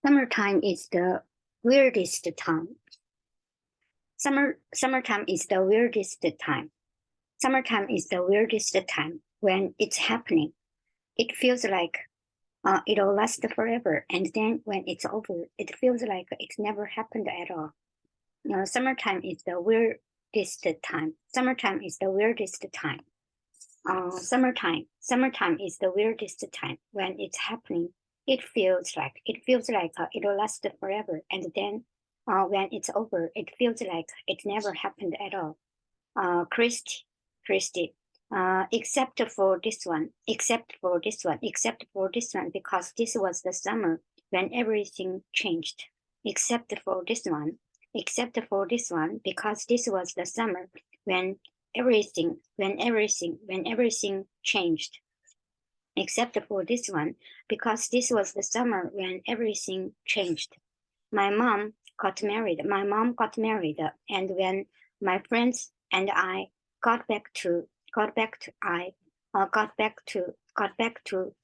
Summertime is the weirdest time. Summertime is the weirdest time. Summertime is the weirdest time when it's happening. It feels like it'll last forever, and then when it's over, it feels like it never happened at all. Summertime is the weirdest time. Summertime is the weirdest time. Summertime is the weirdest time when it's happening. It feels like it'll last forever, and then when it's over, it feels like it never happened at all. Christy, except for this one, because this was the summer when everything changed. Except for this one, because this was the summer when everything changed. Except for this one, because this was the summer when everything changed. My mom got married, and when my friends and I got back to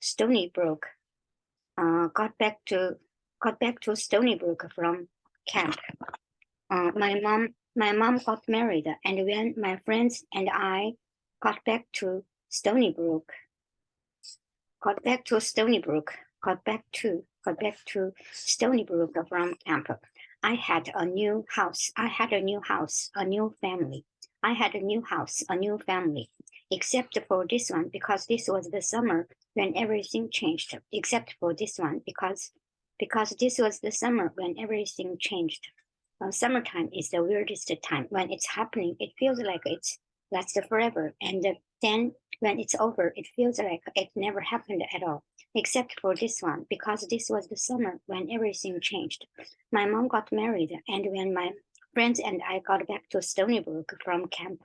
Stony Brook, from camp. My mom got married, and when my friends and I got back to Stony Brook from camp, I had a new house, a new family. Except for this one, because this was the summer when everything changed. Except for this one, because this was the summer when everything changed. Summertime is the weirdest time. When it's happening, it feels like it's lasted forever, and then when it's over, it feels like it never happened at all. Except for this one, because this was the summer when everything changed. My mom got married, and when my friends and I got back to Stony Brook from camp,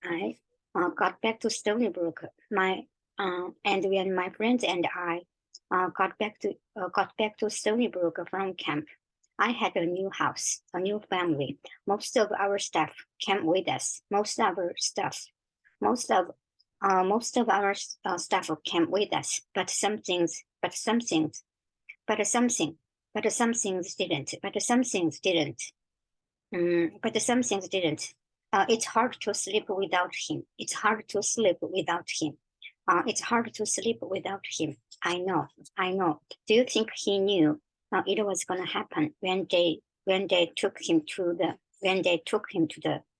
I got back to Stony Brook. And when my friends and I got back to Stony Brook from camp, I had a new house, a new family. Most of our staff came with us. Most of our staff came with us, but some things didn't. It's hard to sleep without him. It's hard to sleep without him. I know. Do you think he knew it was gonna happen when they took him to the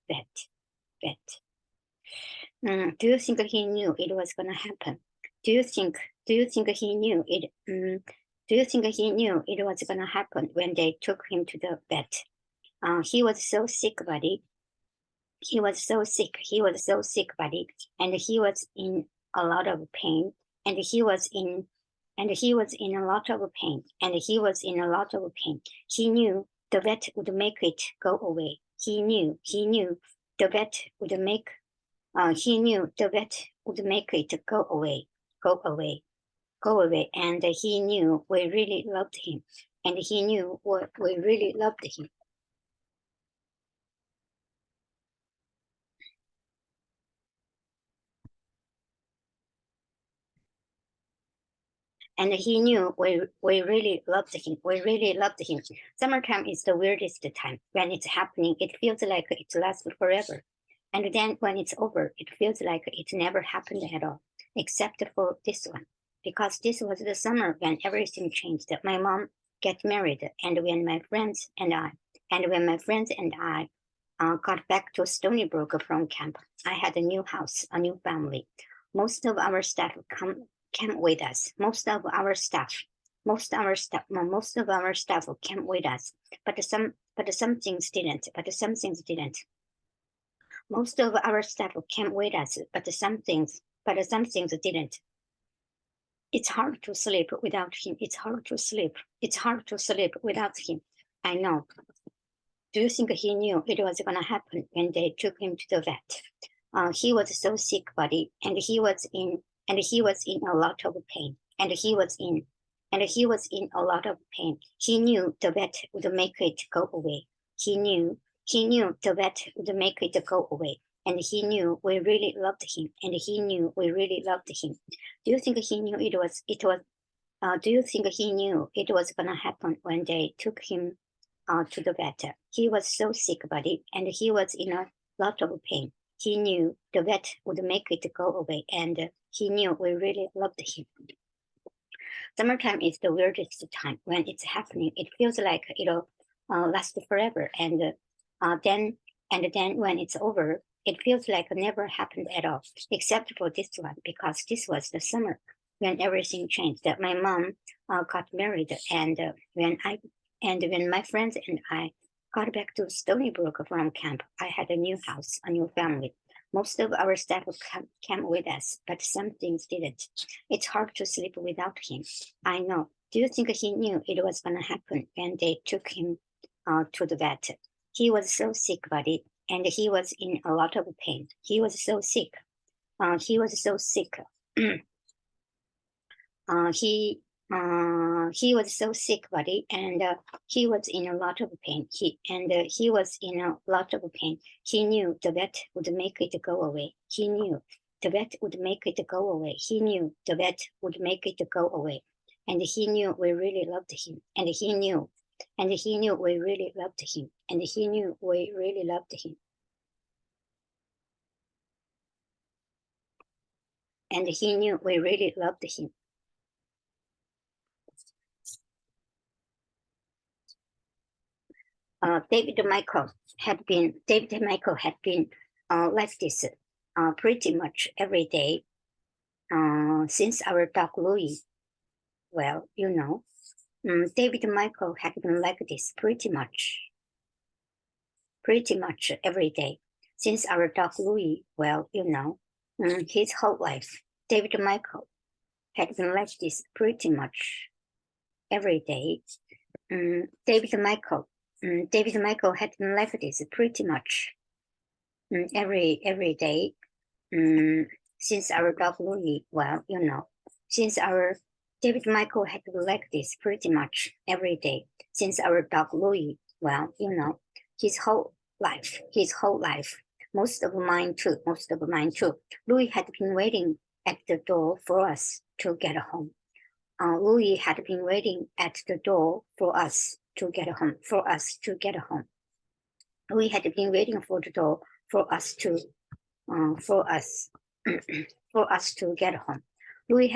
vet? Do you think he knew it was gonna happen? Do you think he knew it? Do you think he knew it was gonna happen when they took him to the vet? He was so sick, buddy. He was so sick, buddy, and he was in a lot of pain, and he was in a lot of pain. He knew the vet would make it go away. He knew the vet would make it go away. And he knew we really loved him. And he knew we really loved him. Summertime is the weirdest time. When it's happening, it feels like it lasts forever. And then when it's over, it feels like it never happened at all, except for this one. Because this was the summer when everything changed. My mom got married, and when my friends and I got back to Stony Brook from camp, I had a new house, a new family. Most of our staff came with us. Most of our staff came with us, but some things didn't. Most of our staff came with us, but some things didn't. It's hard to sleep without him. Without him. I know. Do you think he knew it was gonna happen when they took him to the vet? He was so sick, buddy, and he was in a lot of pain. and he was in a lot of pain. He knew the vet would make it go away. He knew the vet would make it go away. And he knew we really loved him. And he knew we really loved him. Do you think he knew do you think he knew it was gonna happen when they took him to the vet? He was so sick, buddy, and he was in a lot of pain. He knew the vet would make it go away, and he knew we really loved him. Summertime is the weirdest time. When it's happening, it feels like it'll last forever, and then when it's over, it feels like it never happened at all, except for this one, because this was the summer when everything changed. That my mom got married, and when my friends and I got back to Stony Brook from camp, I had a new house, a new family. Most of our staff came with us, but some things didn't. It's hard to sleep without him. I know. Do you think he knew it was gonna happen when they took him to the vet? He was so sick, buddy, and he was in a lot of pain. He was so sick. He was so sick. He was so sick, buddy, and he was in a lot of pain. He was in a lot of pain. He knew the vet would make it go away. He knew the vet would make it go away. He knew the vet would make it go away, and he knew we really loved him. And he knew we really loved him. And he knew we really loved him. And he knew we really loved him. David Michael had been like this pretty much every day since our dog Louis. Well, you know, David Michael had been like this pretty much every day since our dog Louis. Well, you know, his whole life. David Michael had been like this pretty much every day. David Michael had been like this pretty much every day since our dog Louis. Well, you know, since our David Michael had been like this pretty much every day since our dog Louis. Well, you know, his whole life. Most of mine too. Louis had been waiting at the door for us to get home. Louis had been waiting at the door for us to get home. Louis had been waiting for the door for us to get home. Louis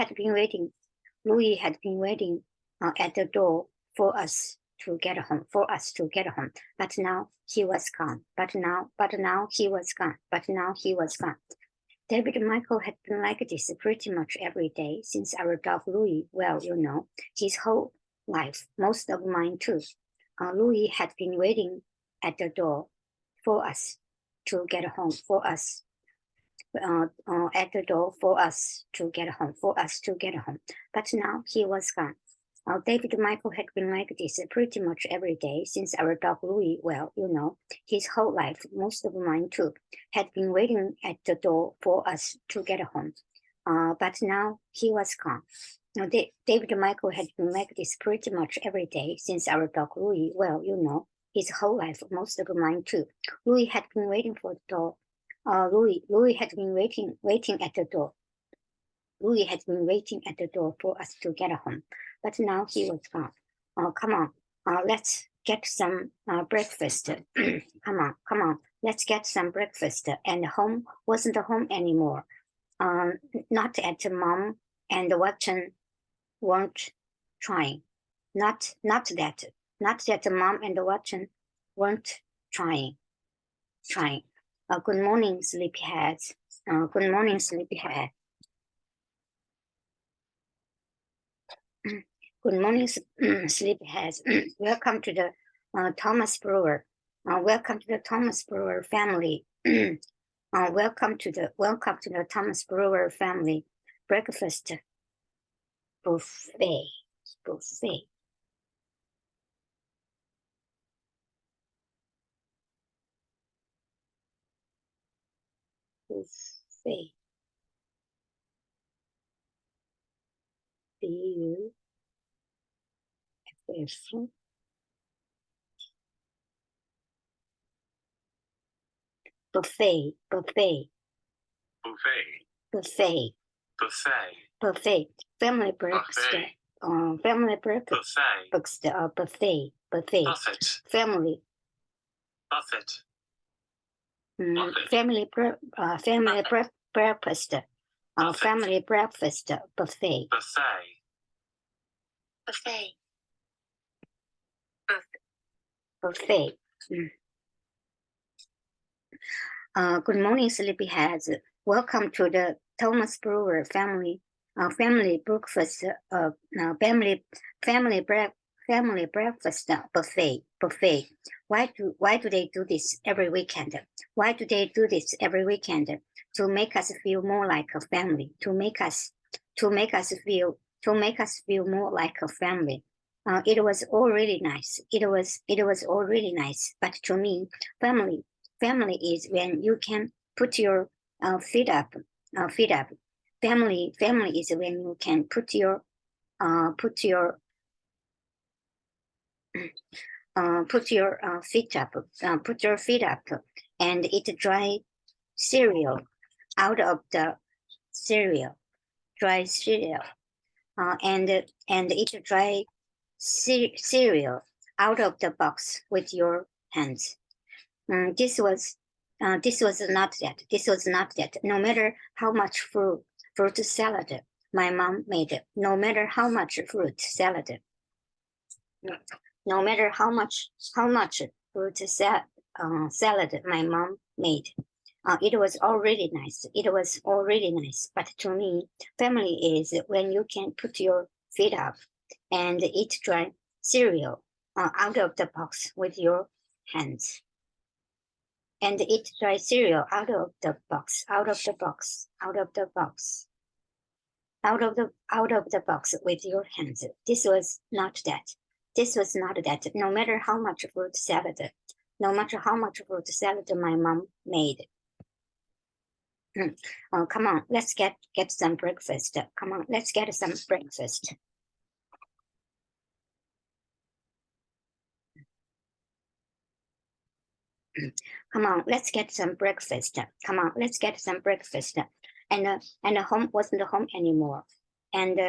had been waiting at the door for us to get home. But now he was gone. David Michael had been like this pretty much every day since our dog Louis. Well, you know, his whole life. Most of mine too. Louis had been waiting at the door for us to get home. At the door for us to get home. But now he was gone. David Michael had been like this pretty much every day since our dog Louis, well, you know, his whole life, most of mine too, had been waiting at the door for us to get home. But now he was gone. Now, David Michael had been like this pretty much every day since our dog Louis, well, you know, his whole life, most of mine too. Louis had been waiting for the door. Louis had been waiting at the door. Louis had been waiting at the door for us to get home, but now he was gone. Come on, let's get some breakfast. Come on, let's get some breakfast. And home wasn't home anymore. Not at Mom and Watson weren't trying. Not that Mom and Watson weren't trying. Good morning, sleepyheads. Good morning, sleepyhead. Good morning, sleepyheads. Welcome to the Thomas Brewer. Welcome to the Thomas Brewer family. Welcome to the Thomas Brewer family breakfast buffet. Buffet. if buffet, buffet, Buffet. buffet, Buffet. buffet, family breakfast, Buffet. family breakfast, Buffet. buffet, buffet, Buffet. family, Buffet. family Buffet. family breakfast, Buffet. family breakfast, buffet, Buffet. buffet, buffet. Good morning, sleepyheads. Welcome to the Thomas Brewer family breakfast family breakfast buffet. Why do they do this every weekend? Why do they do this every weekend? To make us feel more like a family. To make us feel more like a family. It was all really nice. It was all really nice. But to me, family is when you can put your feet up. Family is when you can put your feet up and eat dry cereal out of the dry cereal and eat dry cereal out of the box with your hands. This was not that. This was not that. No matter how much fruit salad my mom made, no matter how much fruit salad, no matter how much fruit salad my mom made, it was all really nice. It was all really nice. But to me, family is when you can put your feet up and eat dry cereal out of the box with your hands. And eat dry cereal out of the box with your hands. This was not that. No matter how much fruit salad my mom made. Come on, let's get some breakfast. Come on, let's get some breakfast. Come on, let's get some breakfast. Come on, let's get some breakfast. And home wasn't home anymore. And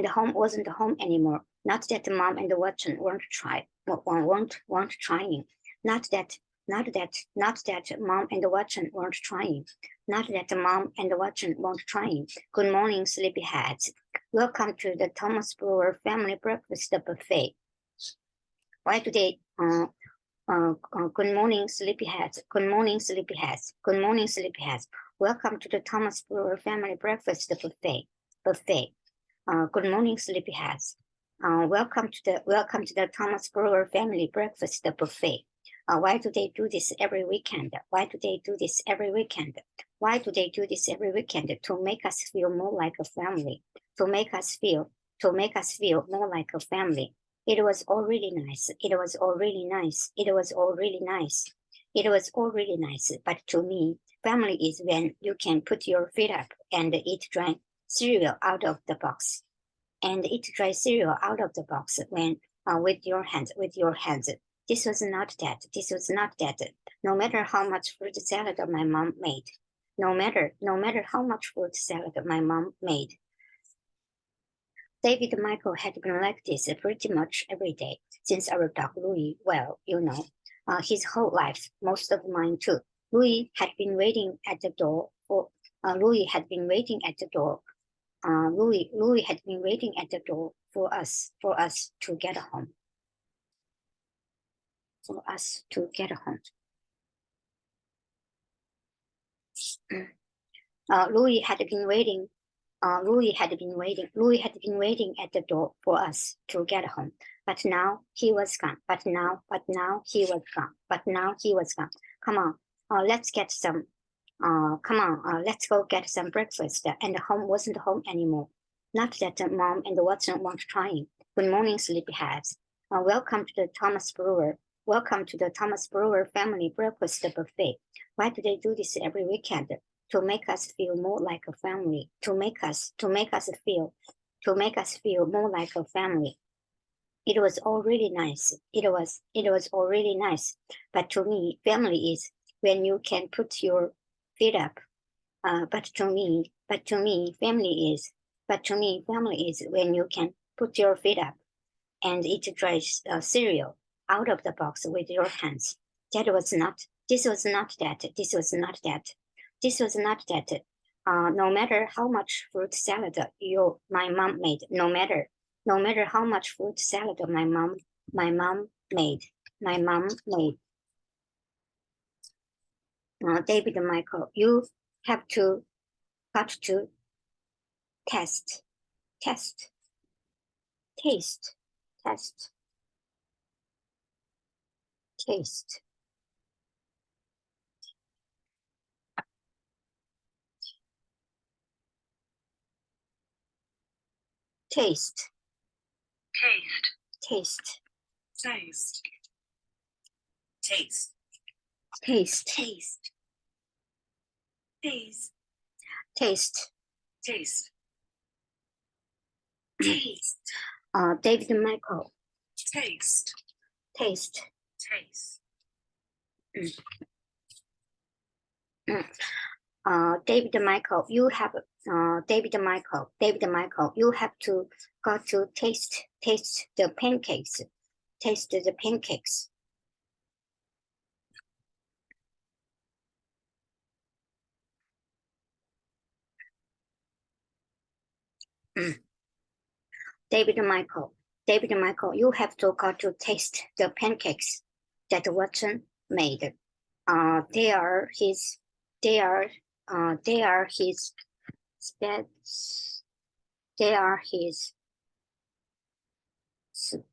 home wasn't home anymore. Not that mom and Watson weren't trying. Not that mom and Watson weren't trying. Not that mom and Watson weren't trying. Good morning, sleepyheads. Welcome to the Thomas Brewer Family Breakfast Buffet. Why do they good morning, sleepyheads. Good morning, sleepyheads. Good morning, sleepyheads. Welcome to the Thomas Brewer Family Breakfast Buffet. Good morning, sleepyheads. Welcome to the Thomas Brewer Family Breakfast Buffet. Why do they do this every weekend? Why do they do this every weekend? Why do they do this every weekend? To make us feel more like a family. To make us feel more like a family. It was all really nice. It was all really nice. It was all really nice. It was all really nice. But to me, family is when you can put your feet up and eat dry cereal out of the box. And eat dry cereal out of the box when with your hands. This was not that. This was not that. No matter how much fruit salad my mom made. No matter how much fruit salad my mom made. David Michael had been like this pretty much every day since our dog Louis, well, you know, his whole life, most of mine too. Louis had been waiting at the door for Louis had been waiting at the door. Louis had been waiting at the door for us to get home. For us to get home. Louis had been waiting at the door for us to get home. But now he was gone. Come on, let's get some. Let's go get some breakfast. And home wasn't home anymore. Not that mom and Watson weren't trying. Good morning, sleepyheads. Welcome to the Thomas Brewer. Welcome to the Thomas Brewer Family Breakfast Buffet. Why do they do this every weekend? To make us feel more like a family. To make us feel more like a family. It was all really nice. It was all really nice. But to me, family is when you can put your feet up. But to me, family is when you can put your feet up and eat dry cereal out of the box with your hands. This was not that. No matter how much fruit salad my mom made, no matter how much fruit salad my mom made. David Michael, you have to got to taste, taste, taste, taste, taste. Taste, Taste. taste, Taste. taste, Taste. Taste. taste. Taste. Taste. David Michael, Taste. taste. Taste. David Michael, you have David Michael, you have to go to taste the pancakes. Taste the pancakes. David Michael, you have to go to taste the pancakes that Watson made. They are his specs. They are his special.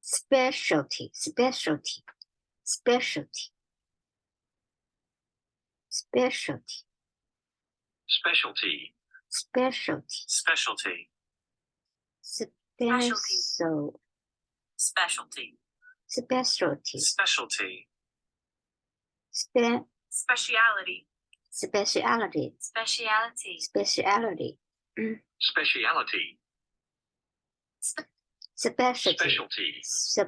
Specialty. Specialty. Specialty. Specialty. Specialty. Specialty. Speciality. Speciality. Speciality. Speciality. Speciality. Specialty. Specialty. Specialty.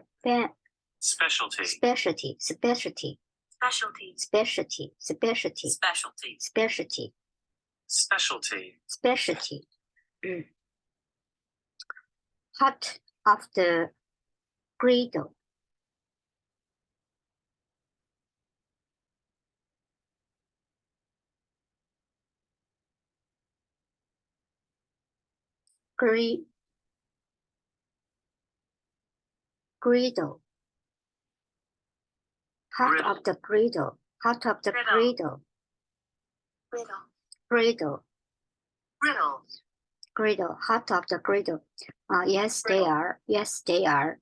Specialty. Specialty. Specialty. Specialty. Specialty. Specialty. Specialty. Specialty. Specialty. Hot of the griddle. Griddle. Hot of the griddle. Hot of the griddle. Riddle. Griddle. Riddle. Griddle. Hot of the griddle. Yes, they Griddle. are. Yes, they are.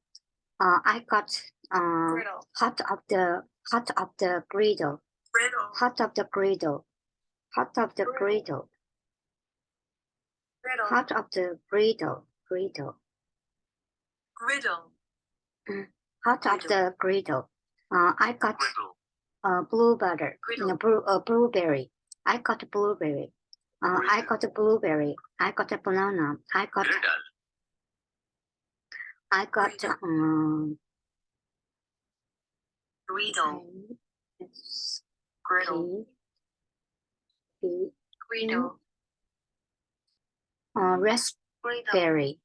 I got Riddle. hot of the griddle. Riddle. Hot of the griddle. Hot of the Griddle. griddle. Riddle. Hot of the griddle. Griddle. Griddle. Hot of the griddle. I got Griddle. blueberry. I got blueberry. I got a blueberry. I got a banana. I got Griddle. Griddle. Griddle. Raspberry.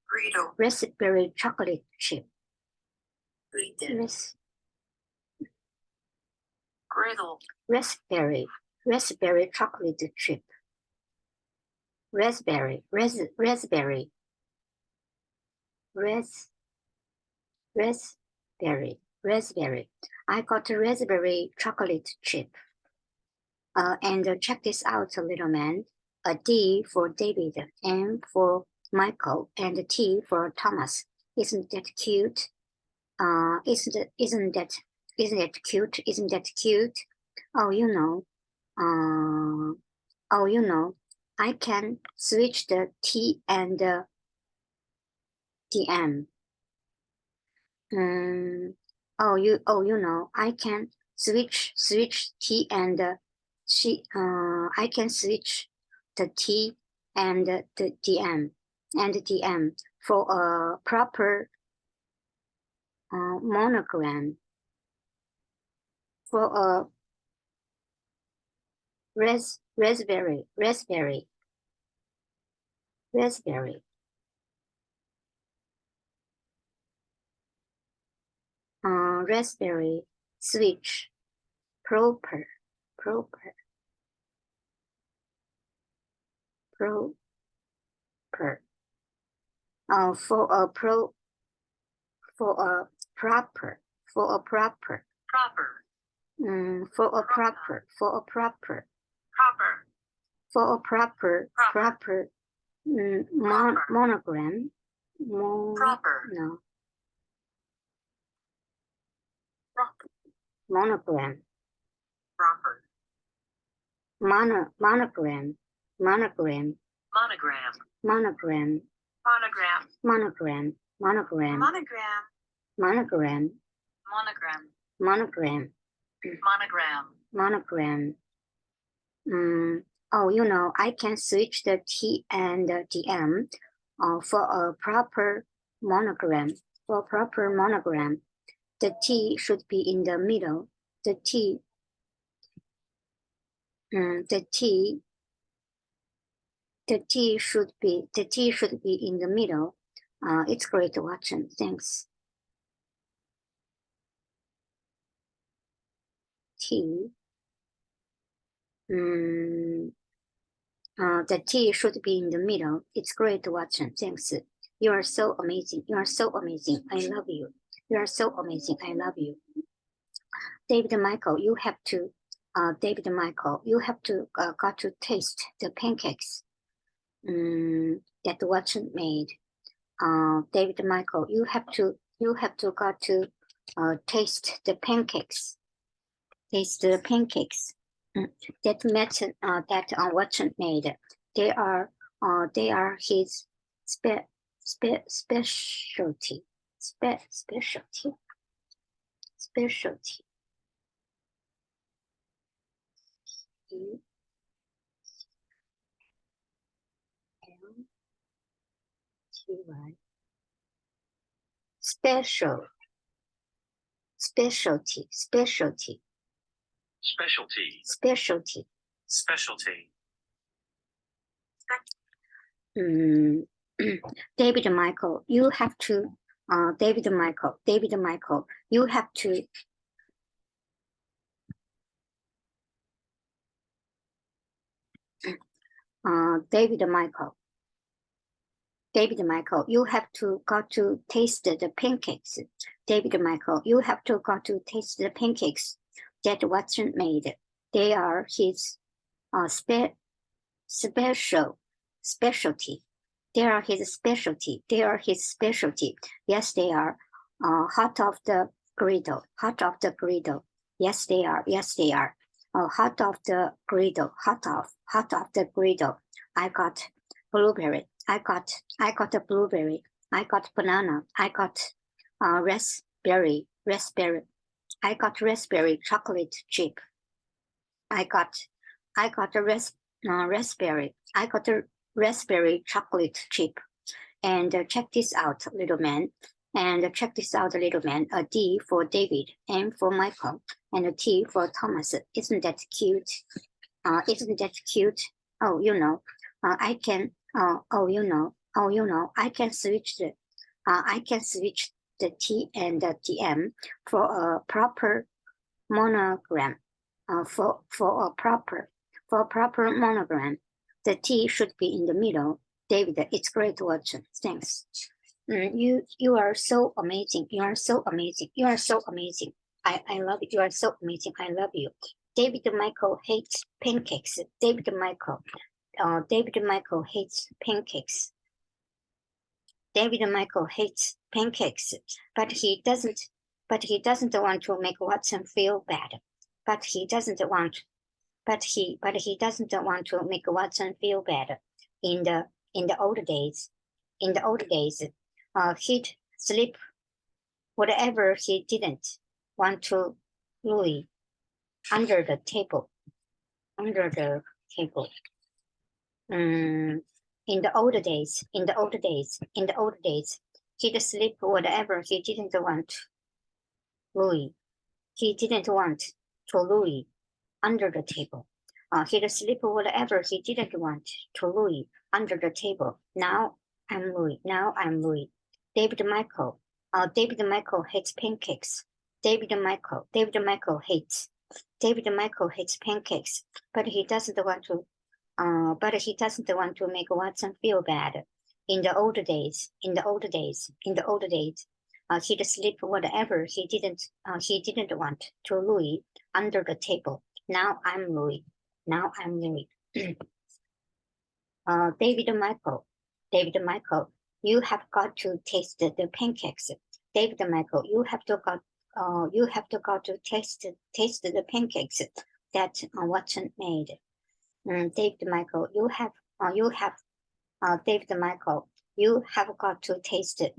Griddle. Raspberry chocolate chip. Griddle. Griddle. Raspberry chocolate chip. Raspberry. I got a raspberry chocolate chip. And check this out, little man. A D for David, M for Michael, and a T for Thomas. Isn't that cute? Isn't that cute? Oh, you know. Oh, you know, I can switch the T and the DM. Oh, you know, I can switch T and I can switch the T and the DM for a proper monogram, for a raspberry. Raspberry switch proper. For a proper Proper. for a proper Proper. monogram. Proper. No, Proper. monogram. Proper. Monogram. Monogram. Monogram. Monogram. Monogram. Monogram. Monogram. Monogram. Monogram. Oh, you know, I can switch the T and the DM for a proper monogram. For a proper monogram, the T should be in the middle. The T should be in the middle. It's great watching. Thanks. T. The T should be in the middle. It's great watching. Thanks. You are so amazing. You are so amazing. I love you. You are so amazing. I love you. David Michael, you have to. David Michael, you have to got to taste the pancakes. That Watson made. David Michael, you have to got to taste the pancakes. Taste the pancakes. That Watson made. They are his specialty. Specialty. David Michael, you have to. David Michael, you have to. David Michael, you have to got to taste the pancakes. David Michael, you have to got to taste the pancakes that Watson made. They are his specialty. They are his specialty. Yes, they are. Hot off the griddle. Yes, they are. Hot off the griddle. Hot off the griddle. I got blueberry. I got a blueberry. I got banana. I got raspberry. I got raspberry chocolate chip. I got a raspberry. I got a raspberry chocolate chip. And check this out, little man. A D for David, M for Michael, and a T for Thomas. Isn't that cute? Oh, you know, I can. I can switch the T and the DM for a proper monogram. For a proper monogram, the T should be in the middle. David, it's great watching. Thanks. You are so amazing. You are so amazing. I love you. You are so amazing. I love you. David Michael hates pancakes. David Michael hates pancakes. David Michael hates pancakes, but he doesn't want to make Watson feel bad. But he doesn't want but he doesn't want to make Watson feel bad. In the old days, he'd slip whatever he didn't want to Louis under the table. In the old days, he'd slip whatever he didn't want Louis. He didn't want to Louis under the table. He'd slip whatever he didn't want to Louis under the table. Now I'm Louis. David Michael hates pancakes. David Michael hates pancakes, but he doesn't want to make Watson feel bad. In the old days, he'd slip whatever he didn't want to Louis under the table. Now I'm Louis. David Michael, you have got to taste the pancakes. David Michael, you have to taste the pancakes that Watson made. David Michael, David Michael, you have got to taste the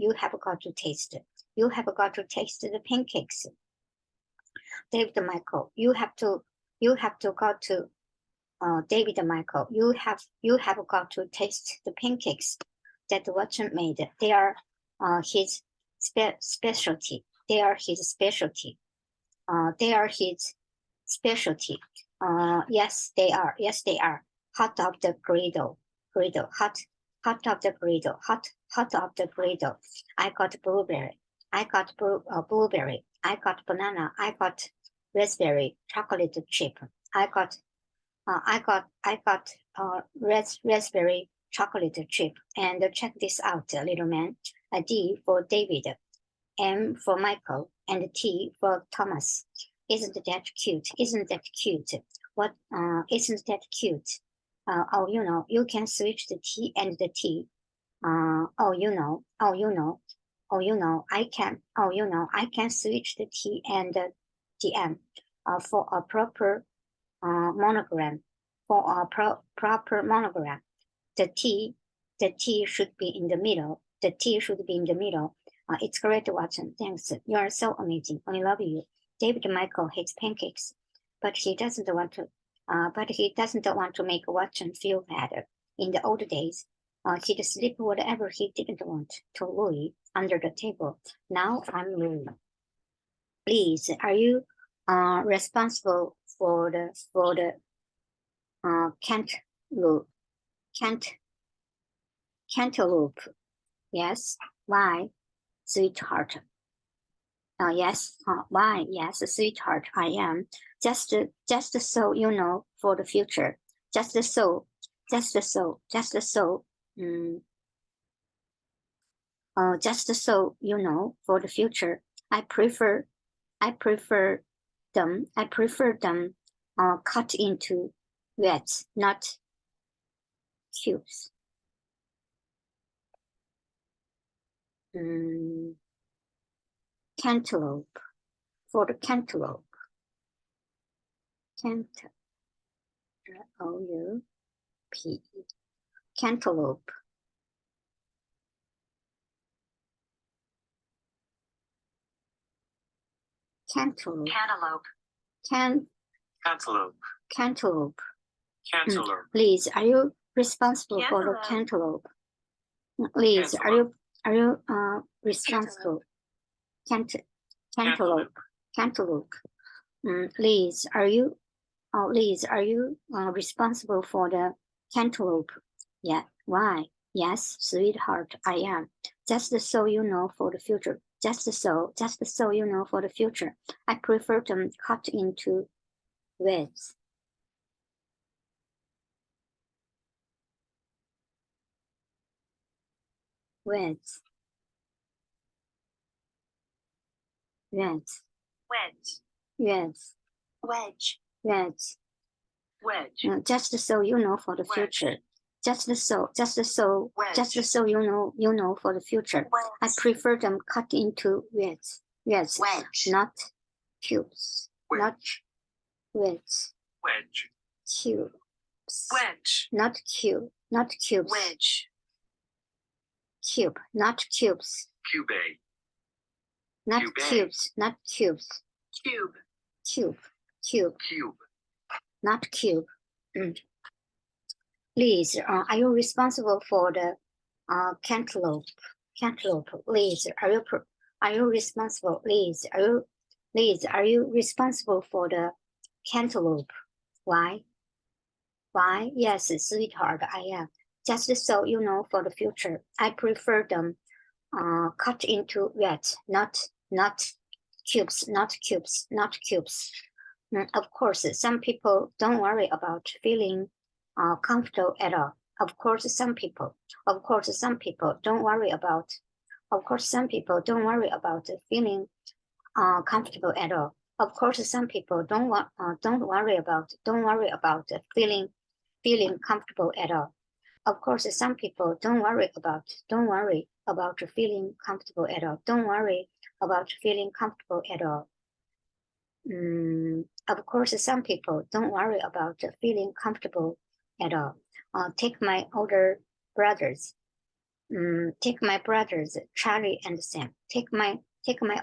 pancakes. David Michael, David Michael, you have got to taste the pancakes that Watson made. They are his specialty. Yes, they are. Hot off the griddle. I got blueberry. I got banana. I got raspberry chocolate chip. I got raspberry chocolate chip. And check this out, little man. A D for David, M for Michael, and T for Thomas. Isn't that cute? What? Isn't that cute? Oh, you can switch the T and the T. I can switch the T and the M for a proper monogram. The T should be in the middle. It's great, Watson. Thanks. You are so amazing. I love you. David Michael hates pancakes, but he doesn't want to make Watson feel bad. In the old days, he'd slip whatever he didn't want to Louis under the table. Now I'm Louis. Please, are you responsible for the cantaloupe? Yes. Why, sweetheart? Yes. Why? Yes, sweetheart. I am. Just so you know, for the future. Just so. Just so you know, for the future. I prefer them cut into wets, not cubes. Cantaloupe, for the cantaloupe. O-U-P, cantaloupe. Cantaloupe. Cantaloupe. Liz, are you responsible for the cantaloupe? Liz, are you responsible? Cantaloupe. Liz, are you responsible for the cantaloupe? Yeah. Why? Yes, sweetheart, I am. Just so you know, for the future. Just so you know, for the future. I prefer them cut into wedges. Wedge. Just so you know, for the future. Just so you know, for the future. I prefer them cut into wedges. Not cubes. Not wedge. cubes, Wedge. not cube, not cubes, Wedge. cube, not cubes, Cube. not Cube. cubes, not cubes, Cube. cube, cube, Cube. not cube. Liz, are you responsible for the cantaloupe? Cantaloupe, Liz, are you responsible? Liz, are you responsible for the cantaloupe? Why? Why? Yes, sweetheart, I am. Just so you know, for the future, I prefer them cut into red, not cubes, not cubes, not cubes. Of course, some people don't worry about feeling comfortable at all. Of course, some people don't worry about. Of course, some people don't worry about feeling comfortable at all. Of course, some people don't worry about feeling comfortable at all. Of course, some people don't worry about feeling comfortable at all. Don't worry about feeling comfortable at all. Of course, some people don't worry about feeling comfortable at all. Take my older brothers. Take my brothers, Charlie and Sam. Take my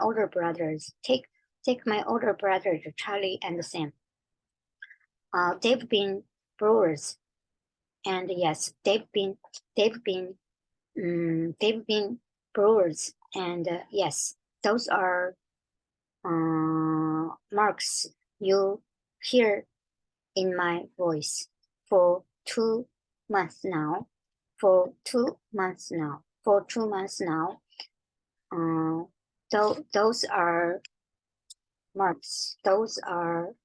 older brothers. Take my older brothers, Charlie and Sam. They've been brewers, and yes, they've been brewers, and yes, those are marks you hear in my voice for 2 months now. For 2 months now. Those are marks. Those are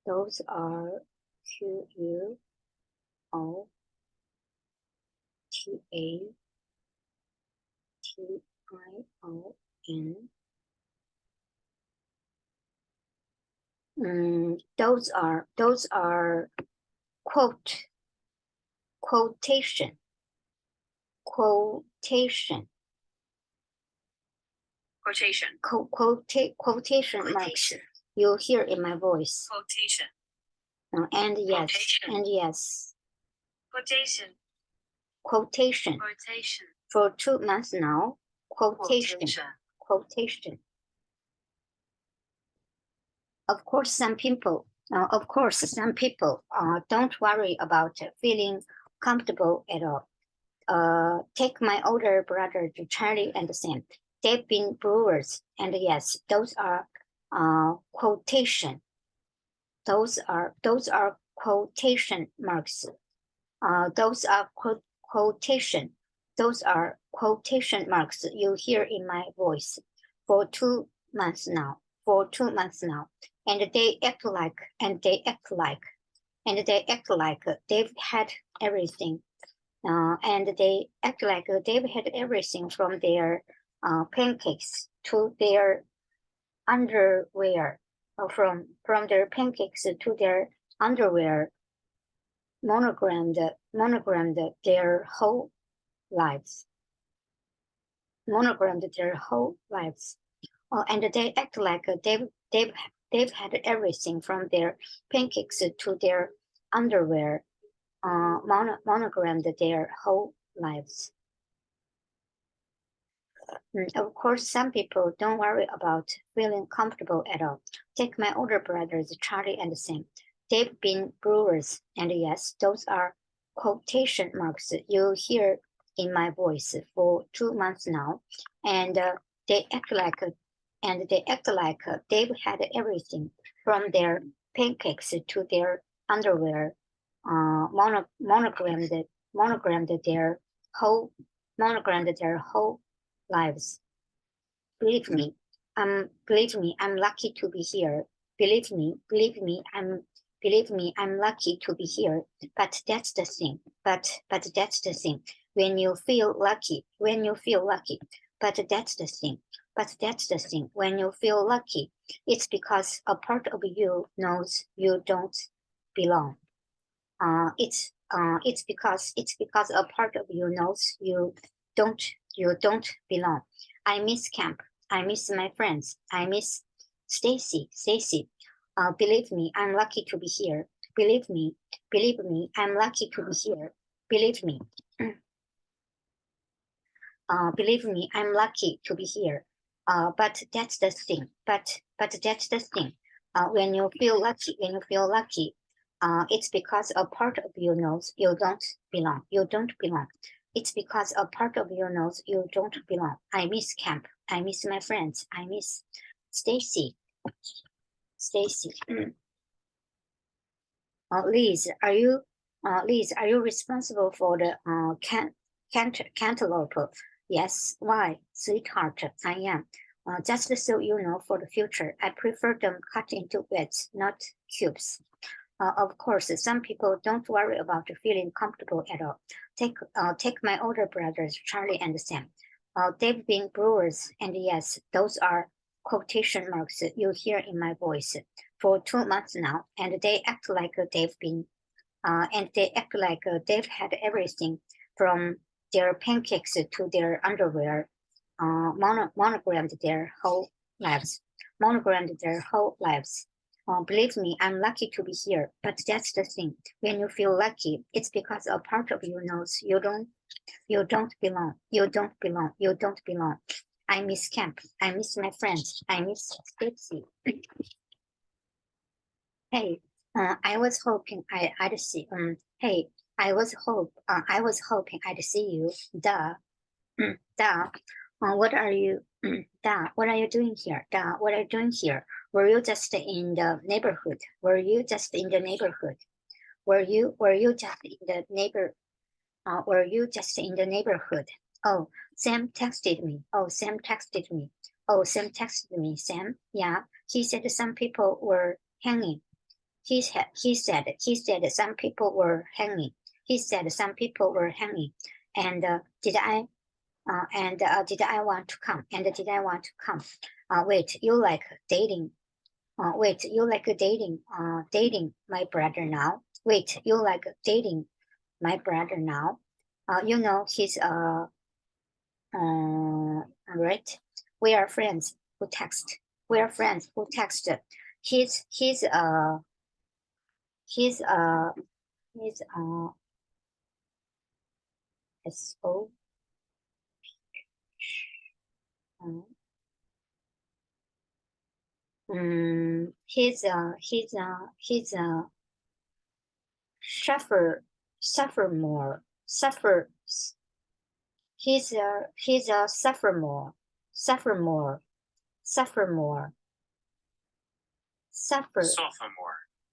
QUOTATION. Those are quotation marks you hear in my voice. Quotation. And yes, Quotation. and yes, Quotation. quotation Quotation. for 2 months now. Quotation. Of course, some people don't worry about feeling comfortable at all. Take my older brother, Charlie and Sam. They've been brewers, and yes, those are quotation. Those are quotation marks. Those are quotation marks you hear in my voice for 2 months now. And they act like they've had everything. And they act like they've had everything from their pancakes to their underwear, or from their pancakes to their underwear, monogrammed their whole lives. And they act like they've had everything from their pancakes to their underwear, monogrammed their whole lives. Of course, some people don't worry about feeling comfortable at all. Take my older brothers, Charlie and Sam. They've been brewers, and yes, those are quotation marks you hear in my voice for 2 months now. And they act like they've had everything from their pancakes to their underwear, monogrammed their whole lives. Believe me, I'm lucky to be here. Believe me, I'm lucky to be here. But that's the thing. But that's the thing. When you feel lucky. But that's the thing. When you feel lucky, it's because a part of you knows you don't belong. It's because a part of you knows you don't belong. I miss camp. I miss my friends. I miss Stacy. Believe me, I'm lucky to be here. Believe me, I'm lucky to be here. Believe me. Believe me, I'm lucky to be here. But that's the thing. But that's the thing. When you feel lucky, it's because a part of you knows you don't belong. You don't belong. It's because a part of you knows you don't belong. I miss camp. I miss my friends. I miss Stacy. Stacy. Liz, are you responsible for the cantaloupe? Yes. Why, sweetheart? I am. Just so you know, for the future, I prefer them cut into bits, not cubes. Of course, some people don't worry about feeling comfortable at all. Take my older brothers, Charlie and Sam. They've been brewers, and yes, those are quotation marks you hear in my voice for 2 months now, and they act like they've had everything from their pancakes to their underwear, monogrammed their whole lives. Believe me, I'm lucky to be here, but that's the thing. When you feel lucky, it's because a part of you knows you don't belong. You don't belong. I miss camp. I miss my friends. I miss Stacy. Hey, I was hoping I'd see. Hey, I was hoping I'd see you. Duh. Duh. What are you? Duh. What are you doing here? Duh. What are you doing here? Were you just in the neighborhood? Were you just in the neighborhood? Were you just in the neighbor? Were you just in the neighborhood? Oh, Sam texted me. Sam, yeah. He said some people were hanging. He said some people were hanging. And did I want to come? Wait, you like dating? Dating my brother now? Wait, you like dating my brother now? You know he's right. We are friends who text. He's SO. He's a sophomore. He's a sophomore.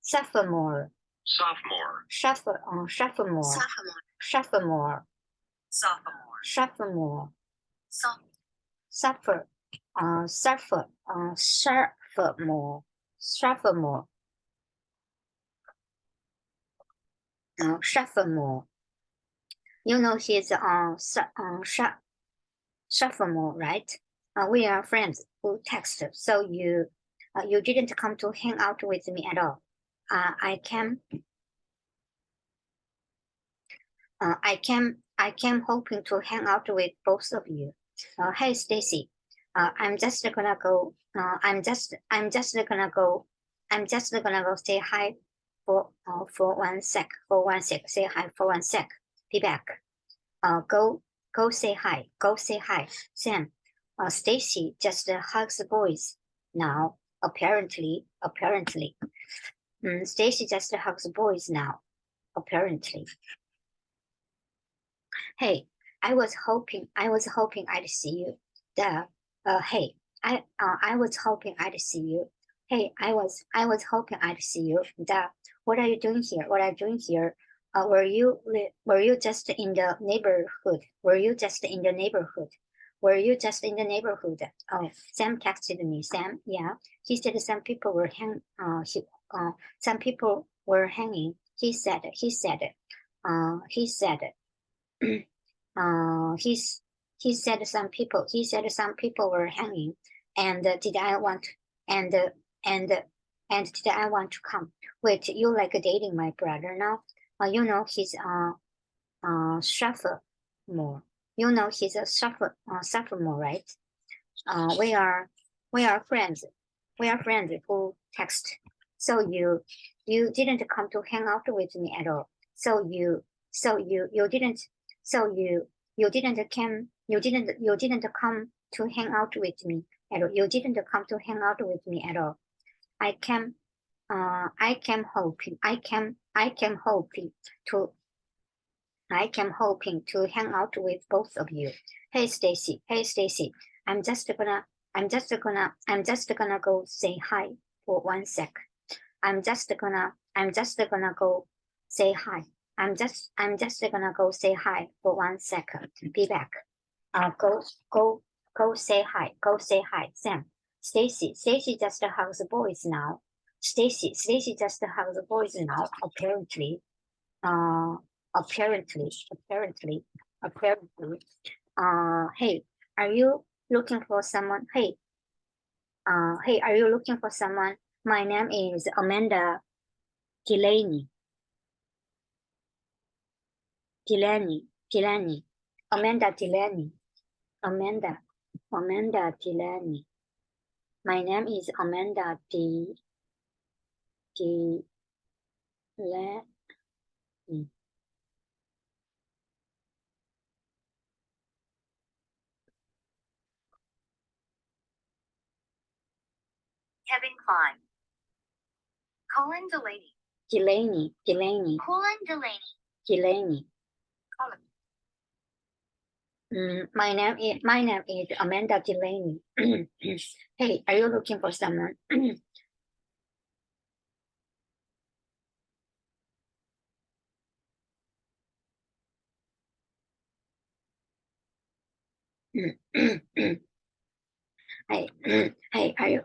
Sophomore. Sophomore. Sophomore. Sophomore. Sophomore. You know he's sophomore, right? We are friends who text, so you didn't come to hang out with me at all. I came hoping to hang out with both of you. Hey Stacy, I'm just gonna go say hi for 1 sec. Say hi for 1 sec. Be back. Go say hi. Sam, Stacy just hugs the boys now. Apparently. Stacy just hugs boys now. Apparently. Hey, I was hoping I'd see you. Hey, I was hoping I'd see you. Hey, I was hoping I'd see you. What are you doing here? Were you just in the neighborhood? Oh, Sam texted me. Sam, yeah. He said some people were hanging. He said he said some people were hanging, and did I want to come? Wait, you like dating my brother now? You know he's sophomore. You know he's a sophomore, right? We are friends. Who text. So you didn't come to hang out with me at all. So you didn't come to hang out with me at all. You didn't come to hang out with me at all. I came hoping to hang out with both of you. Hey Stacy, I'm just gonna go say hi for 1 sec. I'm just gonna go say hi. I'm just gonna go say hi for 1 second. Be back. Go say hi. Go say hi, Sam. Stacy just hugs boys now. Stacy just hugs boys now. Apparently. Hey, are you looking for someone? Hey, are you looking for someone? My name is Amanda Delaney. Amanda Delaney. Amanda Delaney. My name is Amanda Delaney. Kevin Klein. Colin Delaney. Delaney. Colin Delaney. Delaney. Colin. My name is Amanda Delaney. Hey, are you looking for someone? Hey, are you?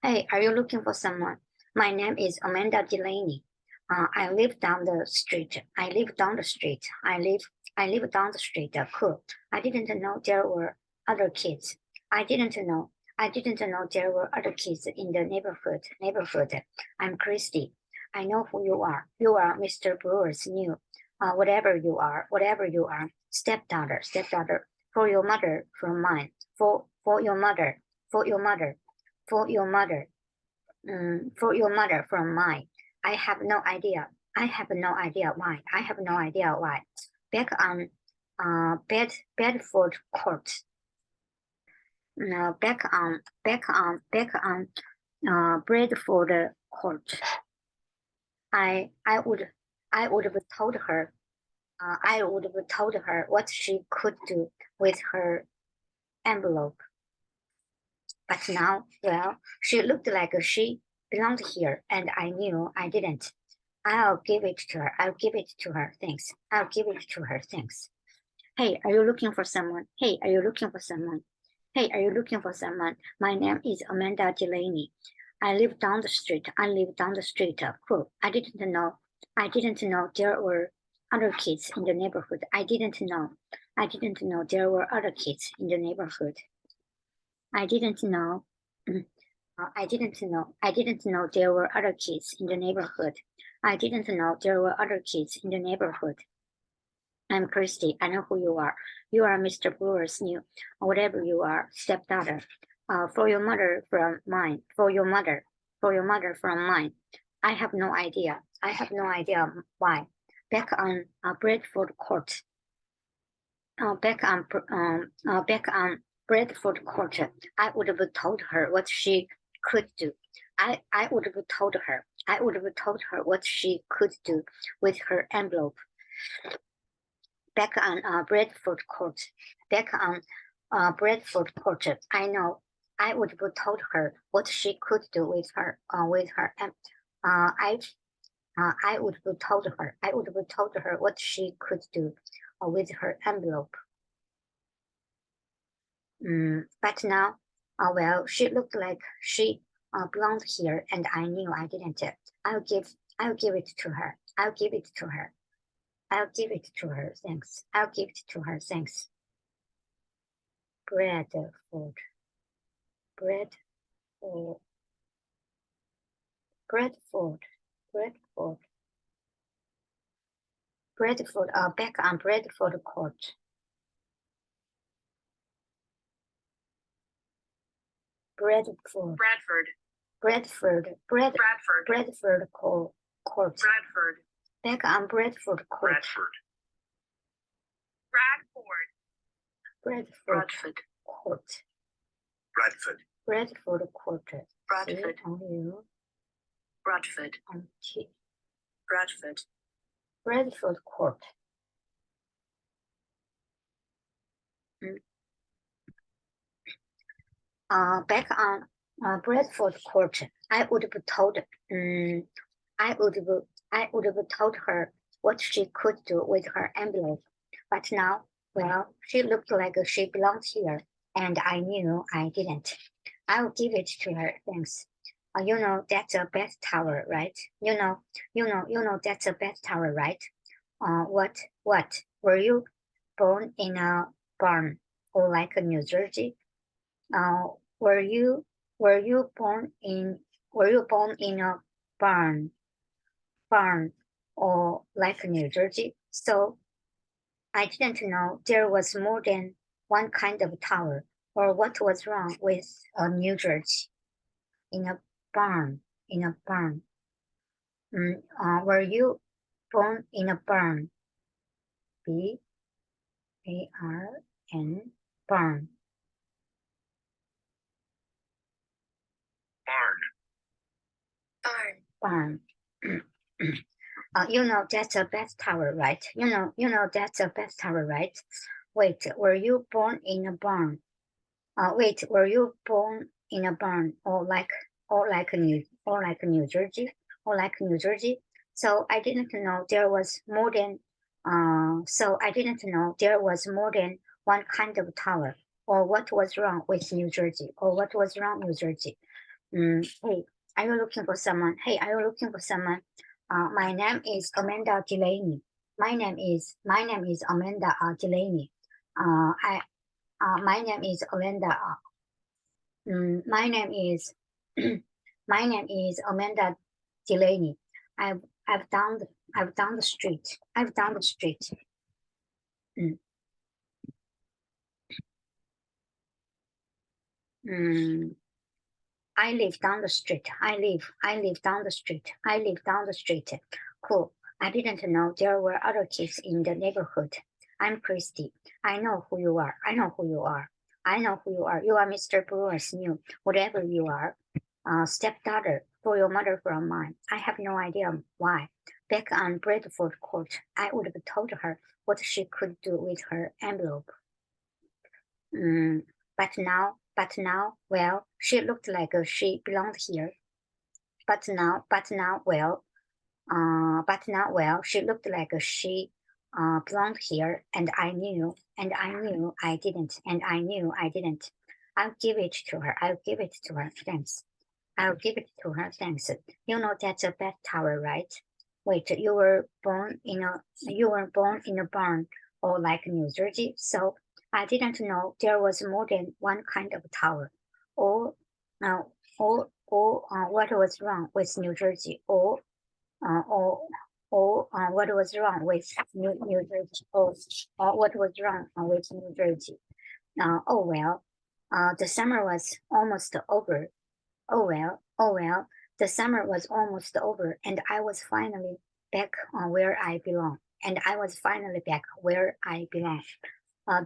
Hey, are you looking for someone? My name is Amanda Delaney. I live down the street. Cool. I didn't know there were other kids. I didn't know there were other kids in the neighborhood. I'm Christy. I know who you are. You are Mr. Brewer's new, whatever you are, stepdaughter. For your mother from mine. For your mother from mine. I have no idea why. Back on Bedford Court. Back on Bradford Court. I would have told her what she could do with her envelope. But now, well, she looked like she belonged here, and I knew I didn't. I'll give it to her. Thanks. Hey, are you looking for someone? My name is Amanda Delaney. I live down the street. Cool. I didn't know there were other kids in the neighborhood. I didn't know there were other kids in the neighborhood. I didn't know there were other kids in the neighborhood. I'm Christy. I know who you are. You are Mr. Brewer's new, whatever you are, stepdaughter. For your mother from mine. I have no idea why. Back on Bradford Court. Back on Bradford Court. I would have told her what she could do. I would have told her what she could do with her envelope. Back on Bradford Court. I know. I would have told her what she could do with her I would have told her what she could do with her envelope. But now, well, she looked like she belonged here, and I knew I didn't. I'll give it to her. Thanks. Bradford. Back on Bradford Court. Bradford, Bradford, Bradford, Bradford Court. Bradford, Back on Bradford Court. Bradford. Bradford, Bradford Court. Bradford. Bradford Court. Bradford. C-O-U-N-T. Bradford, Bradford, Bradford Court. Back on Bradford Court, I would have told, I would have told her what she could do with her envelope. But now, well, she looked like she belonged here, and I knew I didn't. I'll give it to her, thanks. You know that's a Bath Tower, right? You know that's a Bath Tower, right? What? Were you born in a barn or like New Jersey? Were you born in a barn or like New Jersey? So I didn't know there was more than one kind of tower, or what was wrong with New Jersey. In a barn. Were you born in a barn? B-A-R-N, barn. Barn. You know that's a Bath Tower, right? You know that's a Bath Tower, right? Wait, were you born in a barn? Wait, were you born in a barn or like New Jersey? So I didn't know there was more than one kind of tower. Or what was wrong with New Jersey? Hey, are you looking for someone? My name is Amanda Delaney. My name is Amanda Delaney. My name is Amanda. My name is Amanda Delaney. I've down the street. I live down the street. Cool. I didn't know there were other kids in the neighborhood. I'm Christy. I know who you are. You are Mr. Brewer's new, whatever you are, stepdaughter for your mother from mine. I have no idea why. Back on Bradford Court, I would have told her what she could do with her envelope. But now, well, she looked like she belonged here. But now, well, she looked like she belonged here, and I knew I didn't. I'll give it to her. Thanks. You know that's a Bath Tower, right? Wait, you were born in a barn or like New Jersey, so I didn't know there was more than one kind of tower. Or what was wrong with New Jersey? Or what was wrong with New Jersey? Or what was wrong with New Jersey? Oh well, the summer was almost over. Oh well, the summer was almost over, and I was finally back where I belong.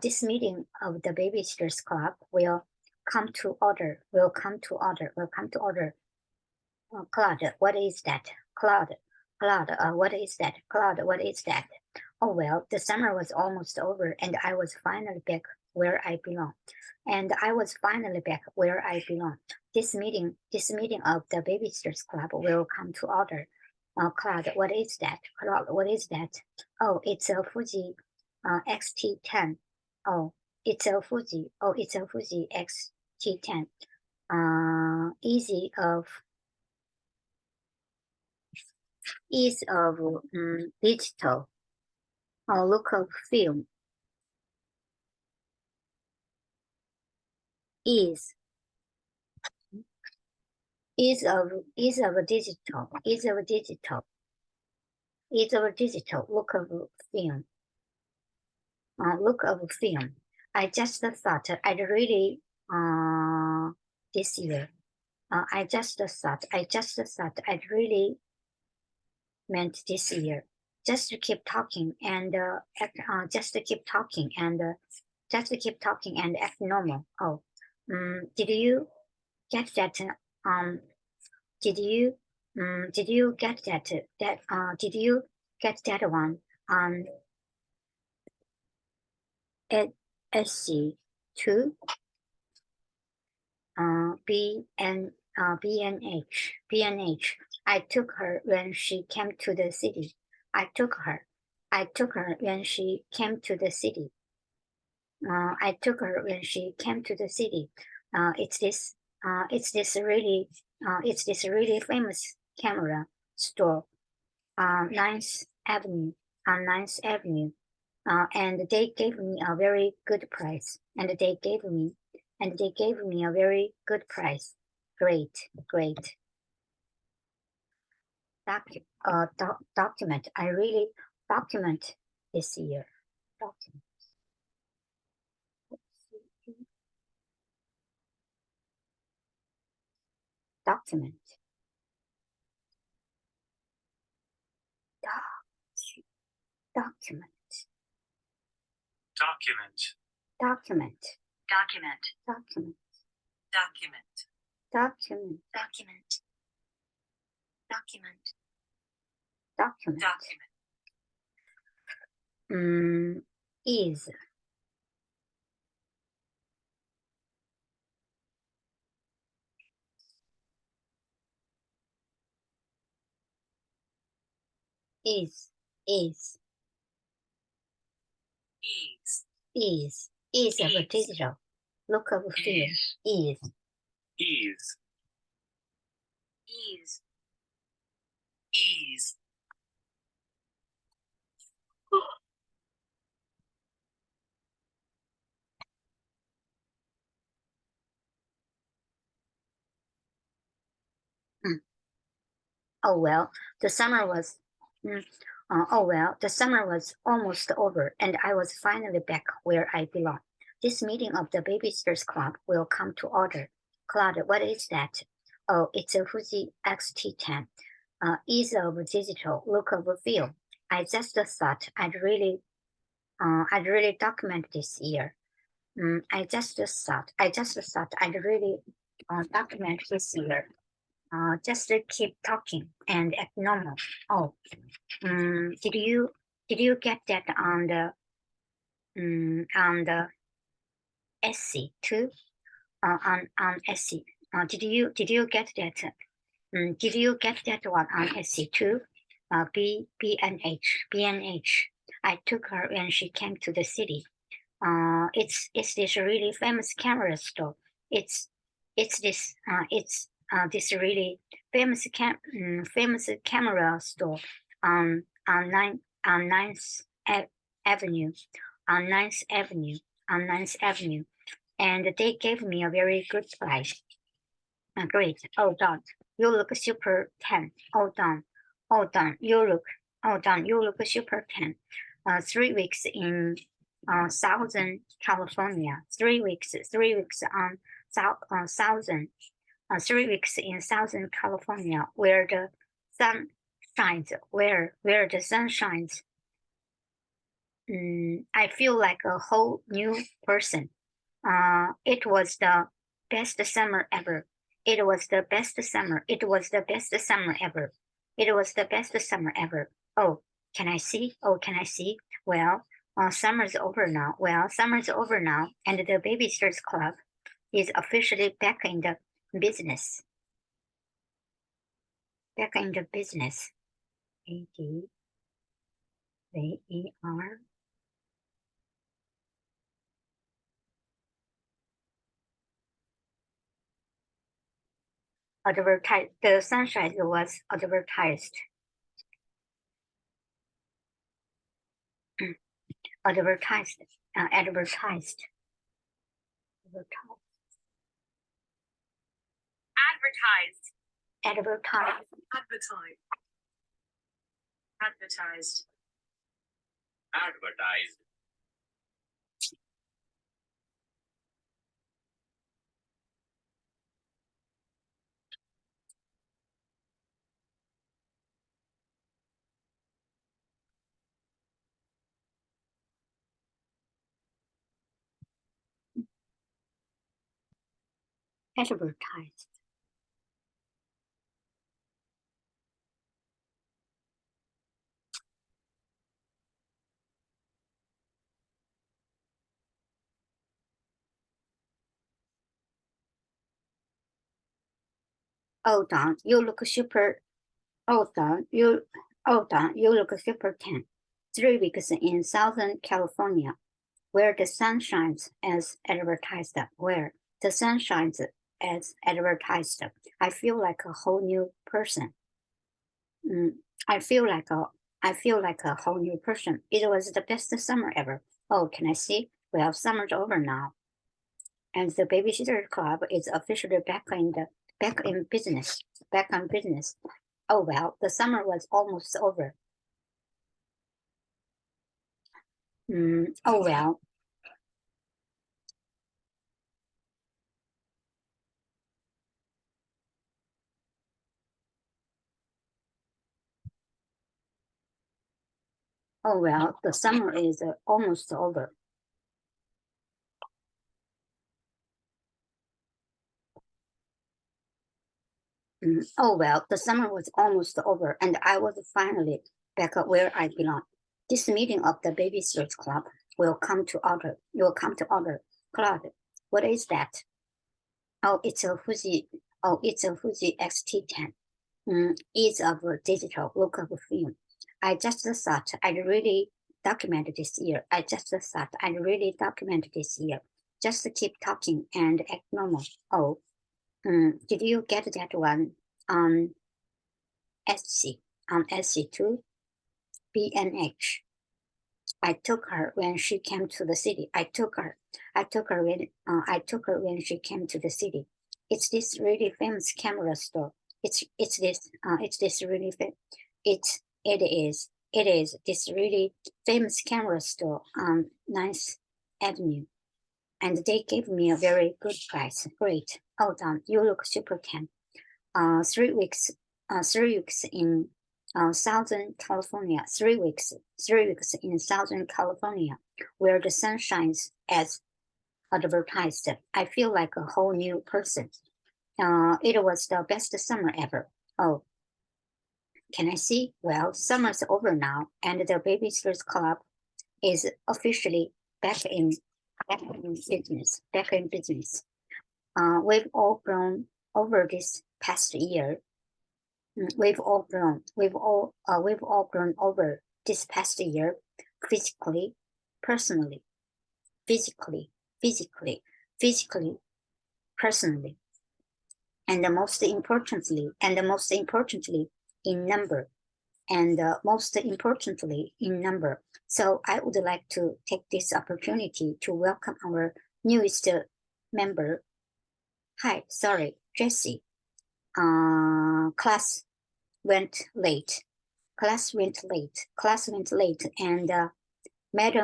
This meeting of the Babysitters Club will come to order. Claude, what is that? Claude, what is that? Oh well, the summer was almost over, and I was finally back where I belong. This meeting of the Babysitters Club will come to order. Claude, what is that? Oh, it's a Fuji XT10. Oh, it's a Fuji XT10. Ease of digital. Look of film. Ease of digital. Look of film. I just thought I'd really this year. I just thought I'd really meant this year. Just to keep talking and just to keep talking and act normal. Oh, did you get that? Did you get that? Did you get that one? SC two. BNH. I took her when she came to the city. I took her when she came to the city. I took her when she came to the city. It's this really famous camera store, 9th Avenue, on 9th Avenue. And they gave me a very good price. And they gave me a very good price. Great. Document. I really document this year. Document. Document. Document. Document. Document. Document. Document. Document. Document. Document. Document. Document. Document. Is. Is. Ease. Is of a digital. Look of fear. Is. Ease. Ease. Ease. Oh well, the summer was. The summer was almost over, and I was finally back where I belong. This meeting of the Babysitters Club will come to order. Claude, what is that? Oh, it's a Fuji X-T10. Ease of digital, look of feel. I just thought I'd really document this year. I just thought I'd really document this year. Just keep talking and act normal. Oh, did you get that on the SC too? On SC. Did you get that? Did you get that one on SC too? BNH. I took her when she came to the city. It's this really famous camera store. It's this really famous camera store on 9th Avenue, on 9th Avenue, and they gave me a very good price. Great. Oh, Don, you look super tan. Oh, Don, you look super tan. 3 weeks in Southern California. 3 weeks on Southern. 3 weeks in Southern California, where the sun shines. Where the sun shines. I feel like a whole new person. It was the best summer ever. It was the best summer ever. Oh, can I see? Well, summer's over now. And the Babysitters Club is officially back in the business. ADVER. The sunshine was advertised. Advertised. Advertised. Advertised. Oh, Don, you look super. Oh, Don, you look super tan. 3 weeks in Southern California, where the sun shines as advertised. Where the sun shines as advertised. I feel like a whole new person. I feel like a whole new person. It was the best summer ever. Oh, can I see? Well, summer's over now, and the babysitter club is officially back in business. Back on business. Oh well, the summer was almost over. Oh well. Oh well, the summer is almost over. Oh well, the summer was almost over, and I was finally back where I belong. This meeting of the Babysitters Club will come to order. Claude, what is that? Oh, it's a Fuji. Oh, it's a Fuji X-T10. It's a digital look of film. I just thought I'd really document this year. Just keep talking and act normal. Oh, did you get that one on Etsy? On Etsy too? B&H. I took her when she came to the city. I took her when she came to the city. It's this really famous camera store. It is this really famous camera store on 9th Avenue. And they gave me a very good price. Great. Oh, Don, you look super tan. 3 weeks in Southern California. 3 weeks in Southern California, where the sun shines as advertised. I feel like a whole new person. It was the best summer ever. Oh, can I see? Well, summer's over now, and the Babysitters Club is officially back in business. We've all grown over this past year. We've all grown over this past year, physically, personally, physically, personally, and most importantly, in number, So I would like to take this opportunity to welcome our newest member. Hi, sorry, Jessie. Class went late, and madam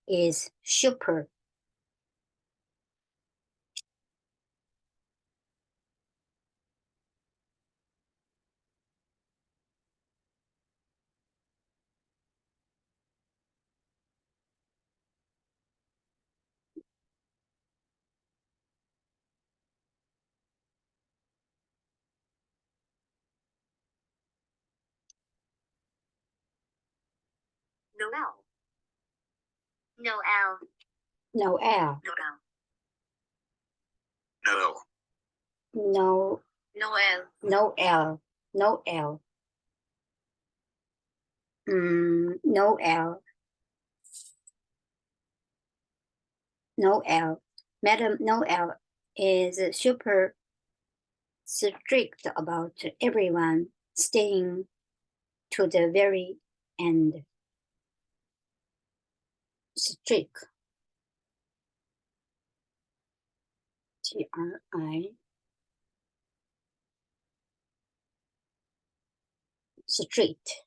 is super. Noel. Noel. Noel. No. Noel. Noel. Madam Noel is super strict about everyone staying to the very end. Strict. T-R-I. Strict.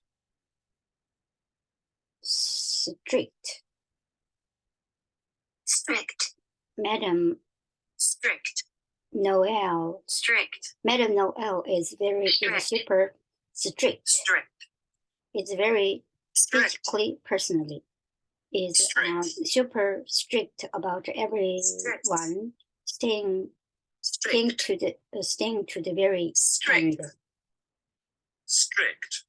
Madam Strict. Noel. Strict. Madam Noel is super strict. Strict. It's very Strict. physically, personally. is super strict about everyone staying to the very Strict. end. Strict.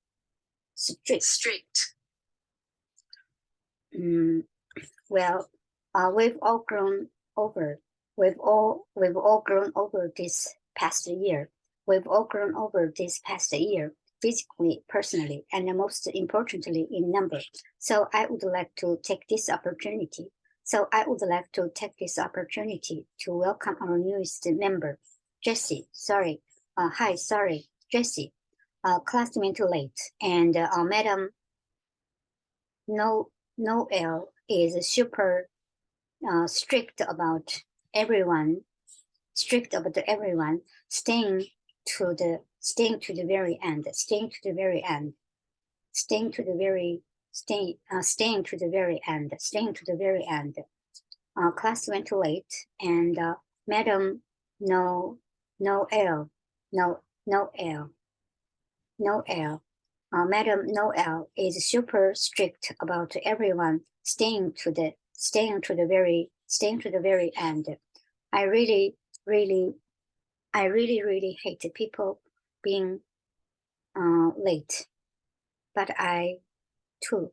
Strict. Well, we've all grown over. We've all grown over this past year. We've all grown over this past year, physically, personally, and most importantly, in number. So I would like to take this opportunity. to welcome our newest member, Jessie. Sorry. Hi, sorry, Jessie. Classmate late, and Madam Noel is super strict about everyone. Staying to the very end. Class went late, and Madam Noel. Madam Noel is super strict about everyone staying to the very end. I really hate people being late, but I too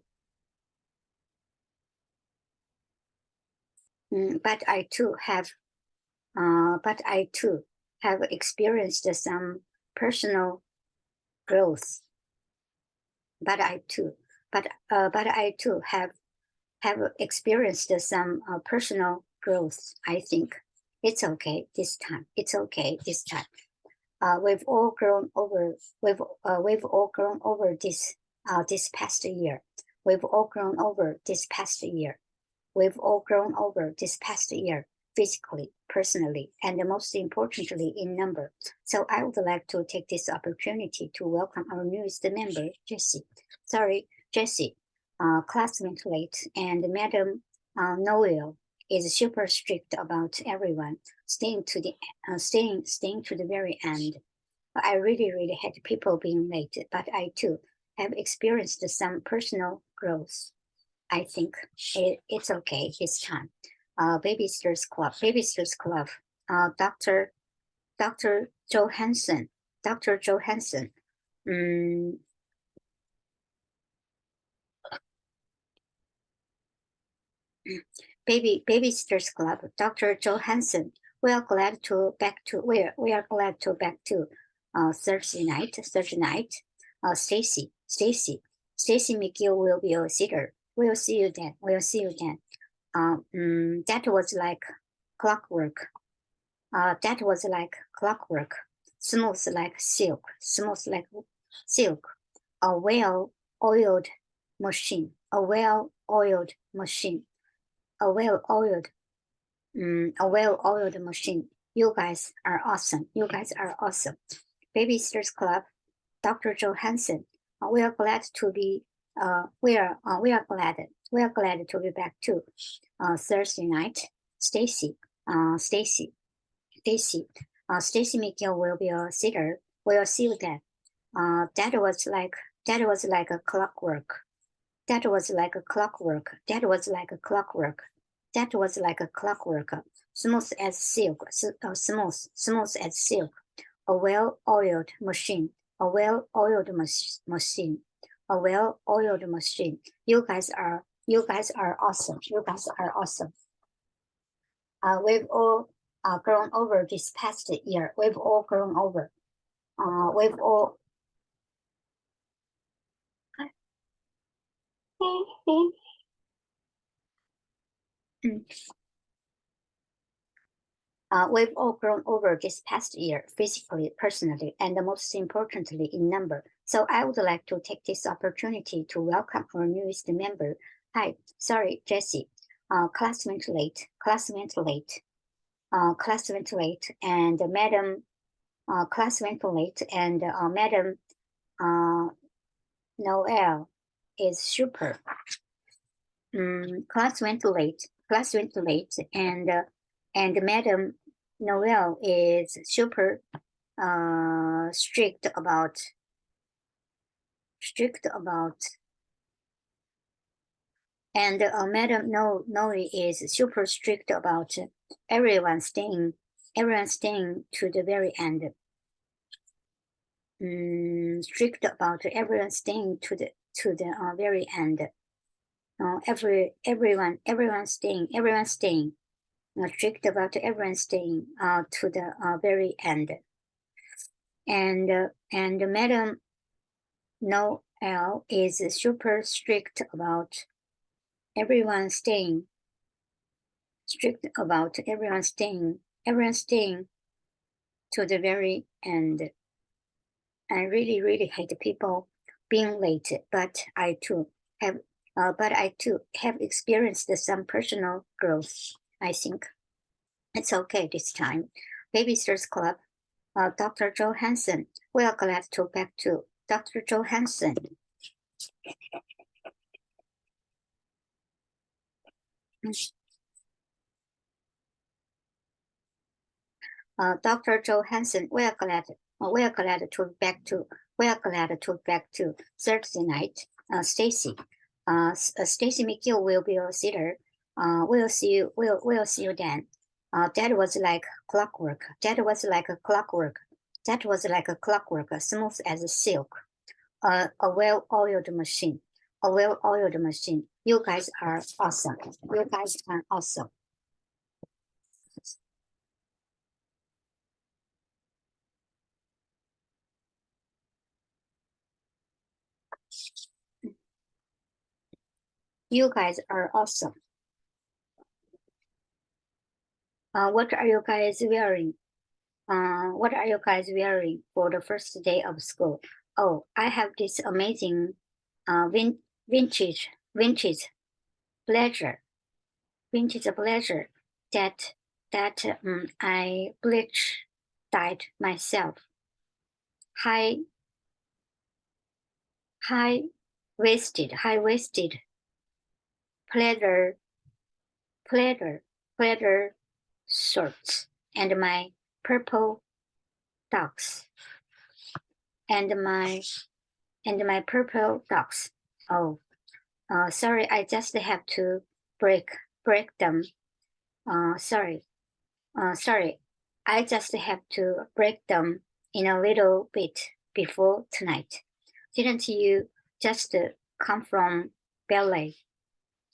have experienced some personal growth. But I too have experienced some personal growth. I think it's okay this time. We've all grown over. We've all grown over this past year. We've all grown over this past year, physically, personally, and most importantly, in number. So I would like to take this opportunity to welcome our newest member, Jessie. Sorry, Jessie. Classmate late, and Madam Noel is super strict about everyone staying to the very end. I really hate people being late, but I too have experienced some personal growth. I think it's okay this time. Babysitters Club. Dr. Johansson. Babysitters Club. Dr. Johansson. We are glad to back to Thursday night. Stacy McGill will be a sitter. We'll see you then. That was like clockwork. Smooth like silk. A well-oiled machine. You guys are awesome. Babysitters Club. Dr. Johansson. We are glad to be back too. Thursday night. Stacy McGill will be a sitter. We'll see you then. That was like a clockwork. Smooth as silk. A well-oiled machine. You guys are awesome. We've all grown over this past year. We've all grown over this past year, physically, personally, and most importantly, in number. So I would like to take this opportunity to welcome our newest member. Hi, sorry, Jessie. Classmate late, and Madam Madam Noel is super. Classmate late, and Madam Noel is super strict And Madam Nori is super strict about everyone staying to the very end. Strict about everyone staying to the very end. Everyone staying. Strict about everyone staying to the very end. And Madam Noel is super strict about everyone staying. Everyone staying to the very end. I really hate people being late, but I too have experienced some personal growth. I think it's okay this time. Babysitters Club, Dr. Joe Hansen. We are glad to back to Dr. Joe Hansen. Dr. Joe Hansen, we are glad to back to Thursday night. Stacy, Stacy McGill will be a sitter. We'll see you then. That was like clockwork. That was like a clockwork, smooth as silk. A well-oiled machine. You guys are awesome. You guys are awesome. What are you guys wearing? For the first day of school? Oh, I have this amazing vintage blazer that I bleach dyed myself. High waisted pleather shorts and my purple ducks. Oh, sorry, I just have to break them. Sorry, I just have to break them in a little bit before tonight. Didn't you just come from ballet?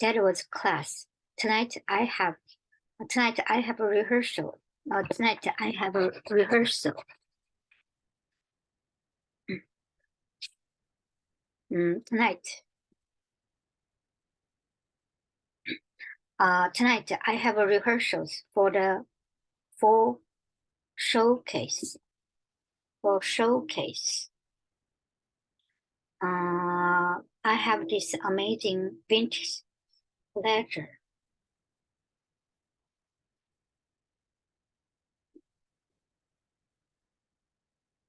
That was class. Tonight I have a rehearsal. Tonight I have a rehearsal. Tonight I have a rehearsals for the fall showcase. I have this amazing vintage blazer.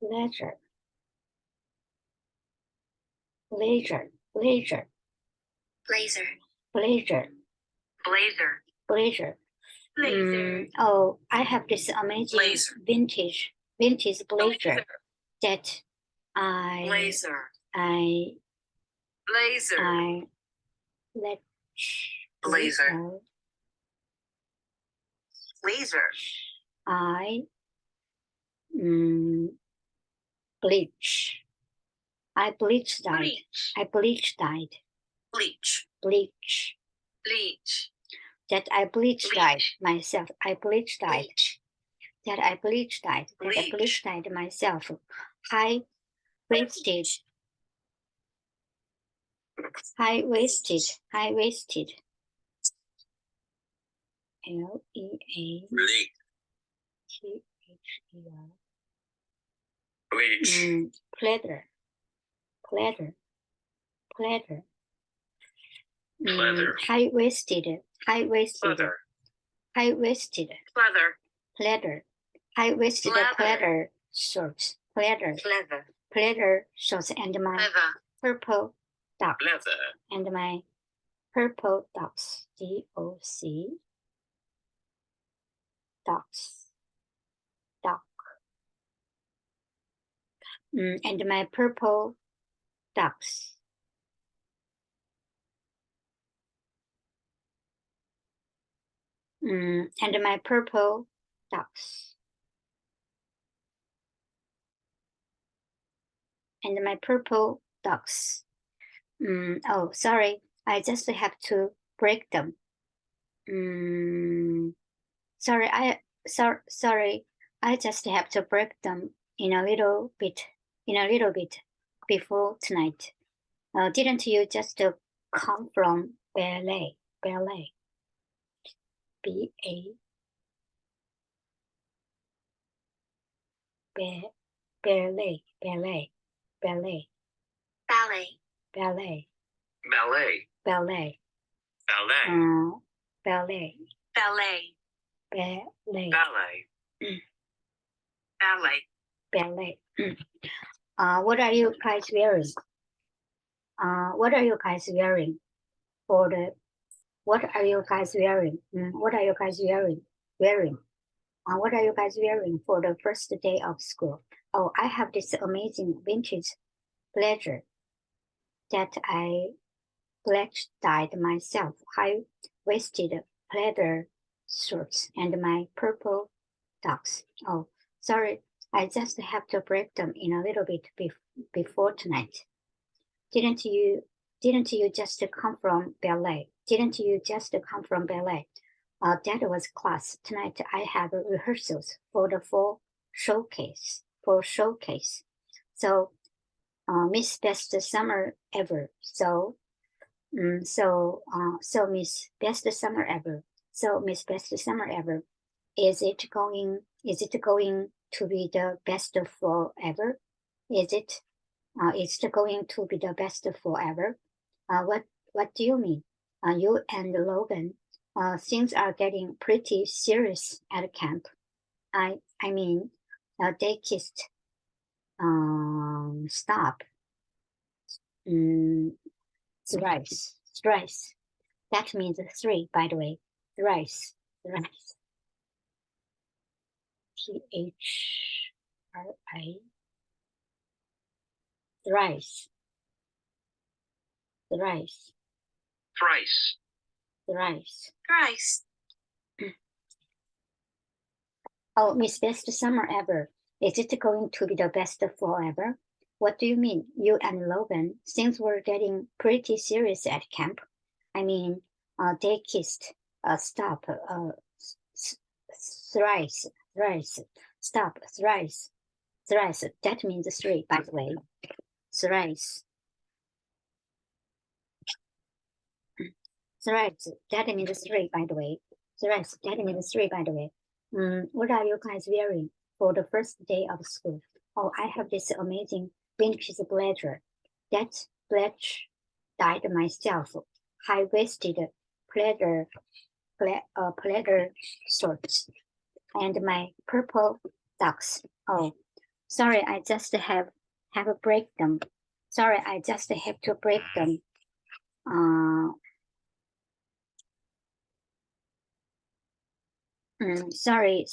Blazer. Oh, I have this amazing vintage blazer that I bleach. I bleach dyed. That I bleach dyed myself. That I bleach dyed myself. High waisted. L-E-A-T-H-E-R. Bleach. Pleather. High waisted. Pleather. Pleather shorts. Pleather shorts and my purple duck. Leather. And my purple ducks. D-O-C. Ducks. Duck. And my purple ducks. And my purple ducks. And my purple ducks. Oh, sorry, I just have to break them. Sorry, I just have to break them in a little bit before tonight. Didn't you just come from ballet? Ballet. B-A. Ballet. Ballet. Ballet. Ballet. Ballet. Ballet. Ballet. Ballet. Ballet. Ballet. Ballet. Ballet. Ballet. Ballet. What are you guys wearing? What are you guys wearing for the? What are you guys wearing? What are you guys wearing? What are you guys wearing for the first day of school? Oh, I have this amazing vintage blazer that I black dyed myself, high-waisted pleather shorts, and my purple ducks. Oh, sorry, I just have to break them in a little bit before tonight. Didn't you just come from ballet? Didn't you just come from ballet? That was class. Tonight I have rehearsals for the fall showcase. So, Miss Best Summer Ever. So Miss Best Summer Ever. So Miss Best Summer Ever. Is it going to be the best forever? Is it going to be the best forever? What do you mean? You and Logan, things are getting pretty serious at camp. I mean, they kissed. Stop. Thrice. That means 3, by the way. Thrice. Thri. Thrice. Thrice. Oh, Miss Best Summer Ever. Is it going to be the best forever? What do you mean? You and Logan, things were getting pretty serious at camp. I mean, they kissed. Stop. Thrice. Stop. Thrice. That means 3, by the way. Thrice. That means 3, by the way. Thrice. That means 3, by the way. What are you guys wearing for the first day of school? Oh, I have this amazing vintage blazer. That blazer dyed myself. High-waisted pleather shorts. And my purple ducks. Oh, sorry, I just have to break them. Sorry, I just have to break them. Sorry.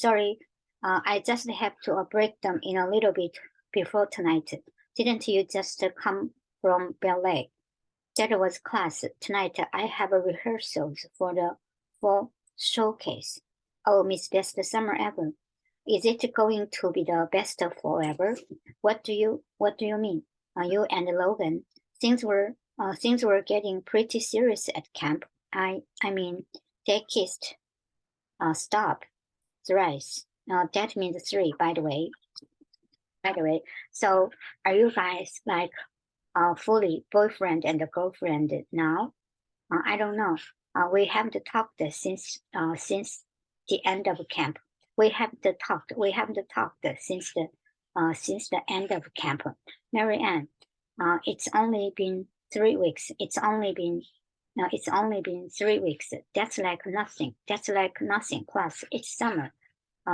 I just have to break them in a little bit before tonight. Didn't you just come from ballet? That was class. Tonight I have a rehearsals for the fall showcase. Oh, Miss Best Summer Ever. Is it going to be the best forever? What do you mean? You and Logan, things were getting pretty serious at camp. I mean, they kissed. Stop. Thrice. That means 3, by the way. So are you guys like fully boyfriend and girlfriend now? I don't know. We haven't talked since the end of camp. We haven't talked since the end of camp. Marianne, it's only been 3 weeks. It's only been 3 weeks. That's like nothing. Plus, it's summer.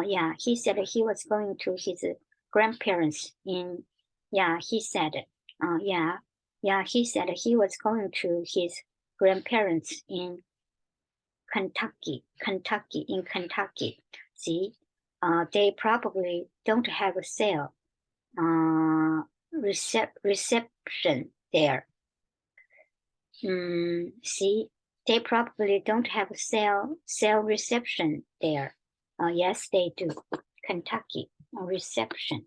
Yeah, he said he was going to his grandparents in. Yeah, he said. He said he was going to his grandparents in Kentucky. See, they probably don't have a sale reception there. See, they probably don't have cell reception there. Yes, they do. Kentucky, reception.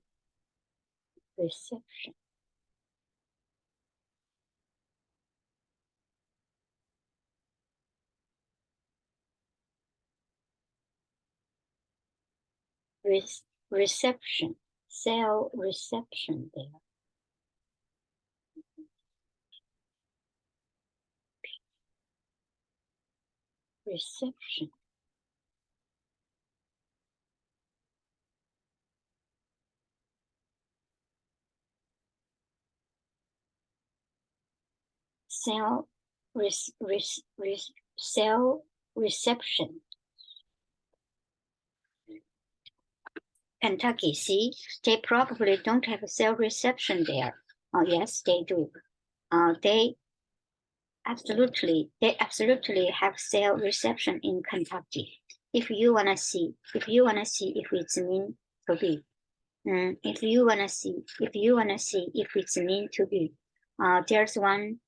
Reception, cell reception there. Reception. Cell cell reception. Kentucky, see, they probably don't have a cell reception there. Oh, yes, they do. They absolutely have cell reception in Kentucky. If you wanna see if it's mean to be, if you wanna see if it's mean to be, there's one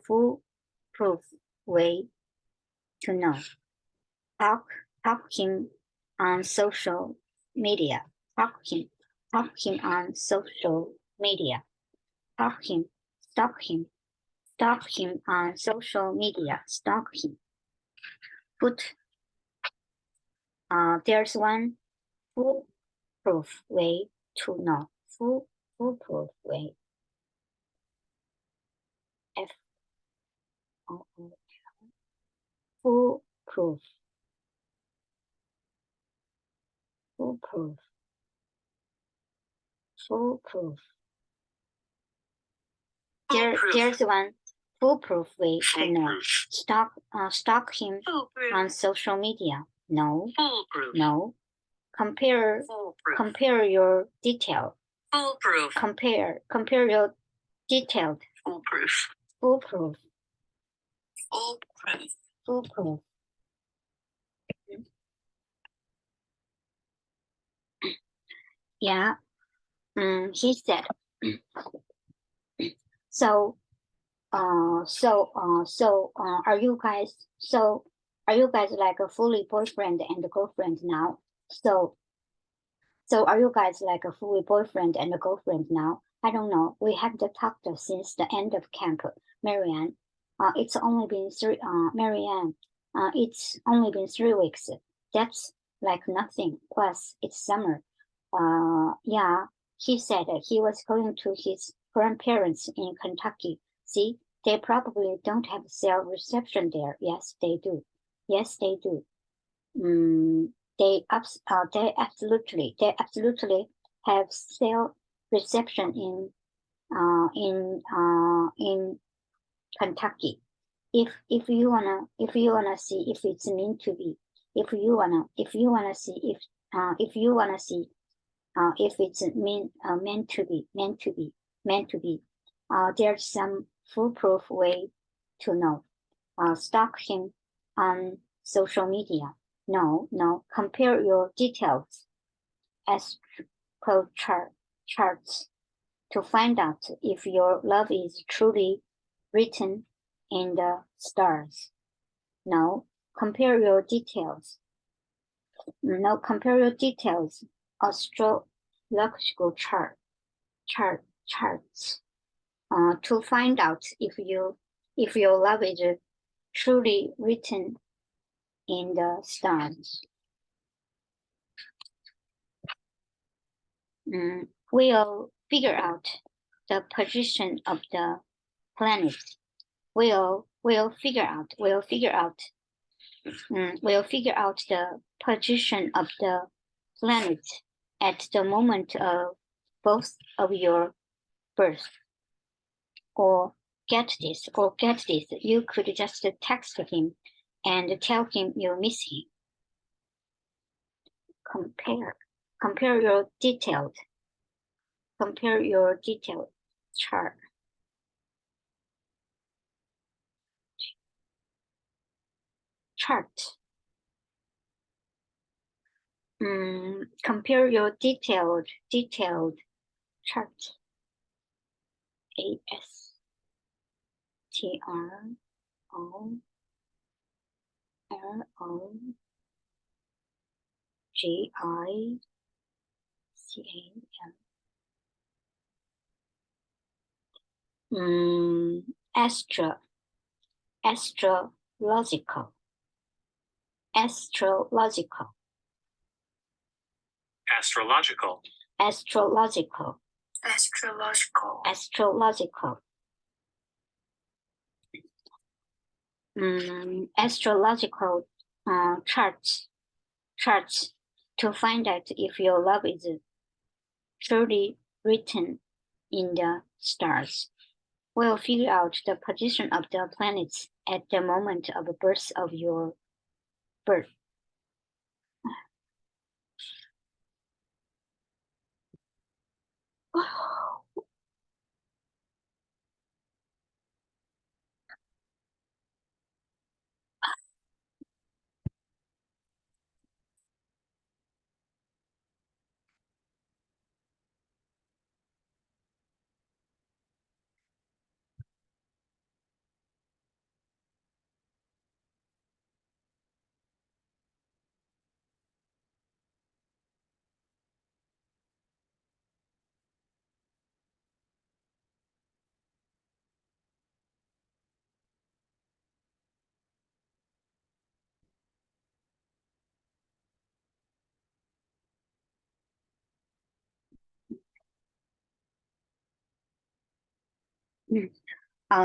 foolproof way to know. Talking on social media. Talking on social media. Stalk him on social media. Stalk him. There's one foolproof way to know. Foolproof way. F-O-O-L. Foolproof. There's one foolproof way to know. Stalk him on social media. No. Foolproof. No. Compare your detail. Foolproof. Compare your detailed. Foolproof. Yeah. He said. So are you guys like a fully boyfriend and girlfriend now? So are you guys like a fully boyfriend and girlfriend now? I don't know. We haven't talked since the end of camp, Marianne. It's only been 3 Marianne. It's only been 3 weeks. That's like nothing. Plus it's summer. Yeah, he said he was going to his grandparents in Kentucky. See, they probably don't have cell reception there. Yes, they do. Yes, they do. They absolutely have cell reception in Kentucky. If you wanna see if it's meant to be, if you wanna see if it's meant to be, there's some foolproof way to know. Stalk him on social media. No, compare your details as charts to find out if your love is truly written in the stars. No, compare your details. No, compare your details. Astrological charts to find out if your love is truly written in the stars. We'll figure out the position of the planet. We'll figure out the position of the planet at the moment of both of your birth. Or get this, you could just text him and tell him you miss him. Compare your detailed chart. Compare your detailed chart. ASTRO O G I C A L. Astrological. Astrological. Astrological. Astrological. Astrological. Astrological charts to find out if your love is truly written in the stars. We'll figure out the position of the planets at the moment of birth of your birth.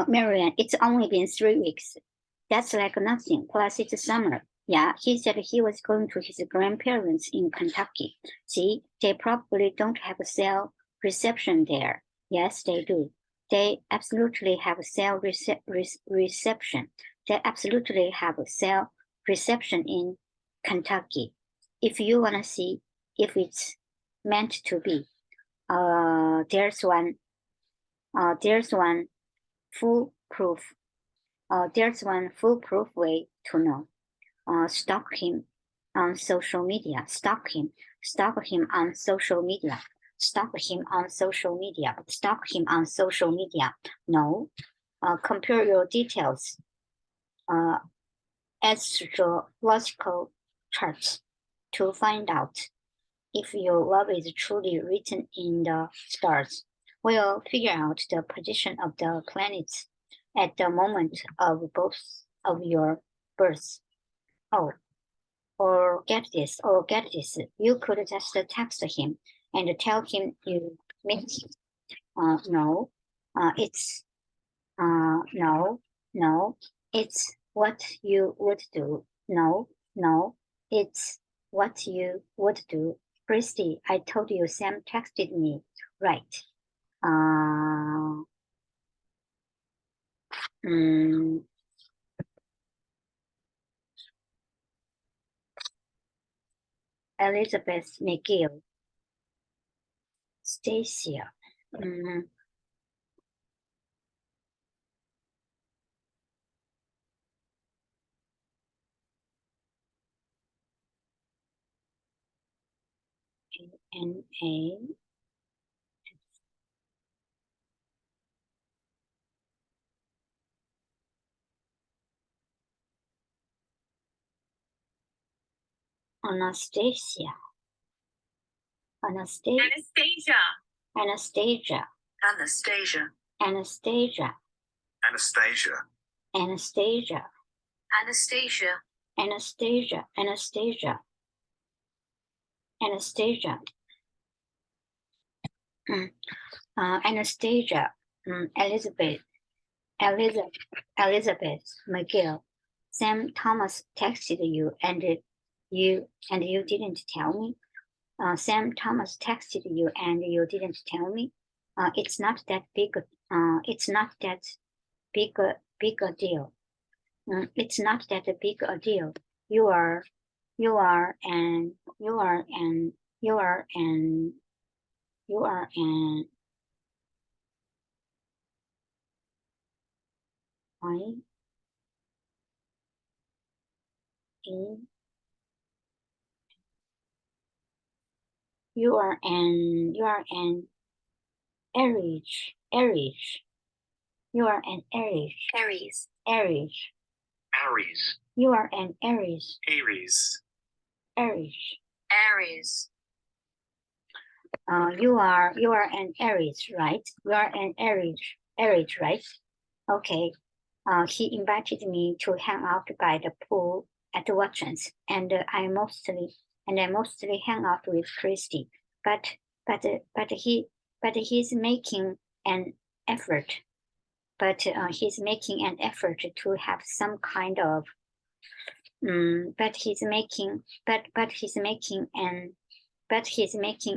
Marianne, it's only been 3 weeks. That's like nothing. Plus, it's summer. Yeah, he said he was going to his grandparents in Kentucky. See, they probably don't have a cell reception there. Yes, they do. They absolutely have a cell reception. They absolutely have a cell reception in Kentucky. If you want to see if it's meant to be, there's one foolproof. There's one foolproof way to know. Stalk him on social media. Stalk him on social media. Stalk him on social media. Stalk him on social media. No. Compare your details. Astrological charts to find out if your love is truly written in the stars. We'll figure out the position of the planets at the moment of both of your births. Oh, or get this. You could just text him and tell him you meet him. No, it's it's what you would do. No, it's what you would do. Christy, I told you Sam texted me, right? Elizabeth McGill, Stacia. N-A. Anastasia. Anastasia. Anastasia. Anastasia. Anastasia. Anastasia. Anastasia. Anastasia. Anastasia. Anastasia. Anastasia. Anastasia. Elizabeth McGill. Sam Thomas texted you and you didn't tell me. Sam Thomas texted you and you didn't tell me. It's not that big. It's not that big a deal. It's not that big a deal. You are an Aries. You are an Aries. Aries. Aries. Aries. You are an Aries. Aries. Aries. Aries. You are an Aries, right? You are an Aries. Aries, right? Okay. He invited me to hang out by the pool at Watson's, and I mostly hang out with Christy. But he's making an effort. He's making an effort to have some kind of. He's making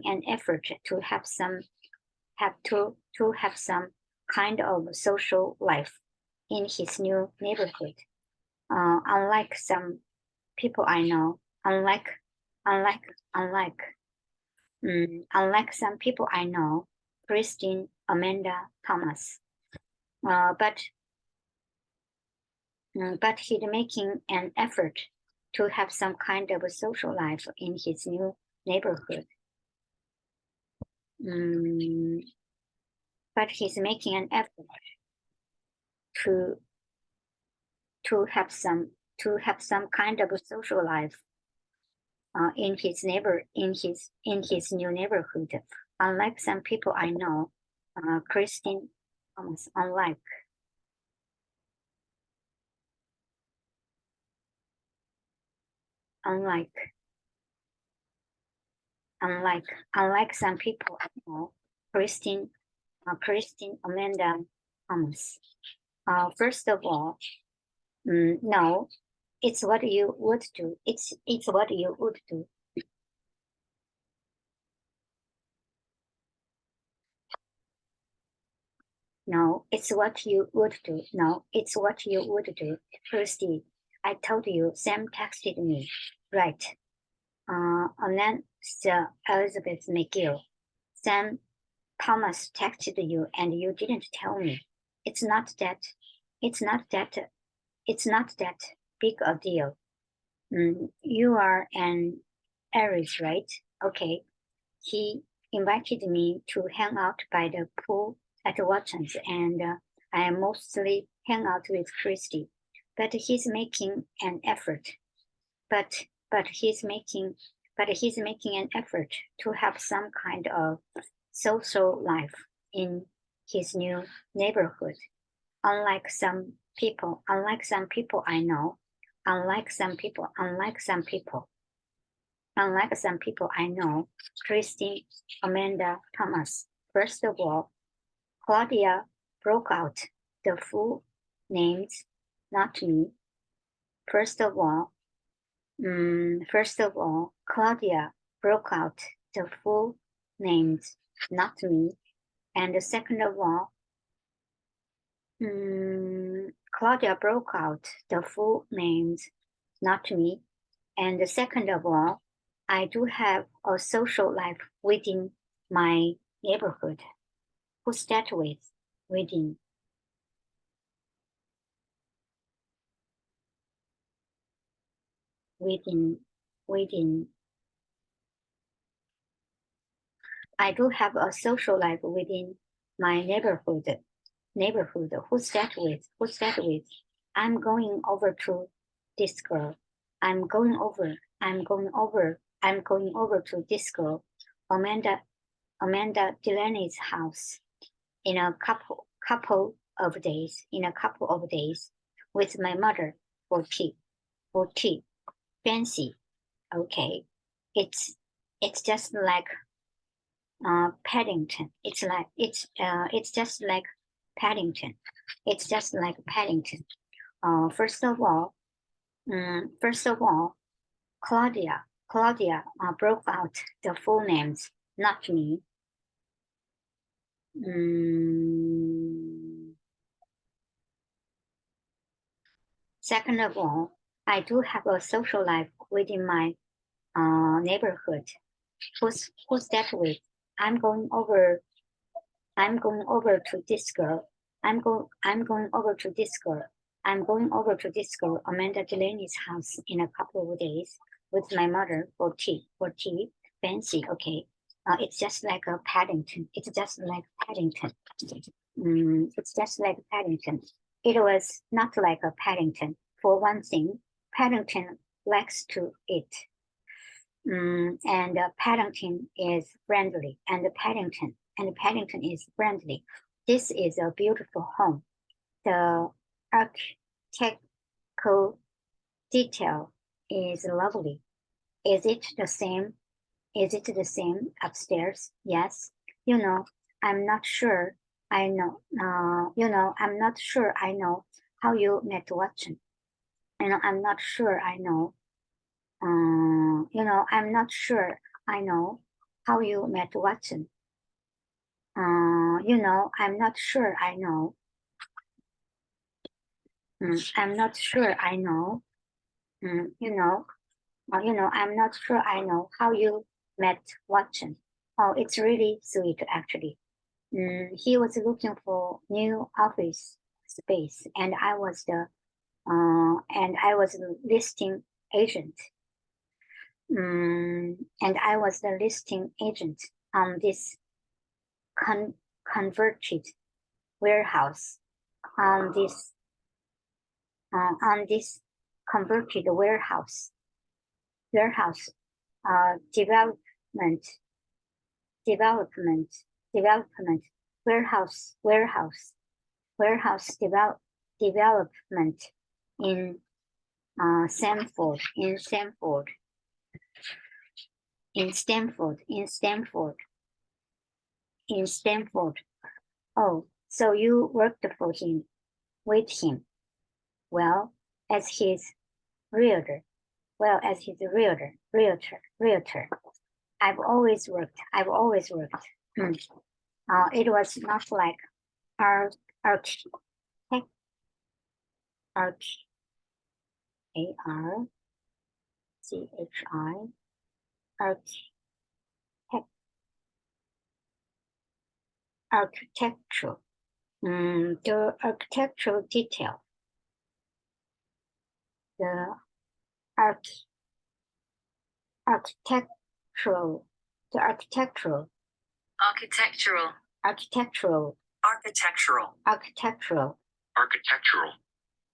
an effort to have some kind of social life in his new neighborhood. Unlike some people I know, unlike some people I know, Christine, Amanda, Thomas. But he's making an effort to have some kind of a social life in his new neighborhood. But he's making an effort to have some kind of a social life in his new neighborhood. Unlike some people I know, Christine Thomas. Unlike some people I know, Christine, Amanda Thomas. First of all, no, it's what you would do. It's what you would do. No, it's what you would do. No, it's what you would do. Christy, I told you, Sam texted me. Right. And then Sir Elizabeth McGill. Sam Thomas texted you and you didn't tell me. It's not that big a deal. You are an Aries, right? Okay. He invited me to hang out by the pool at Watson's, and I mostly hang out with Christy. But he's making an effort. But he's making an effort to have some kind of social life in his new neighborhood. Unlike some people I know, unlike some people I know, Christine, Amanda, Thomas. First of all, Claudia broke out the full names, not me. First of all, Claudia broke out the full names, not me. And second of all, Claudia broke out the full names, not me. And second of all, I do have a social life within my neighborhood. Who's that with? Within. I do have a social life within my neighborhood. Who's that with? I'm going over to this girl. I'm going over to this girl, Amanda Delaney's house in a couple of days with my mother for tea. Fancy. Okay. It's just like Paddington. It's just like Paddington. First of all, Claudia broke out the full names, not me. Second of all, I do have a social life within my neighborhood. Who's that with? I'm going over to this girl. I'm going over to this girl, Amanda Delaney's house in a couple of days with my mother for tea. Fancy, okay. It's just like a Paddington. It's just like Paddington. It was not like a Paddington. For one thing, Paddington likes to eat. And Paddington is friendly, and Paddington is friendly. This is a beautiful home. The architectural detail is lovely. Is it the same? Is it the same upstairs? Yes. You know, I'm not sure. I know. I'm not sure. I know how you met Watson. I'm not sure. I know. I'm not sure. I know how you met Watson. I'm not sure. I know. I'm not sure. I know. I'm not sure. I know how you met Watson. Oh, it's really sweet, actually. He was looking for new office space, and I was the listing agent. And I was the listing agent on this converted warehouse. On this converted warehouse development warehouse development in Stanford. Oh, so you worked for him, with him. Well, as his realtor. I've always worked. It was not like architecture. Architectural. The architectural detail. The architectural. Architectural. Architectural.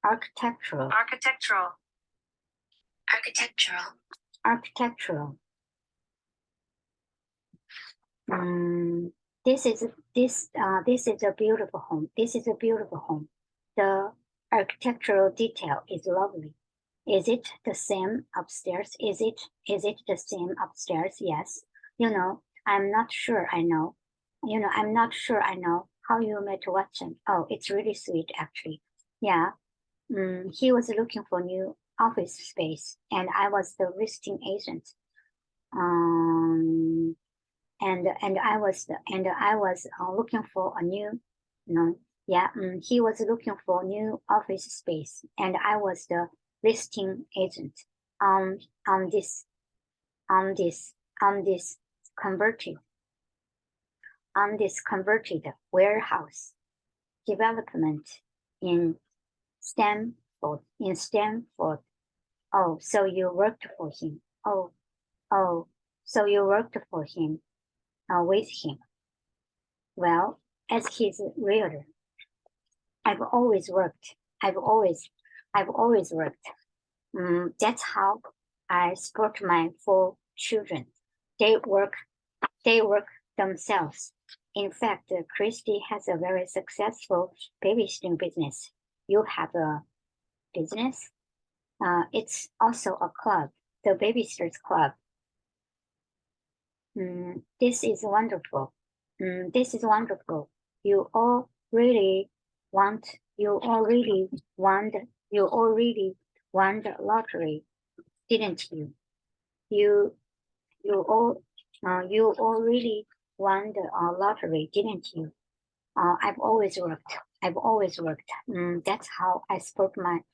Architectural. Architectural. This is a beautiful home. The architectural detail is lovely. Is it the same upstairs? Is it the same upstairs? Yes. I'm not sure. I know. I'm not sure. I know how you met Watson. Oh, it's really sweet, actually. Yeah. He was looking for new office space, and I was the listing agent. And I was looking for a new, he was looking for new office space, and I was the listing agent on this converted warehouse development in Stanford. Oh, so you worked for him. So you worked for him, with him. Well, as his realtor, I've always worked. That's how I support my 4 children. They work themselves. In fact, Christy has a very successful babysitting business. You have a business? It's also a club, the Babysitters Club. This is wonderful. You all really won the lottery, didn't you? You all really won the lottery, didn't you? I've always worked. That's how I support my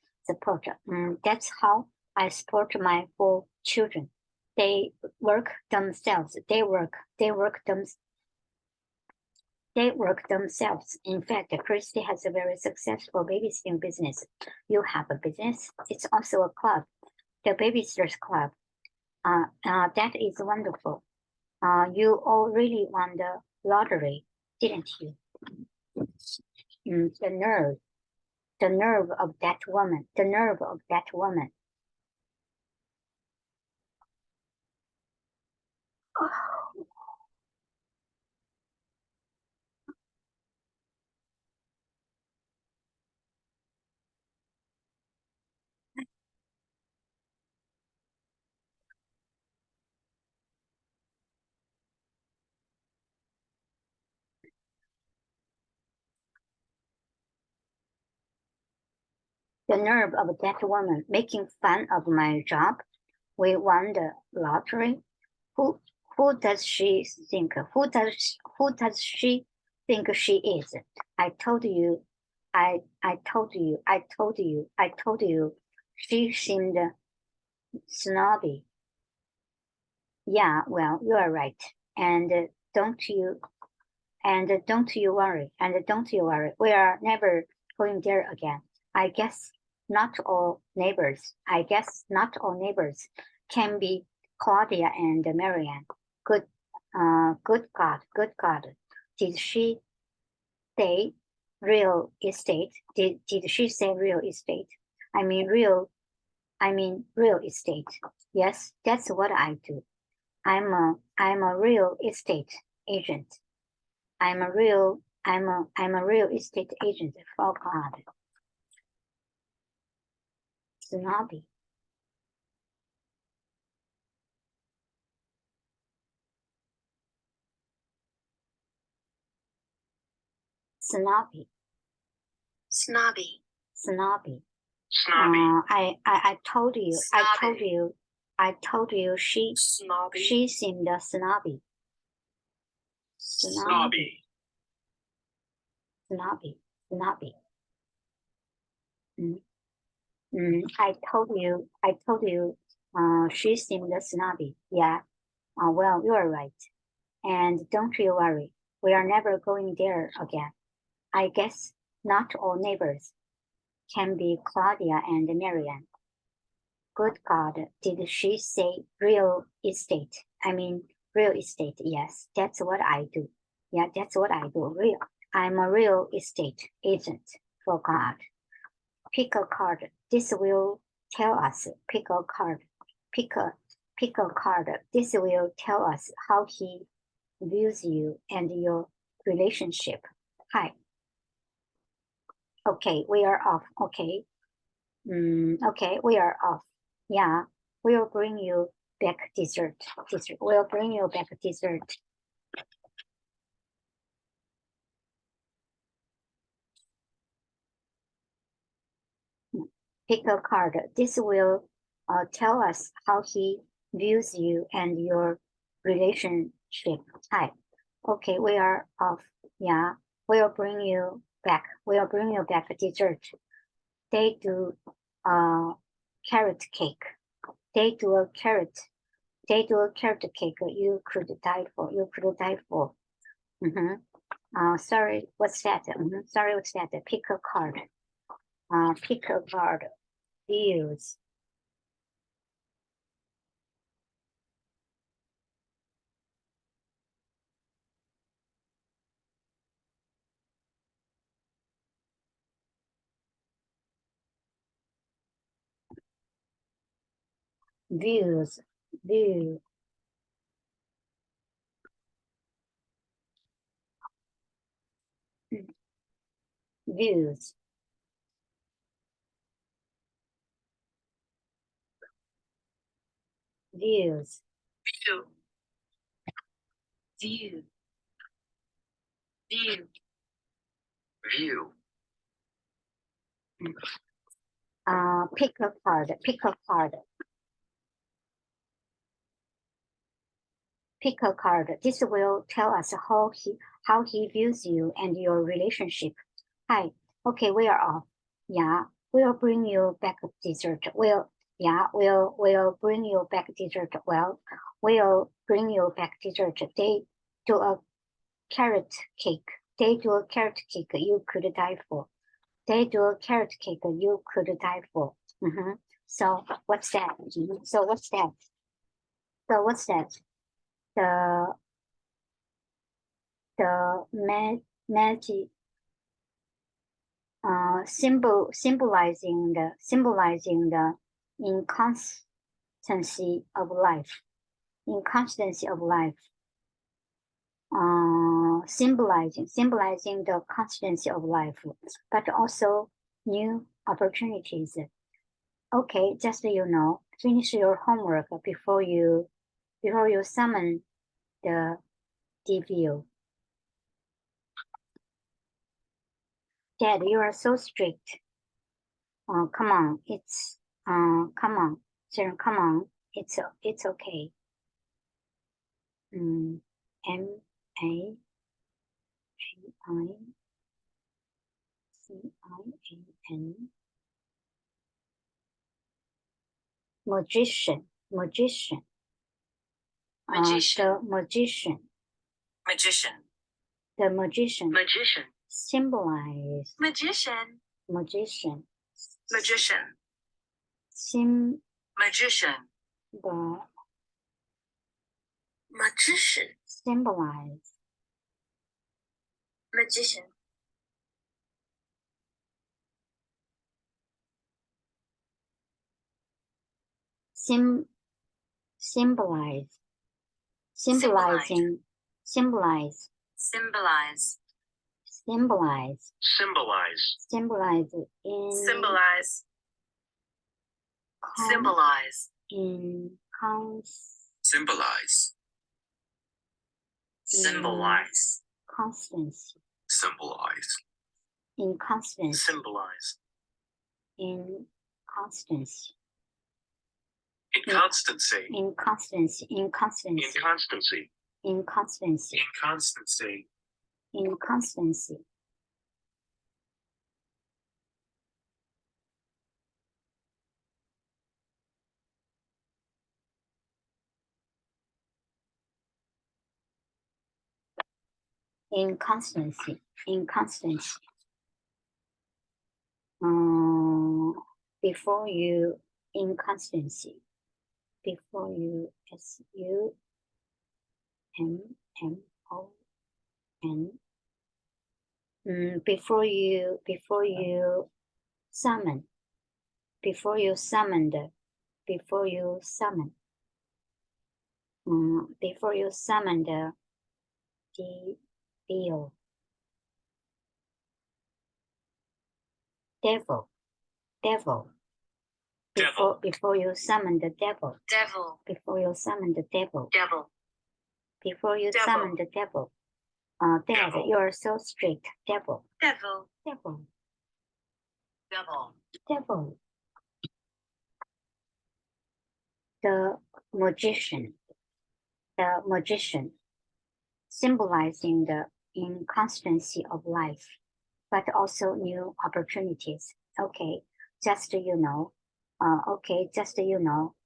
That's how I support my 4 children. They work themselves. In fact, Christy has a very successful babysitting business. You have a business. It's also a club, the Babysitters Club. That is wonderful. You all really won the lottery, didn't you? The nerve. The nerve of that woman. The nerve of that woman. The nerve of that woman making fun of my job. We won the lottery. Who does she think? Who does she think she is? I told you. I told you. I told you. I told you. She seemed snobby. Yeah, well, you are right. And don't you worry. And don't you worry. We are never going there again. I guess not all neighbors. I guess not all neighbors can be Claudia and Marianne. Good God, good God. Did she say real estate? Did she say real estate? I mean real estate. Yes, that's what I do. I'm a real estate agent. I'm a real estate agent. For God. Snobby. Snobby. Snobby. Snobby. Snobby. I told you. Snobby. I told you Snobby. she seemed snobby. Snobby. Snobby. Snobby. I told you. She seemed snobby. Yeah. Well, you're right. And don't you worry. We are never going there again. I guess not all neighbors can be Claudia and Marianne. Good God, did she say real estate? I mean, real estate, yes, that's what I do. Yeah, that's what I do. I'm a real estate agent, for God. Pick a card. This will tell us. Pick a card. Pick a card. This will tell us how he views you and your relationship. Hi. Okay, we are off. Okay. Okay, we are off. Yeah, we'll bring you back dessert. We'll bring you back dessert. Pick a card. This will tell us how he views you and your relationship. Hi. Okay, we are off. Yeah, we'll bring you back. We'll bring you back dessert. They do carrot cake. They do a carrot cake you could die for. Sorry, what's that? Sorry, what's that? Pick a card. Pick a card. Views. Views. View. Views. Views. View. View. View. View. Pick a card. Pick a card. Pick a card. This will tell us how he views you and your relationship. Hi. Okay, we are off. Yeah, we'll bring you back dessert. We'll bring you back dessert. Well, we'll bring you back dessert. They do a carrot cake. They do a carrot cake you could die for. They do a carrot cake you could die for. So what's that? So what's that? The magic symbolizing the inconstancy of life. Inconstancy of life. Symbolizing the constancy of life, but also new opportunities. Okay, just so you know, finish your homework before you summon the devil. Dad, you are so strict. Come on, come on, Sharon, come on, it's okay. M-A-G-I-C-I-A-N. Magician. Magician. The magician. Magician. Symbolize. Magician. Magician. Magician. Magician. Magician. Symbolize. Magician. Symbolize. Symbolize. Symbolize. Symbolize. Symbolize. Symbolize. Symbolize in Symbolize. Symbolize. in Symbolize. Symbolize. constancy. Symbolize. Inconstancy. Symbolize. Inconstancy. Inconstancy. Inconstancy. Inconstancy. Inconstancy. Inconstancy. Inconstancy. Inconstancy. Inconstancy. Inconstancy. Before you inconstancy. Before you SUMMON. Before you summon. Before you summoned. Before you summon. Before you summoned the devil. Before you summon the devil. Devil. Before you summon the devil. Devil. Before you Devil. summon the devil. Dad, Devil. you are so strict. Devil. Devil. Devil. Devil. Devil. The magician. The magician. Symbolizing the inconstancy of life, but also new opportunities. Okay, just so you know.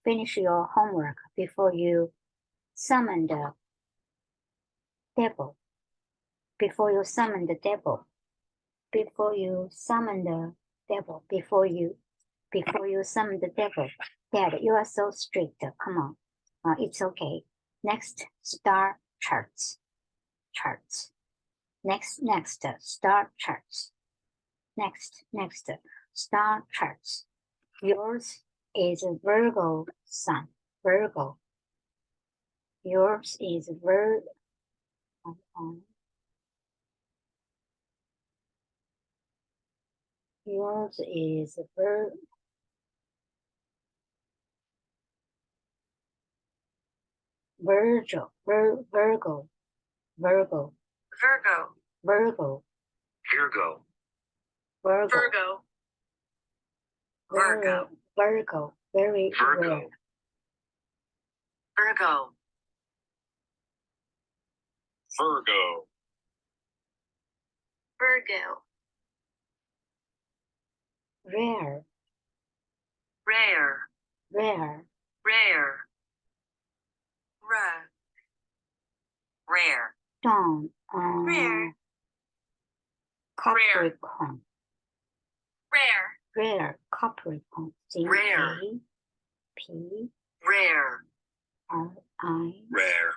Finish your homework before you summon the devil. Before you summon the devil. Before you summon the devil. Before you summon the devil. Dad, you are so strict. Come on. It's okay. Next, star charts. Next, star charts. Next, star charts. Yours is Virgo sun. Virgo. Yours is Virgo. Yours is Virgo. Virgo. Virgo. Virgo. Virgo. Virgo. Very Virgo. rare. Virgo. Virgo. Virgo. Rare. Rare. Rare. Rare. Rare. Rare. Dawn. Rare. Capricorn. Rare. Rare. Capricorn. Rare. P Rare. R I Rare.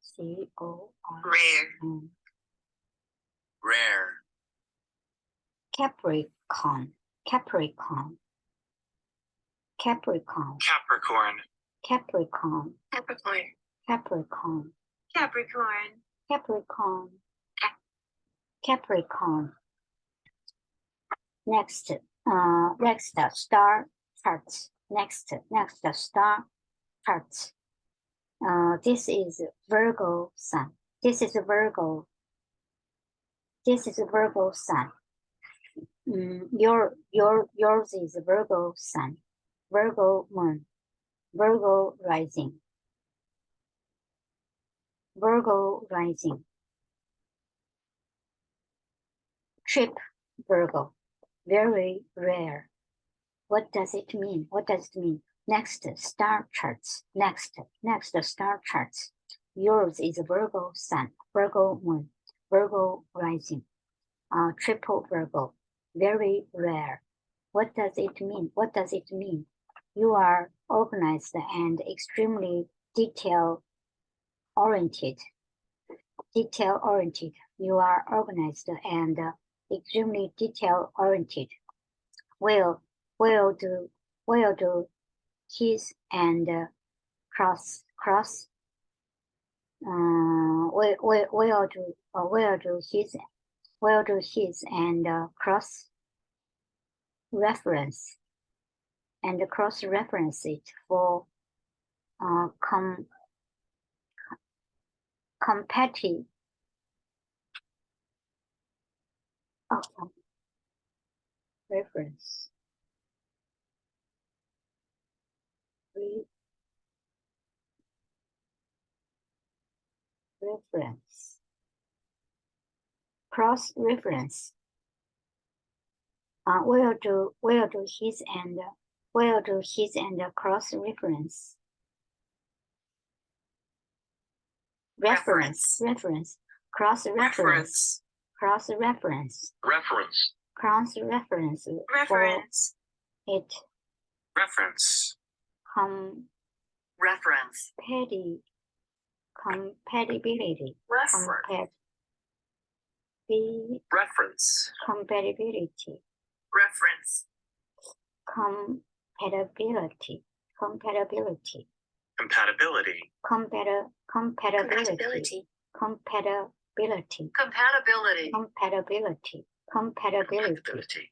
C O R Rare. N. Rare. Capricorn, Capricorn, Capricorn, Capricorn. Capricorn, Capricorn. Capricorn, Capricorn. Capricorn, Capricorn. Next, star charts. Next, star charts. This is Virgo sun. This is Virgo. This is Virgo sun. Yours is Virgo sun, Virgo moon, Virgo rising, Virgo rising. Trip Virgo, very rare. What does it mean? What does it mean? Next, star charts. Next, star charts. Yours is Virgo sun, Virgo moon, Virgo rising. Triple Virgo, very rare. What does it mean? What does it mean? You are organized and extremely detail-oriented. Detail-oriented. You are organized and extremely detail-oriented. Will do his and cross. Will do his and cross reference it for competitive reference. Reference. Cross reference. Will do his and cross reference. Reference. Cross reference. Cross reference. Reference. Cross reference. Reference. It Reference. Reference. Compatibility. Reference. Reference. Compatibility. Reference. Compatibility. Compatibility. Compatibility. Compatibility. Compatibility. Compatibility. Compatibility. Compatibility. Compatibility. Compatibility. Compatibility.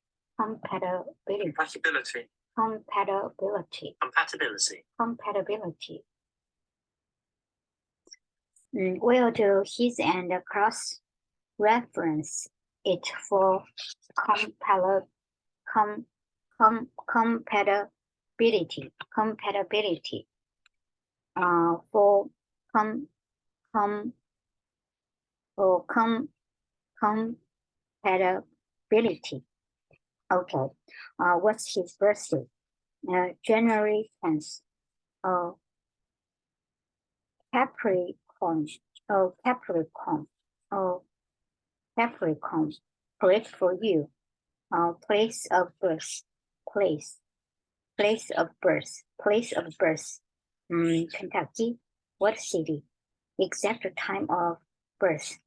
Compatibility. Compatibility. Compatibility. Will do his and cross reference it for compatibility. Compatibility. For compatibility. Okay. What's his birthday? January 10th. Capricorn. Capricorn. Capricorn. Great for you. Place of birth. Place of birth. Kentucky. What city? Exact time of birth.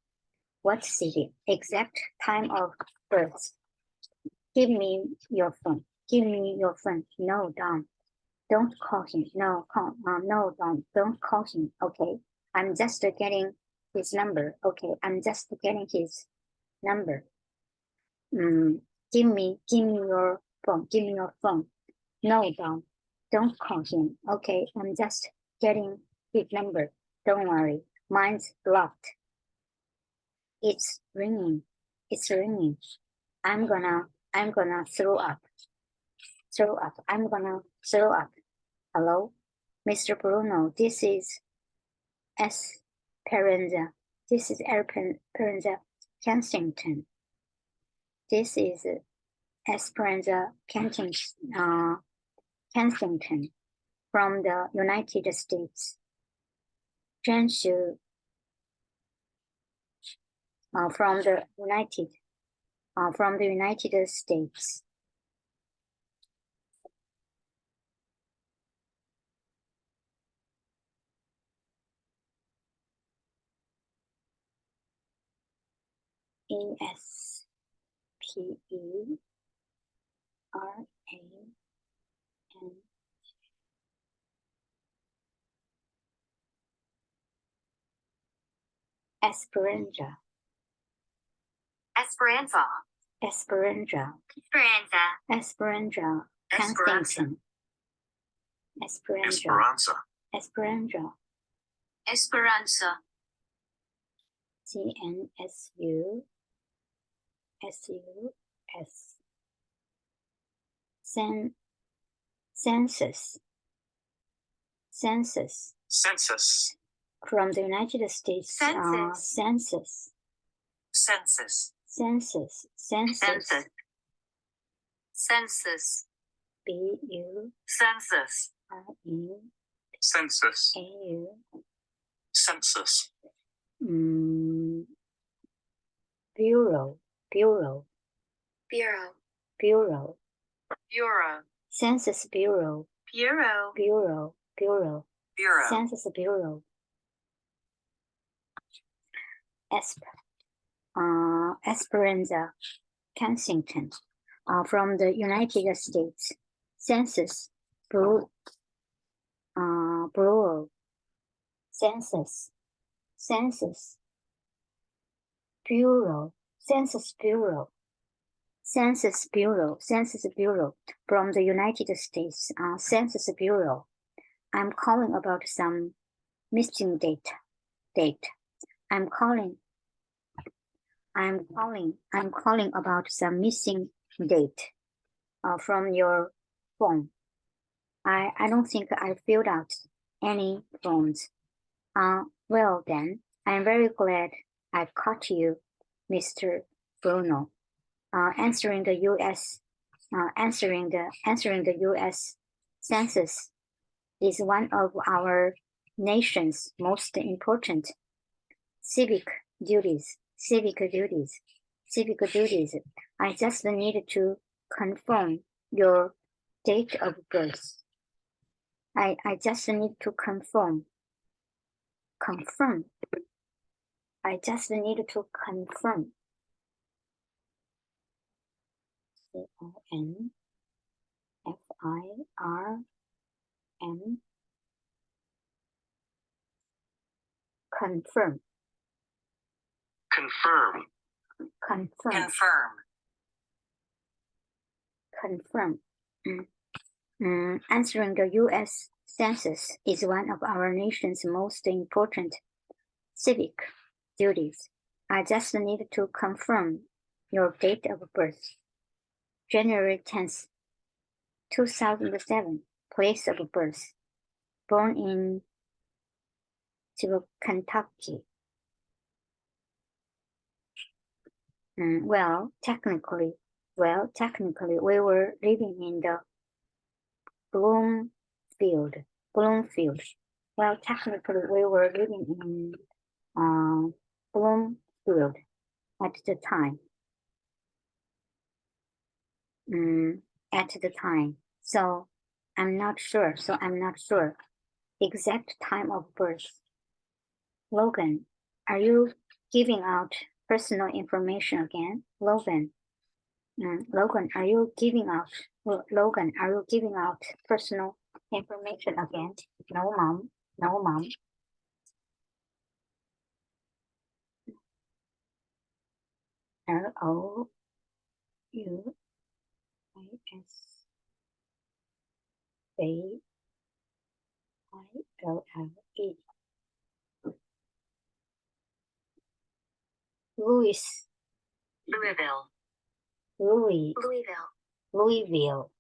What city? Exact time of birth. Give me your phone. No, Don. Don't call him. No, Don. Don't call him. Okay. I'm just getting his number. Okay. I'm just getting his number. Give me your phone. No, Don. Don't call him. Okay. I'm just getting his number. Don't worry. Mine's blocked. It's ringing. I'm gonna throw up. I'm gonna throw up. Hello, Mr. Bruno. This is Esperanza. Kensington. This is Esperanza Kensington from the United States. Jianshu from the United States. P-E-R-A-N. Esperanza. Esperanza. Esperanza. Esperanza. Esperanza. Esperanza. Kensington. Esperanza. Esperanza. Esperanza. Esperanza. C-N-S-U-S-U-S. Census. Census. Census. From the United States. Census. Census. Census. Census. Census. Census. Census. B-U-R-E-A-U. Census. Census. Census. Bureau. Bureau. Bureau. Bureau. Bureau. Census Bureau. Bureau. Bureau. Bureau. Bureau. Census Bureau. Esperanza. Kensington. From the United States. Census Bureau. Census. Census Bureau. Census Bureau. Census Bureau. Census Bureau. From the United States. Census Bureau. I'm calling about some missing date. I'm calling about some missing date from your phone. I don't think I filled out any forms. Well then, I'm very glad I've caught you, Mr. Bruno. Answering the U.S. Census is one of our nation's most important civic duties. I just needed to confirm your date of birth. I just need to confirm. I just need to confirm. C-O-N-F-I-R-M. Confirm. Confirm. Confirm. Answering the U.S. Census is one of our nation's most important civic duties. I just need to confirm your date of birth. January 10th, 2007, place of birth. Born in Kentucky. Well, technically, we were living in the Bloomfield. Well, technically, we were living in Bloomfield at the time. So I'm not sure. Exact time of birth. Logan, are you giving out personal information again? Logan, are you giving out personal information again? No, mom. Louisville. Louis. Louisville. Louis. Louisville. Louisville.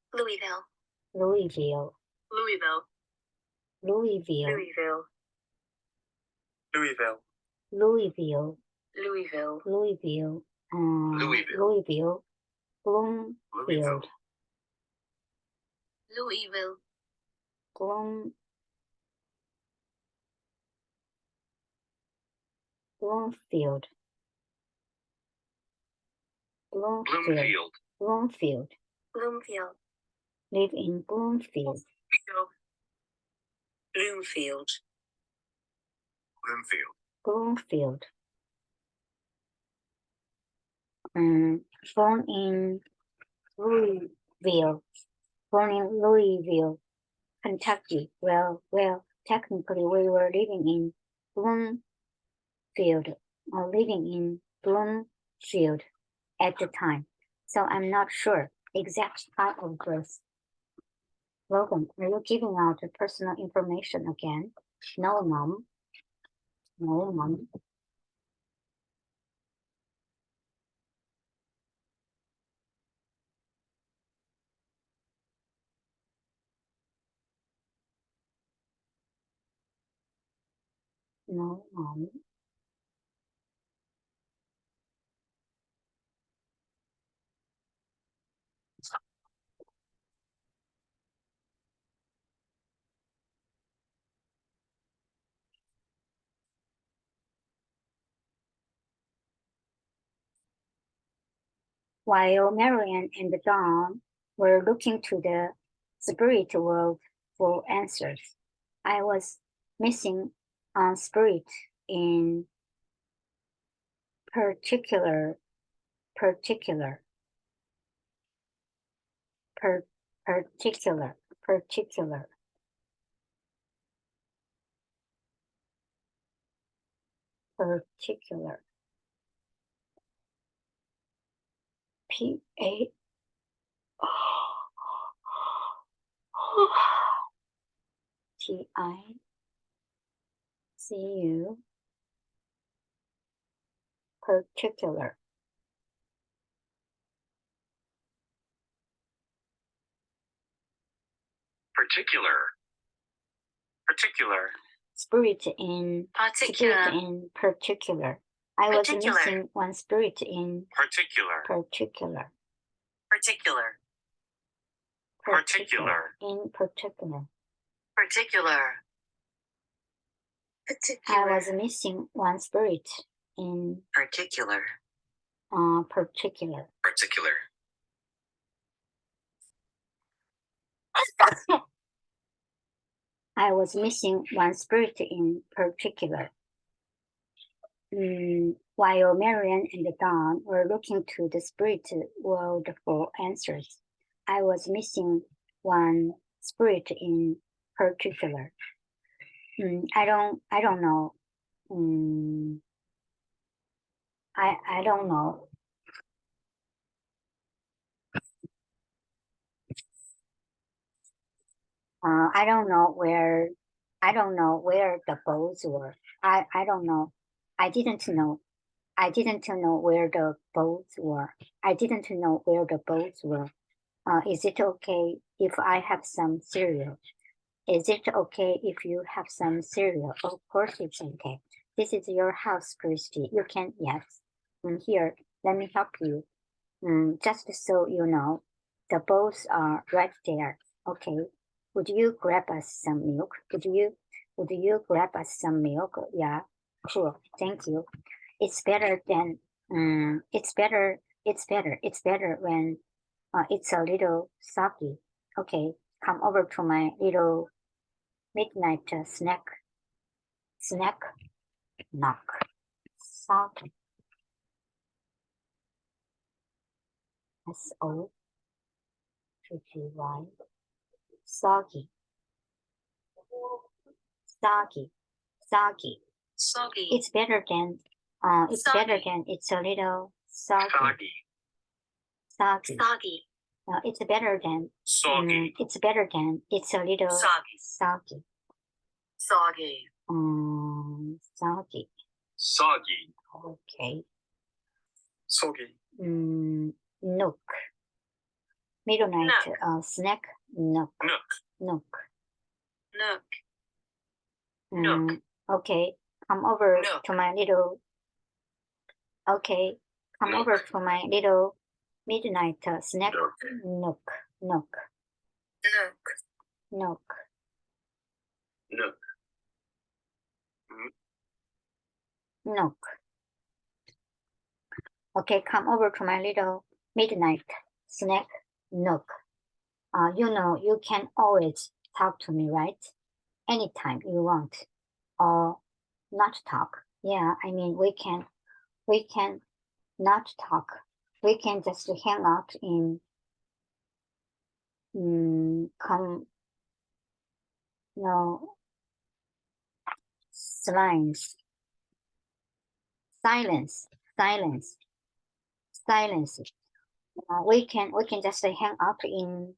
Louisville. Louisville. Louisville. Louisville. Louisville. Louisville. Louisville. Louisville. Louisville. Louisville. Bloomfield. Louisville. Bloomfield. Bloomfield. Bloomfield. Bloomfield. Live in Bloomfield. Bloomfield. Bloomfield. Bloomfield. born in Louisville, Kentucky. Well, technically we were living in Bloomfield at the time, so I'm not sure exact time of birth. Logan, are you giving out personal information again? No, Mom. No, Mom. No, Mom. While Marian and Dawn were looking to the spirit world for answers, I was missing on spirit in particular, particular, particular, P-A T-I-C-U, particular. Particular. Spirit in particular. I was missing one spirit in Particular. in particular. I Particular. was missing one spirit in Particular. particular. I was missing one spirit in particular. While Marian and Dawn were looking to the spirit world for answers, I was missing one spirit in particular. I don't know. I don't know. I don't know where the boats were. I don't know. I didn't know where the boats were. Is it okay if I have some cereal? Is it okay if you have some cereal? Of course it's okay. This is your house, Christy. You can, yes. Here, let me help you. Just so you know, the bowls are right there. Okay. Would you grab us some milk? Would you grab us some milk? Yeah, sure. Thank you. It's better than it's better when it's a little soggy. Okay, come over to my little midnight snack. Knock. Soggy. S-O-G-G-Y. Soggy. It's better than it's a little soggy. It's better than it's a little soggy. Soggy. Okay. Nook. Midnight snack. Nook. Okay. Come over to my little. Okay. Come over to my little midnight snack. Nook. Okay, come over to my little midnight snack nook. You know, you can always talk to me, right? Anytime you want. Or not talk. Yeah, I mean, we can not talk. we can just hang out in silence, silence. We can just hang out in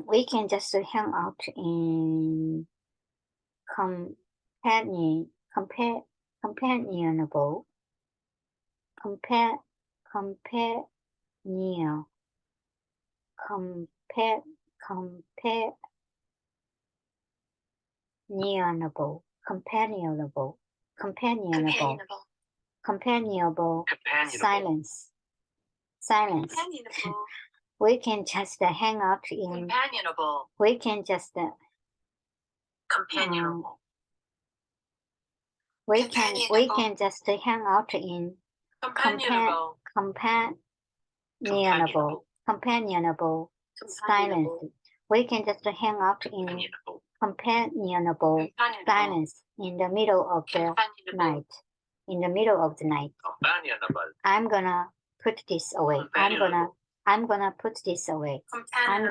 we can just hang out in companionable companionable silence. Companionable. We can just hang out in. Companionable. We can just. Companionable. We can just hang out in. Companionable. Companionable silence. We can just hang out in companionable silence in the middle of the night. In the middle of the night. Companionable. I'm gonna put this away. I'm gonna put this away. I'm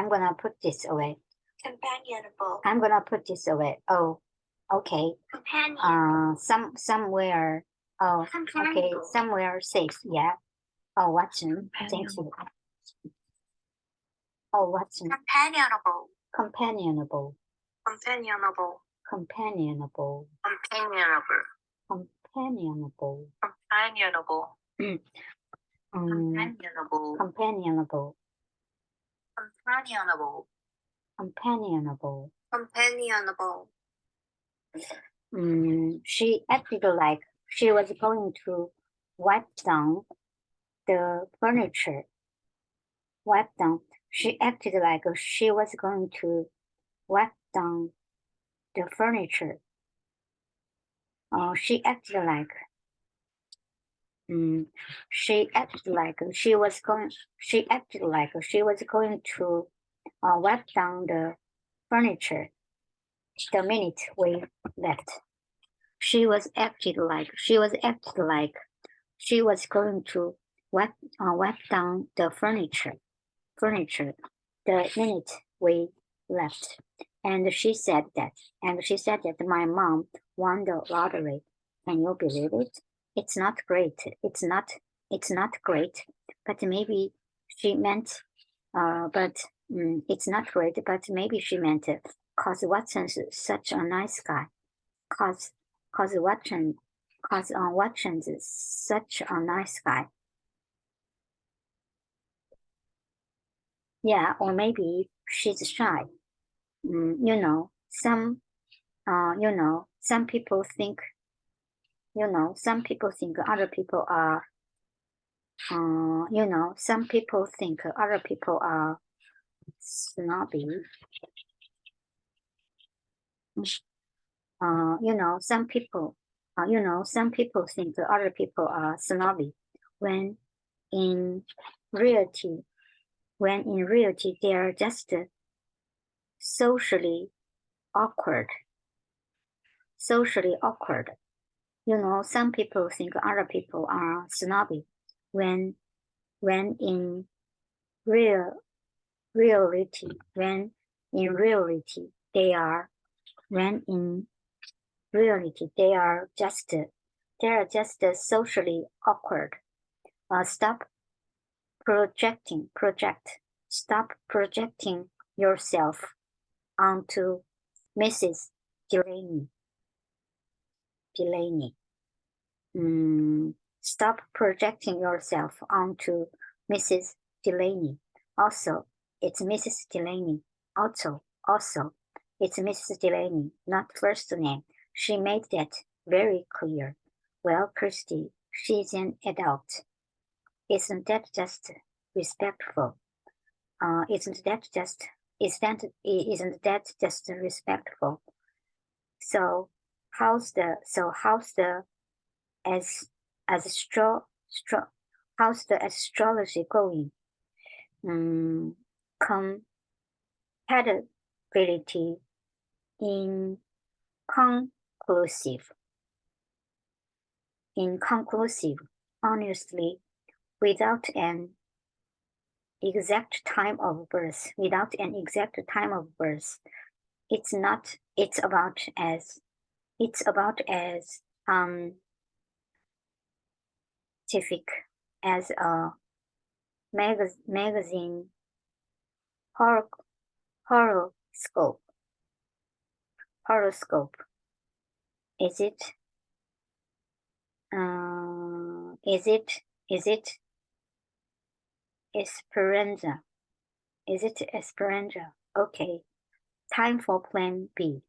gonna put this away. Companionable. I'm gonna put this away. Oh, okay. Companionable. Somewhere. Oh, okay. Companionable. Somewhere safe. Yeah. Oh, Watson. Thank you. Oh, Watson. Companionable. Companionable. Companionable. Companionable. Companionable. Companionable. Companionable. Companionable. Companionable. Companionable. Companionable. Companionable. She acted like she was going to wipe down the furniture. Wipe down. She acted like she was going to wipe down the furniture. She acted like she acted like she was going to wipe down the furniture the minute we left. She was acted like she was going to wipe down the furniture the minute we left. And she said that my mom won the lottery. Can you believe it? It's not great. It's not great. But maybe she meant it's not great, but maybe she meant cause Watson's such a nice guy. Cause Watson's such a nice guy. Yeah, or maybe she's shy. Some people think other people are snobby. Some people think other people are snobby when in reality they are just socially awkward. Some people think other people are snobby when in reality they are just socially awkward. Stop projecting yourself onto Mrs. Delaney. Stop projecting yourself onto Mrs. Delaney. Also, it's Mrs. Delaney. Also, it's Mrs. Delaney, not first name. She made that very clear. Well, Christy, she's an adult. Isn't that just respectful? Isn't that just respectful? So how's the how's the astrology going? Compatibility inconclusive, honestly, without an exact time of birth, it's about as scientific as a magazine horoscope. Is it Esperanza? Is it Esperanza? Okay. Time for plan B.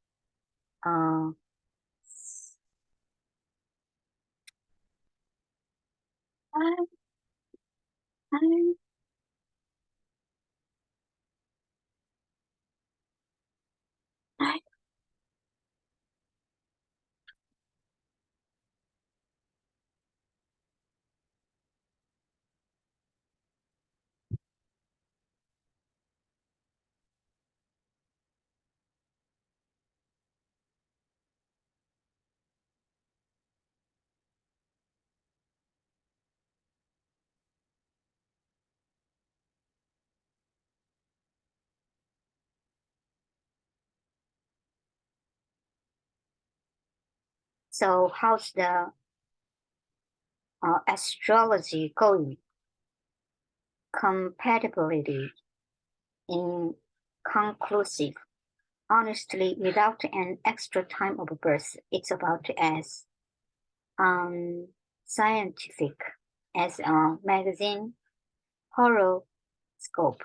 So how's the astrology going? Compatibility inconclusive. Honestly, without an extra time of birth, it's about as scientific as a magazine horoscope.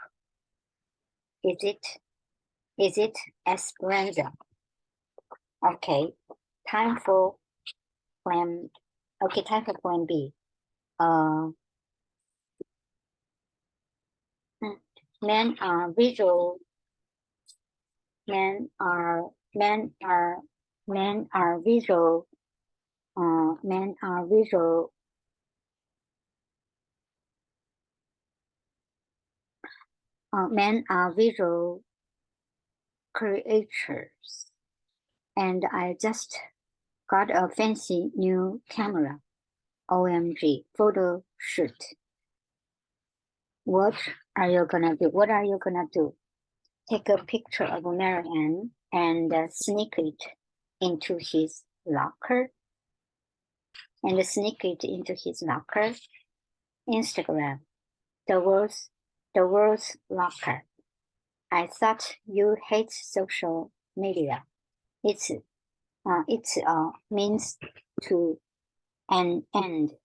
Is it Esperanza? Okay, time for plan B. Men are visual creatures, and I just got a fancy new camera. OMG, photo shoot. What are you gonna do? Take a picture of Marianne and sneak it into his locker. Instagram, the world's locker. I thought you hate social media. It's means to an end.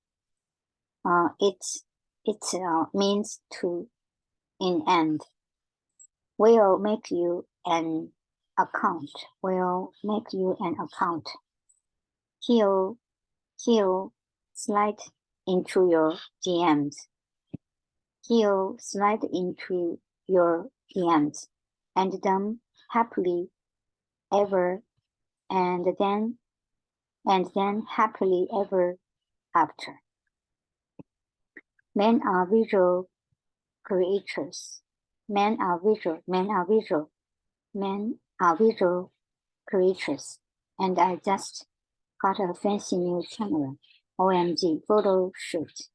It's means to an end. We'll make you an account. He'll slide into your DMs. And then happily ever after. Men are visual creatures. Men are visual creatures. And I just got a fancy new camera. OMG, photo shoot.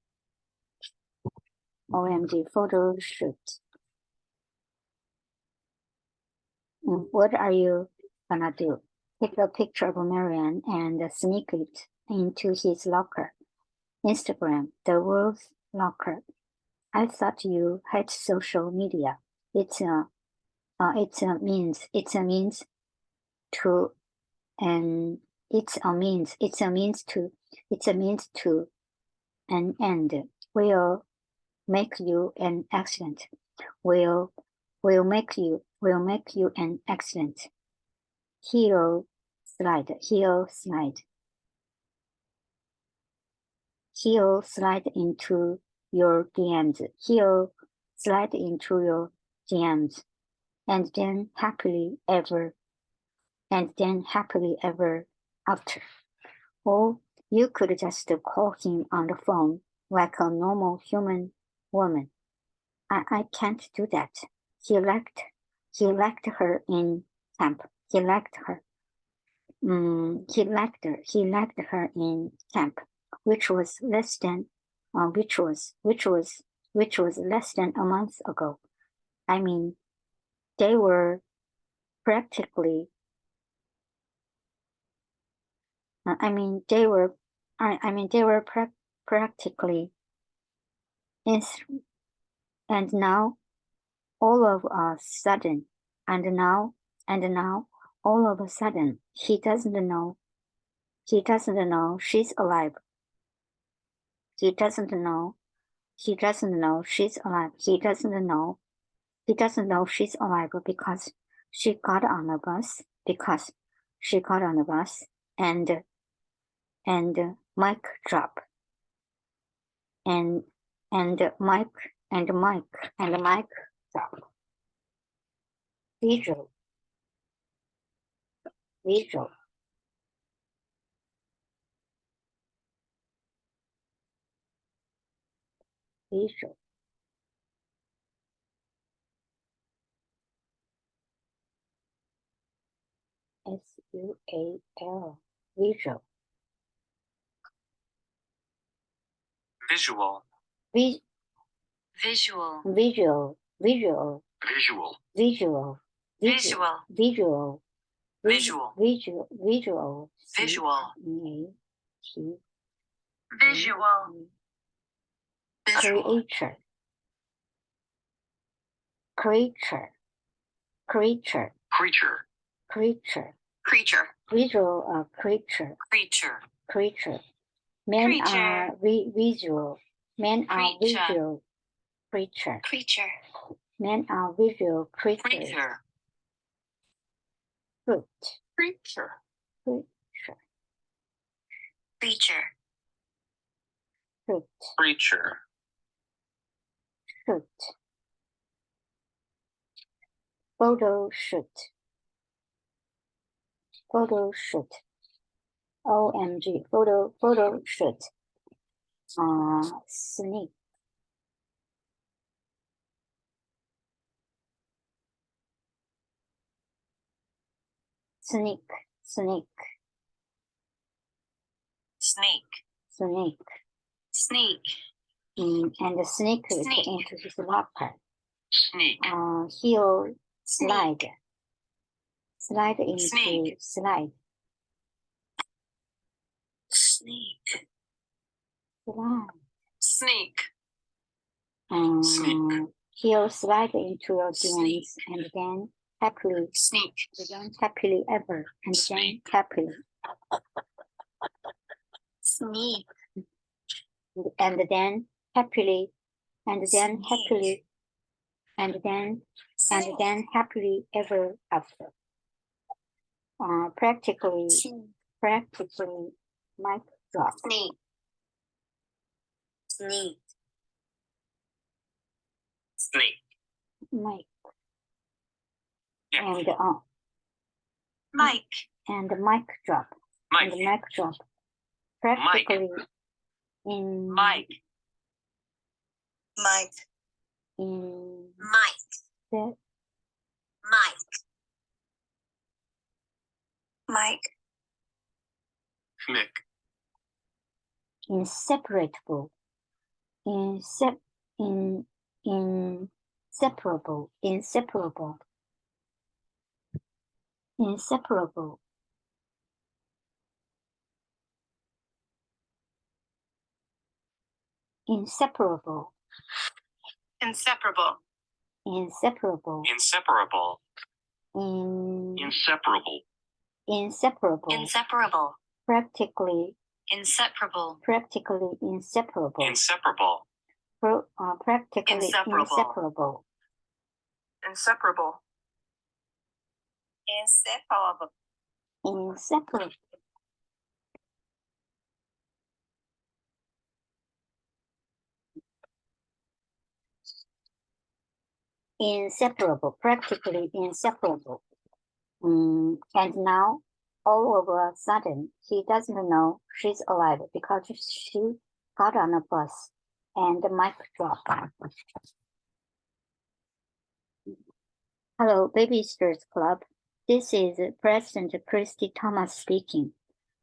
What are you gonna do? Take a picture of Marianne and sneak it into his locker. Instagram, the world's locker. I thought you hate social media. It's a means to an end. We'll make you an accident. We'll make you an accident. He'll slide into your DMs. And then happily ever after. Or you could just call him on the phone like a normal human woman. I can't do that. He liked her in camp. He liked her in camp, which was less than a month ago. I mean, they were practically practically in, and now all of a sudden, all of a sudden, he doesn't know she's alive. He doesn't know she's alive. He doesn't know she's alive because she got on the bus and mic drop and mic drop. Visual. S-U-A-L. Visual. Visual. Visual. Visual. Visual. Visual. Visual. Visual. Visual. Visual. Visual. Creature. Creature. Creature. Visual creature. Creature. Men Creature. are visual. Men are Creature. visual creature. Creature. Men are visual creatures. Creature. Fruit. Creature. Creature. Creature. Fruit. Creature. Shoot. Photo shoot. OMG. Photo shoot. Sneak. Sneak. Sneak. Sneak. And sneak it Sneak. into his locker. Sneak. He'll Sneak. slide into Snake. slide. Sneak. Slide. Sneak. Sneak. He'll slide into your Sneak. DMs and then happily Sneak. ever and then Sneak. happily Sneak. and then happily and then Sneak. happily and then happily ever after. Practically mic drop. Sneak. Sneak. Snake. Mic Yeah. Mike. and mic drop. Mike. And mic drop. Practically in Mike. in Mike. the Mike. Mike. Nick. inseparable inseparable Inseparable. Inseparable. inseparable Inseparable. practically Inseparable. inseparable Inseparable. practically Inseparable. inseparable Inseparable. Inseparable. inseparable inseparable practically inseparable and now all of a sudden, he doesn't know she's alive because she got on a bus and the mic dropped. Hello, Babysitters Club. This is President Christy Thomas speaking.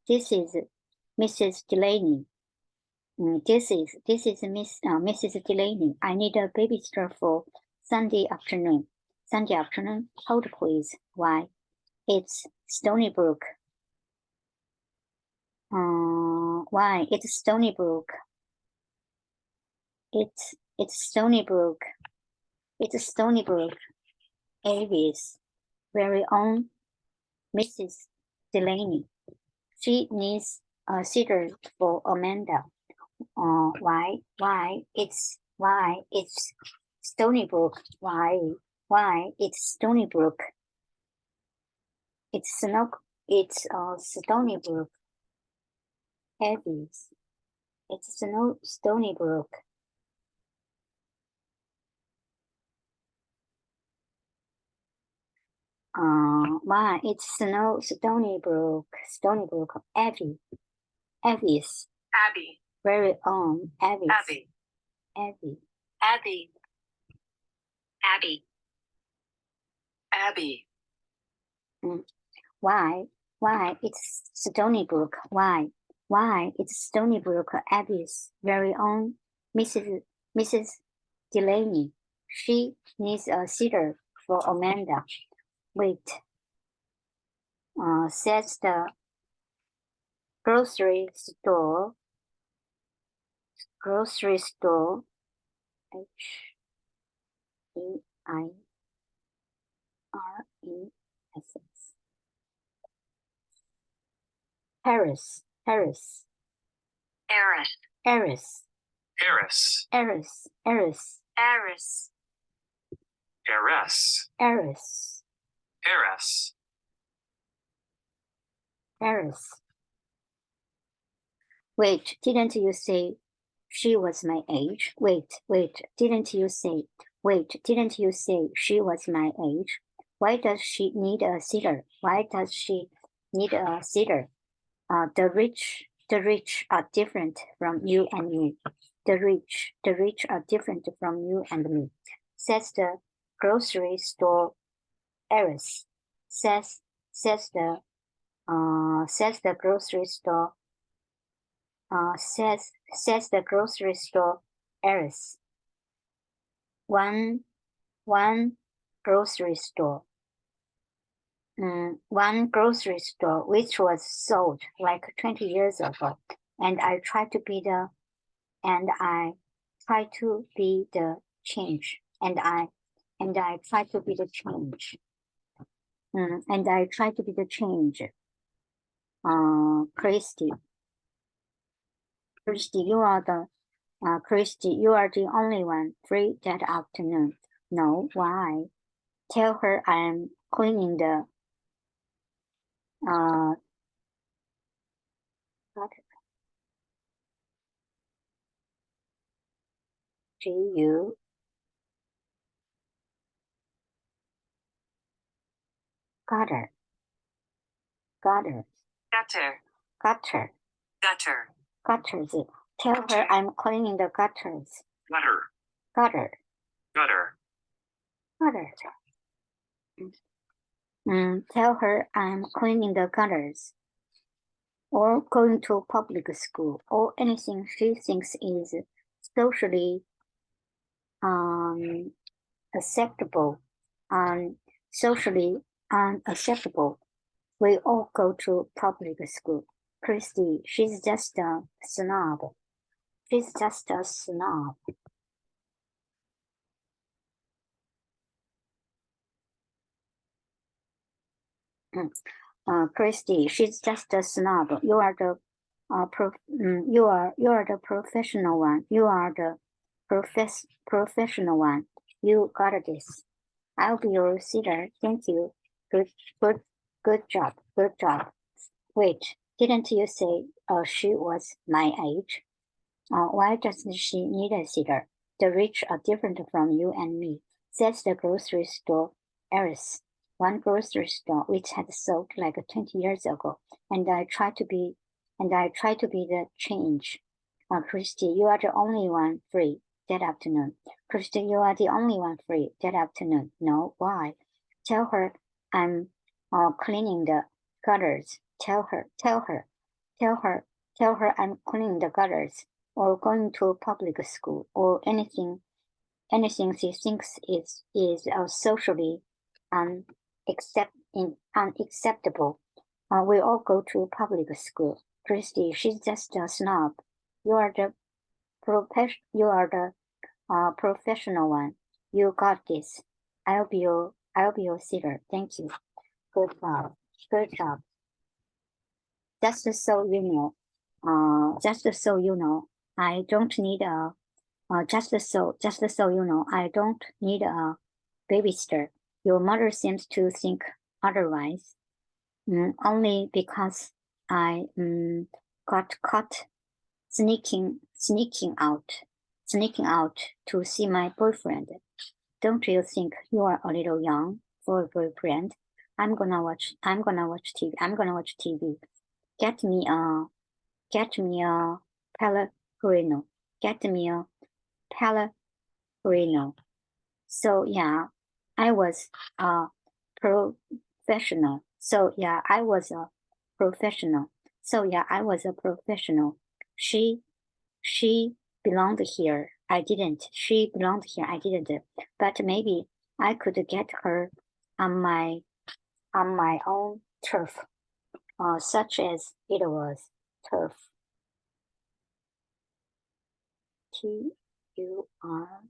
This is Mrs. Delaney. This is Mrs. Delaney. I need a babysitter for Sunday afternoon. Sunday afternoon, hold please. Why? It's Stony Brook. Why? It's Stony Brook. It's Stony Brook. It's Stony Brook. Avis, very own Mrs. Delaney. She needs a sitter for Amanda. Why? It's Stony Brook. Why? It's Stony Brook. It's Stony Brook. Avis. It's Stony Brook. Why? It's Stony Brook. Avis. Abby. Very own Avis. Abby. Abby. Abby. Abby. Abby. Why? It's Stony Brook. Why? It's Stony Brook. Abby's very own Mrs. Delaney. She needs a sitter for Amanda. Wait. Says the grocery store. H-E-I-R-E-S-S. Harris. Eris. Eris. Eris. Wait, didn't you say she was my age? Wait, didn't you say she was my age? Why does she need a sitter? The rich are different from you and me. The rich are different from you and me. Says the grocery store heiress. Says the grocery store. Says the grocery store heiress. One grocery store. One grocery store which was sold like 20 years ago, and I try to be the change, and I try to be the change. Christy, you are the only one free that afternoon. No, why? Tell her I'm cleaning the G-U gutter. Gutters. Tell her I'm cleaning the gutters. Gutter. Tell her I'm cleaning the gutters, or going to public school, or anything she thinks is socially acceptable. Socially unacceptable. We all go to public school. Christy, she's just a snob. Christy, she's just a snob. You are the you are the professional one. You are the professional one. You got this. I'll be your sitter. Thank you. Good job. Wait, didn't you say she was my age? Why doesn't she need a sitter? The rich are different from you and me. Says the grocery store heiress. one grocery store which had sold like 20 years ago, and I try to be the change. Christy, you are the only one free that afternoon. Christy, you are the only one free that afternoon. No, why? Tell her I'm cleaning the gutters. Tell her I'm cleaning the gutters, or going to public school, or anything she thinks is socially unacceptable. We all go to public school. Christy, she's just a snob. You are the professional one. You got this. I'll be your sitter. Thank you. Good job. Good job. Just so you know, I don't need a. Just so you know, I don't need a babysitter. Your mother seems to think otherwise. Only because I got caught sneaking out to see my boyfriend. Don't you think you are a little young for a boyfriend? I'm gonna watch TV. Get me a Pellegrino. Get me a Pellegrino. So yeah, I was a professional. She belonged here. I didn't. But maybe I could get her on my own turf, such as it was. Turf. T-U-R-F.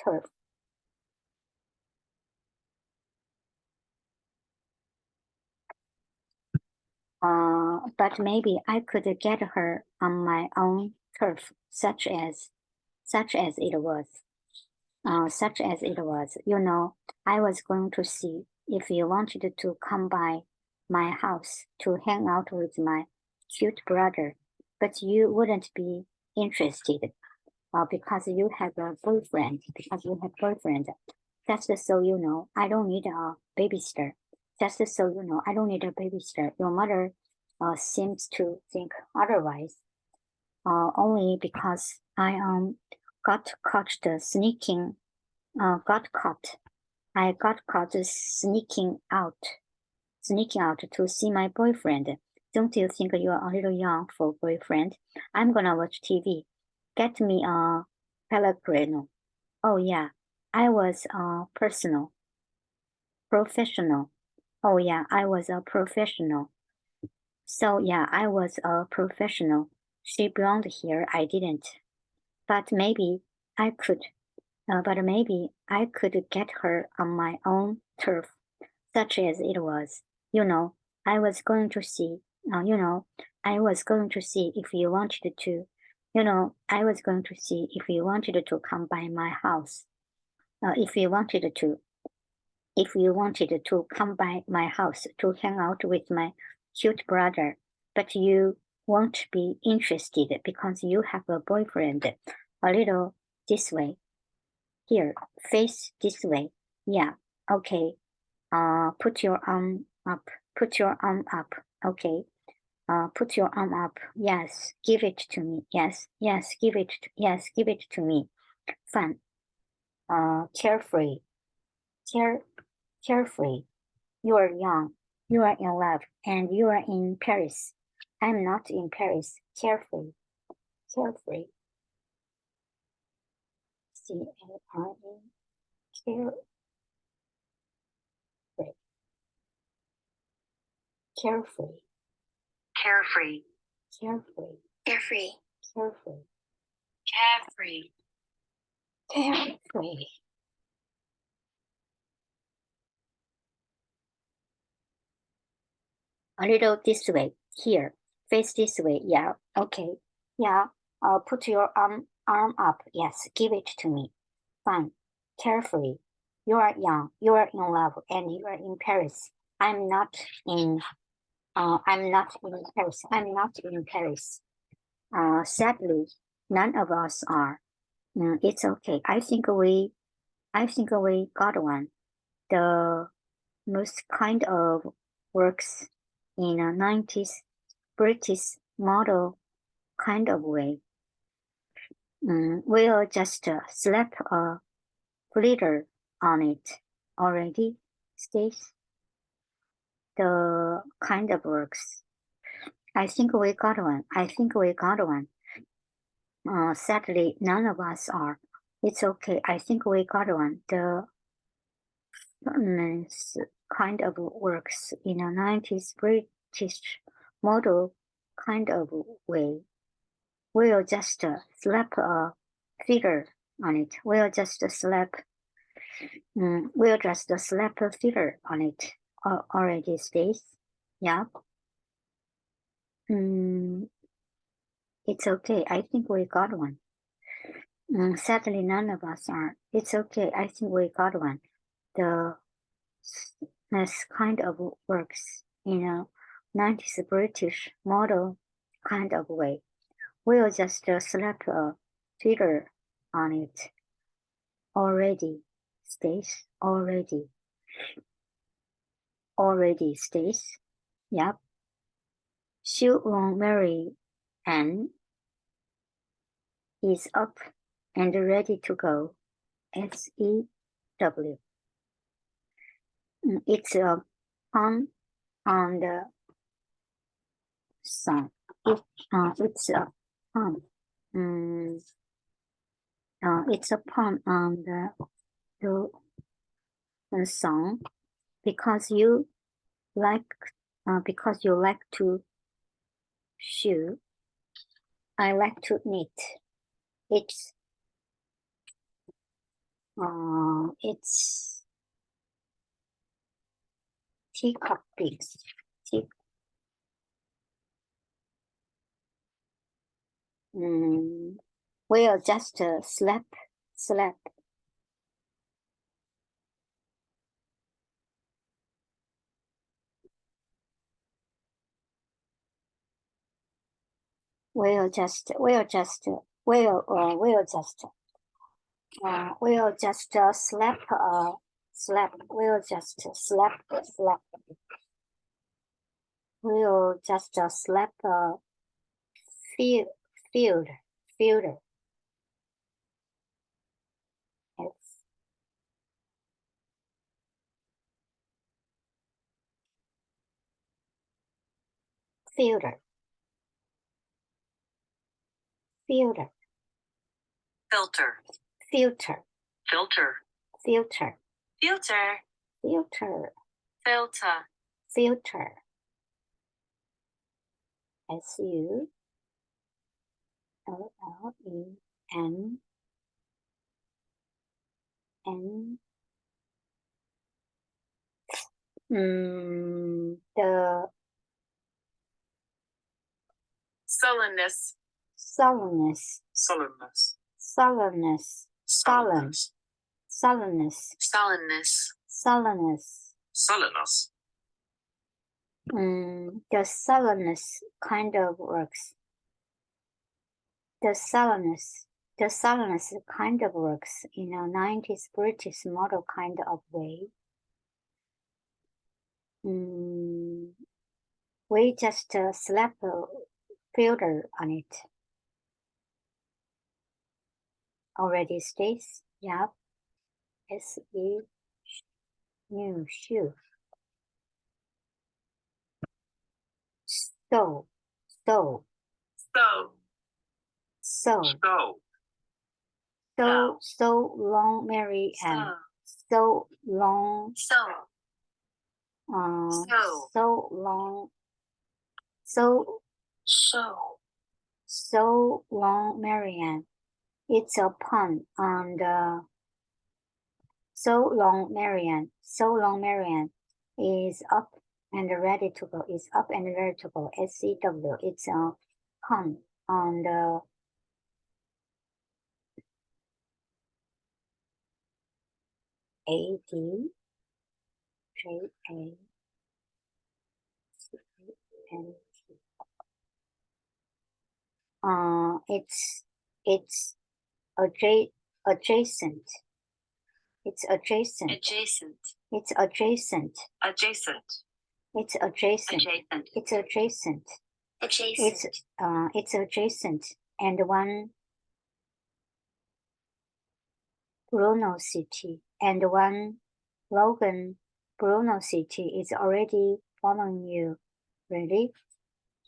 Turf. But maybe I could get her on my own turf, such as it was. You know, I was going to see if you wanted to come by my house to hang out with my cute brother, but you wouldn't be interested, because you have a boyfriend. Just so you know, I don't need a babysitter. Your mother seems to think otherwise. Only because I got caught sneaking out to see my boyfriend. Don't you think you are a little young for a boyfriend? I'm gonna watch TV. Get me a Pellegrino. Oh yeah, I was a professional. Oh yeah, I was a professional. So yeah, I was a professional. She belonged here, I didn't. But maybe I could get her on my own turf, such as it was. You know, I was going to see if you wanted to. Come by my house. If you wanted to come by my house to hang out with my cute brother, but you won't be interested because you have a boyfriend. A little this way. Here, face this way. Yeah, okay. Put your arm up. Okay. Put your arm up. Yes, give it to me. Yes, give it to me. Fun. Carefree. Carefree. You are young. You are in love, and you are in Paris. I'm not in Paris. Carefree. C-A-R-E. Carefree. Carefree. Carefree. Carefree. Carefree. Carefree. Carefree. A little this way. Here. Face this way. Yeah. Okay. Yeah. Put your arm up. Yes. Give it to me. Fine. Carefree. You are young. You are in love, and you are in Paris. I'm not in Paris. Sadly, none of us are. It's okay. I think we got one. the most kind of works in a 90s British model kind of way. We'll just slap a glitter on it already, Stace. The kind of works. I think we got one. Sadly, none of us are. It's okay. I think we got one. The firmness kind of works in a 90s British model kind of way. We'll just slap a figure on it. We'll just slap a figure on it. Already stays. Yeah. It's okay. I think we got one. Sadly, none of us are. It's okay. I think we got one. This kind of works in a 90s British model kind of way. We'll just slap a figure on it. Already stays. Already stays. Yep. She won't marry Anne is up and ready to go. SEW. It's a pun on the song. It's a pun. It's a pun on the song because you like to sew. I like to knit. It's teacup pigs. We'll just slap. We'll just slap. We'll just slap. We'll just slap. We'll just slap a fielder. It's fielder. Filter. Filter. Filter. Filter. Filter. Filter. Filter. Filter. SULLEN. The Sullenness. sullenness. Sullenness. Sullenness. Sullenness. Sullenness. Sullenness. Sullenness. Sullenness. The sullenness kind of works. The sullenness kind of works in a 90s British model kind of way. We just slap a filter on it. Already stays. Yep. SE new shoe. So long, Mary Ann. So long, Marianne. It's a pun on the so long, Marianne. So long, Marianne is up and ready to go. Is up and ready to go. SCW. It's a pun on the ADJACN. It's adjacent. It's adjacent. Adjacent. It's adjacent. Adjacent. It's adjacent. Adjacent. It's adjacent. Adjacent. It's adjacent. And one Bruno city and one Logan Bruno city is already following you. Ready?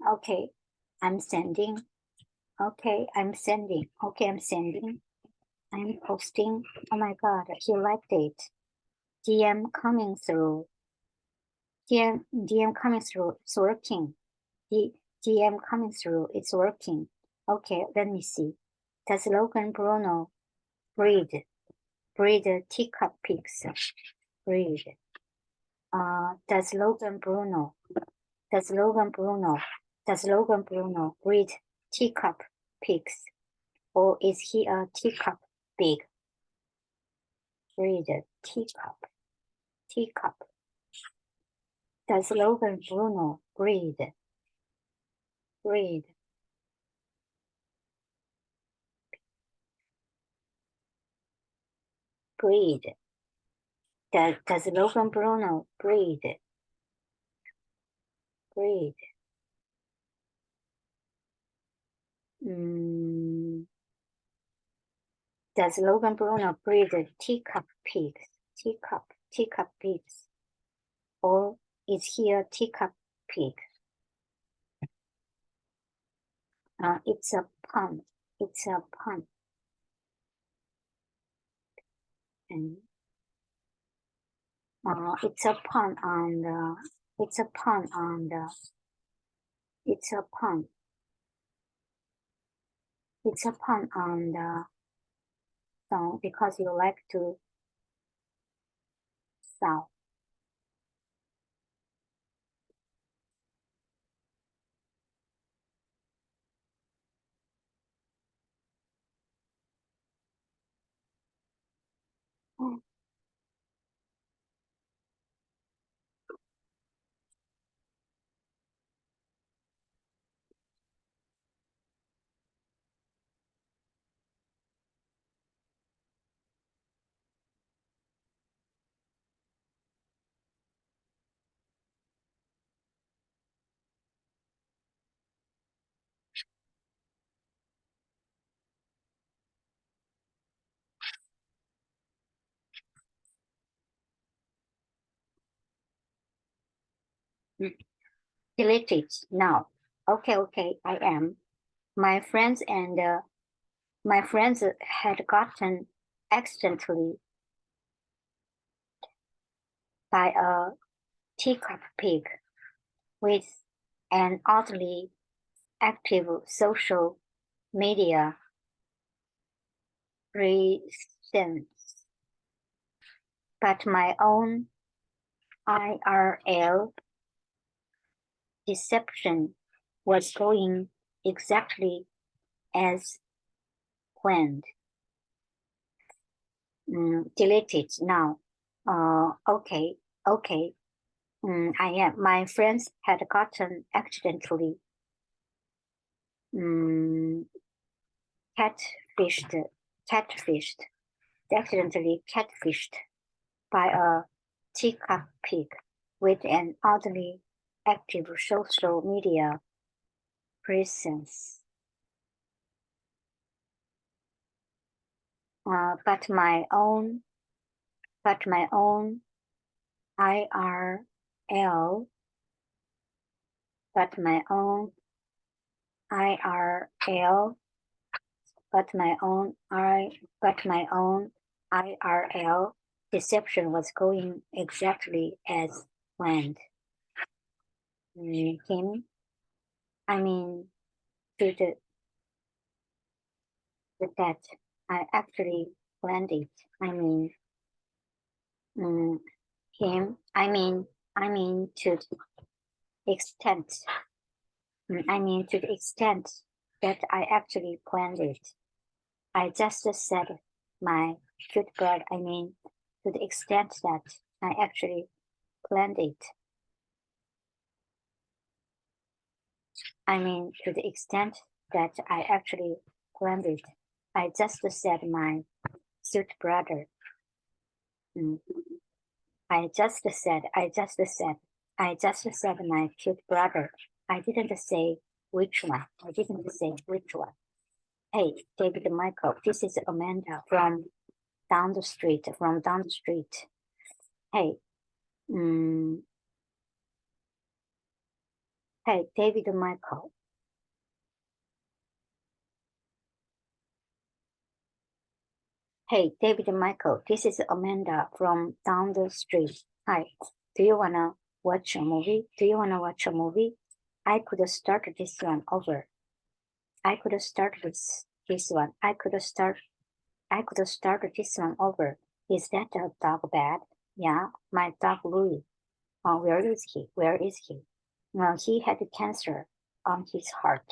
Okay, I'm sending. Okay, I'm sending. Okay, I'm sending. I'm posting. Oh my God, he liked it. DM coming through. DM coming through. It's working. DM coming through. It's working. Okay, let me see. Does Logan Bruno breed teacup pigs? Breed. Does Logan Bruno breed teacup pigs? Or is he a teacup pig? Breed teacup. Does Logan Bruno breed? Does Logan Bruno breed? Does Logan Bruno breed teacup pigs? Teacup pigs. Or is he a teacup pig? It's a pun. And it's a pun on the song because you like to sound. Delete it now. Okay, I am. My friends had gotten accidentally by a teacup pig with an oddly active social media presence. But my own IRL deception was going exactly as planned. Delete it now. Okay. I am. My friends had gotten accidentally catfished by a teacup pig with an oddly active social media presence. But my own IRL deception was going exactly as planned. That I actually planned it. To the extent that I actually planned it. I just said my cute bird. To the extent that I actually planned it. To the extent that I actually planned it. I just said my cute brother. Mm. I just said my cute brother. I didn't say which one. Hey, David Michael, this is Amanda from down the street. Hey, hey, David Michael. Hey, David Michael, this is Amanda from down the street. Hi, do you wanna watch a movie? I could start this one over. I could start this one over. Is that a dog bad? Yeah, my dog Louis. Where is he? Well, he had cancer on his heart.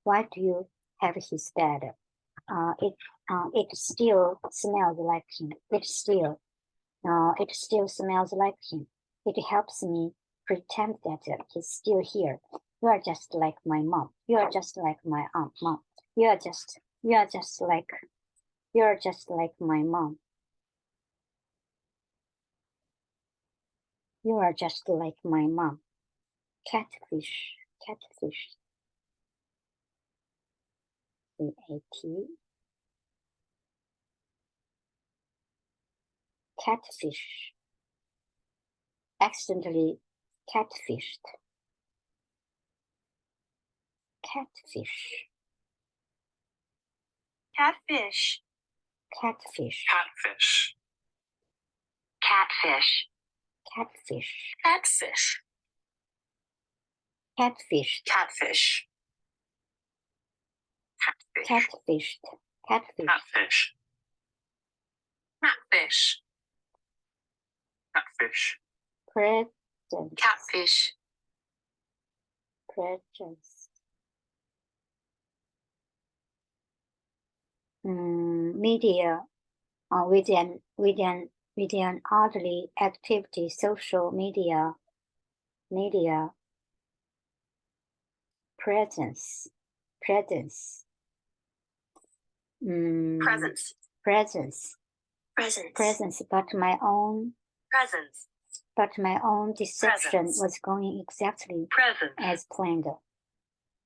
Why do you have his bed? It still smells like him. It still smells like him. It helps me pretend that he's still here. You are just like my mom. You are just like my aunt, mom. You are just like my mom. You are just like my mom. Catfish. C-A-T. Catfish. Accidentally catfished. Catfish. Catfish. Catfish. Catfish. Catfish. Catfish. Catfish. Catfish. Catfish. Catfish. Catfished. Catfish. Catfish. Catfish. Catfish. Presence. Catfish. Presence. Media. With an oddly activity, social media. Presence. Presence. Presence. But my own deception Presence. was going exactly Presence. as planned.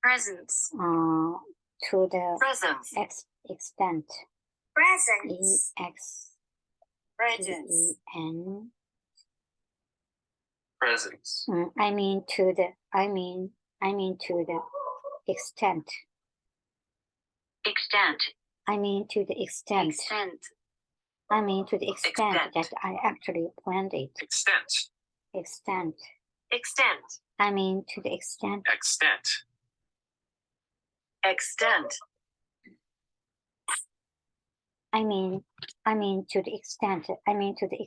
Presence. To the Presence. extent. Presence. Presence. E-X-T-E-N. Presence. I mean to the extent. Extent. I mean to the extent. Extent. I mean to the extent Extent. that I actually planned it. Extent. Extent. Extent. I mean to the extent. Extent. Extent. I mean to the extent. That I mean to the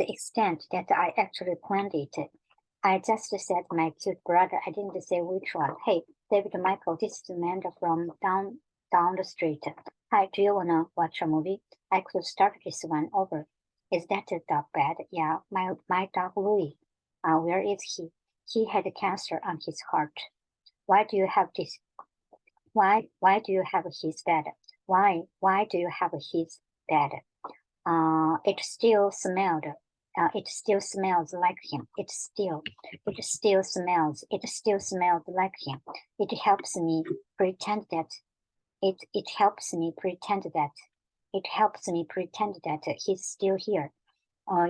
extent that I actually planned it. I just said my cute brother. I didn't say which one. Hey, David Michael, this is Amanda from down the street. Hi, do you wanna watch a movie? I could start this one over. Is that a dog bad? Yeah, my dog Louis. Where is he? He had cancer on his heart. Why do you have this? Why do you have his bed? Why do you have his bed? It still smelled. It still smells like him. It still smells like him. It helps me pretend that. It helps me pretend that he's still here.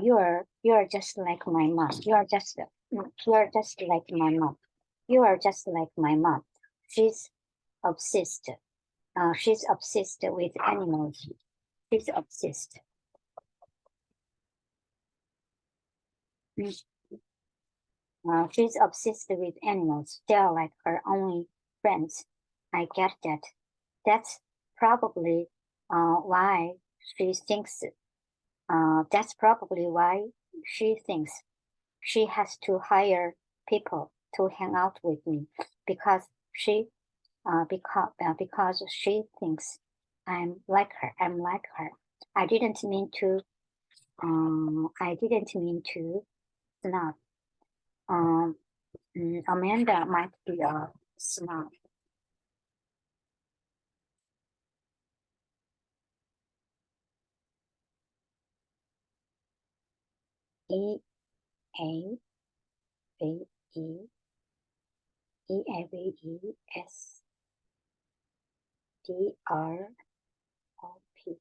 You are just like my mom. You are just like my mom. You are just like my mom. She's obsessed. She's obsessed with animals. She's obsessed. She's obsessed with animals. They're like her only friends. I get that. That's probably why she thinks. That's probably why she thinks she has to hire people to hang out with me because she thinks I'm like her. I didn't mean to snob. Amanda might be a snob. E A V E E A V E S D R O P.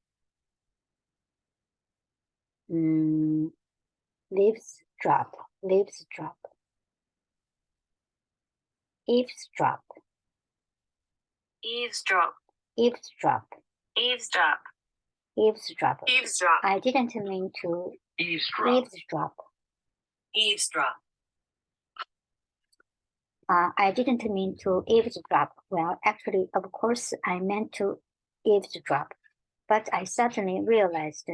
Leaves drop, leaves drop. Eavesdrop, Eavesdrop. eavesdrop, Eavesdrop. eavesdrop. Eavesdrop. I didn't mean to Eavesdrop. eavesdrop. Eavesdrop. I didn't mean to eavesdrop. Well, actually, of course, I meant to eavesdrop, but I suddenly realized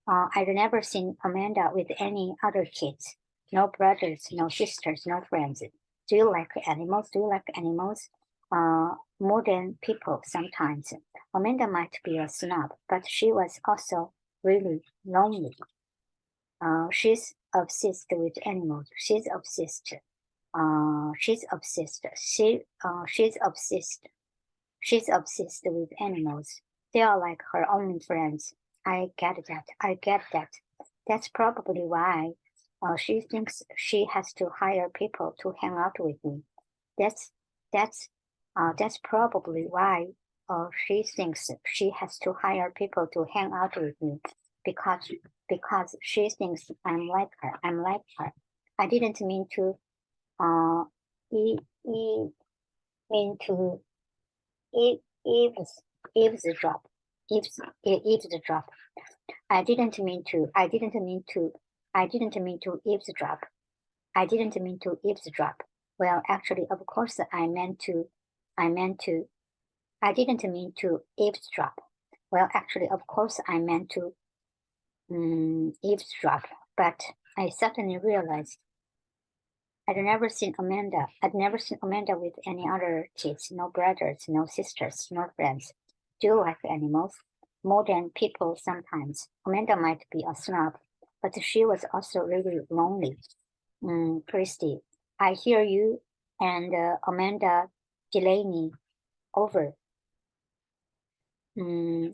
I'd never seen Amanda with any other kids. No brothers, no sisters, no friends. Do you like animals? Do you like animals? More than people sometimes. Amanda might be a snob, but she was also really lonely. She's obsessed with animals. She's obsessed. She's obsessed. She's obsessed. She's obsessed with animals. They are like her only friends. I get that. I get that. That's probably why she thinks she has to hire people to hang out with me. That's probably why she thinks she has to hire people to hang out with me because she thinks I'm like her. I'm like her. I didn't mean to eavesdrop. Eavesdrop. I didn't mean to eavesdrop. I didn't mean to eavesdrop. Well, actually, of course, I didn't mean to eavesdrop. Well, actually, of course, I meant to eavesdrop, but I suddenly realized I'd never seen Amanda with any other kids, no brothers, no sisters, no friends. Do you like animals? More than people sometimes. Amanda might be a snob, but she was also really lonely. Christy, I hear you and Amanda Delaney over.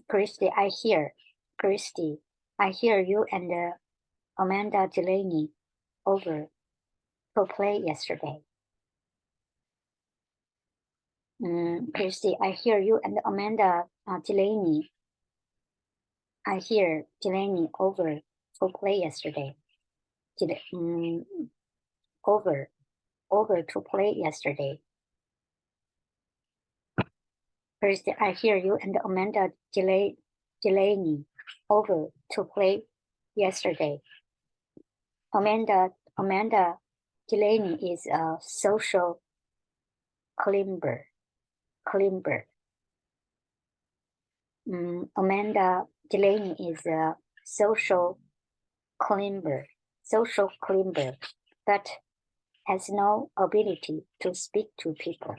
Christy, I hear you and Amanda Delaney over to play yesterday. Christy, I hear you and Amanda Delaney. I hear Delaney over to play yesterday. Over to play yesterday. Christy, I hear you and Amanda Delaney over to play yesterday. Amanda Delaney is a social climber. Amanda Delaney is a social climber, but has no ability to speak to people.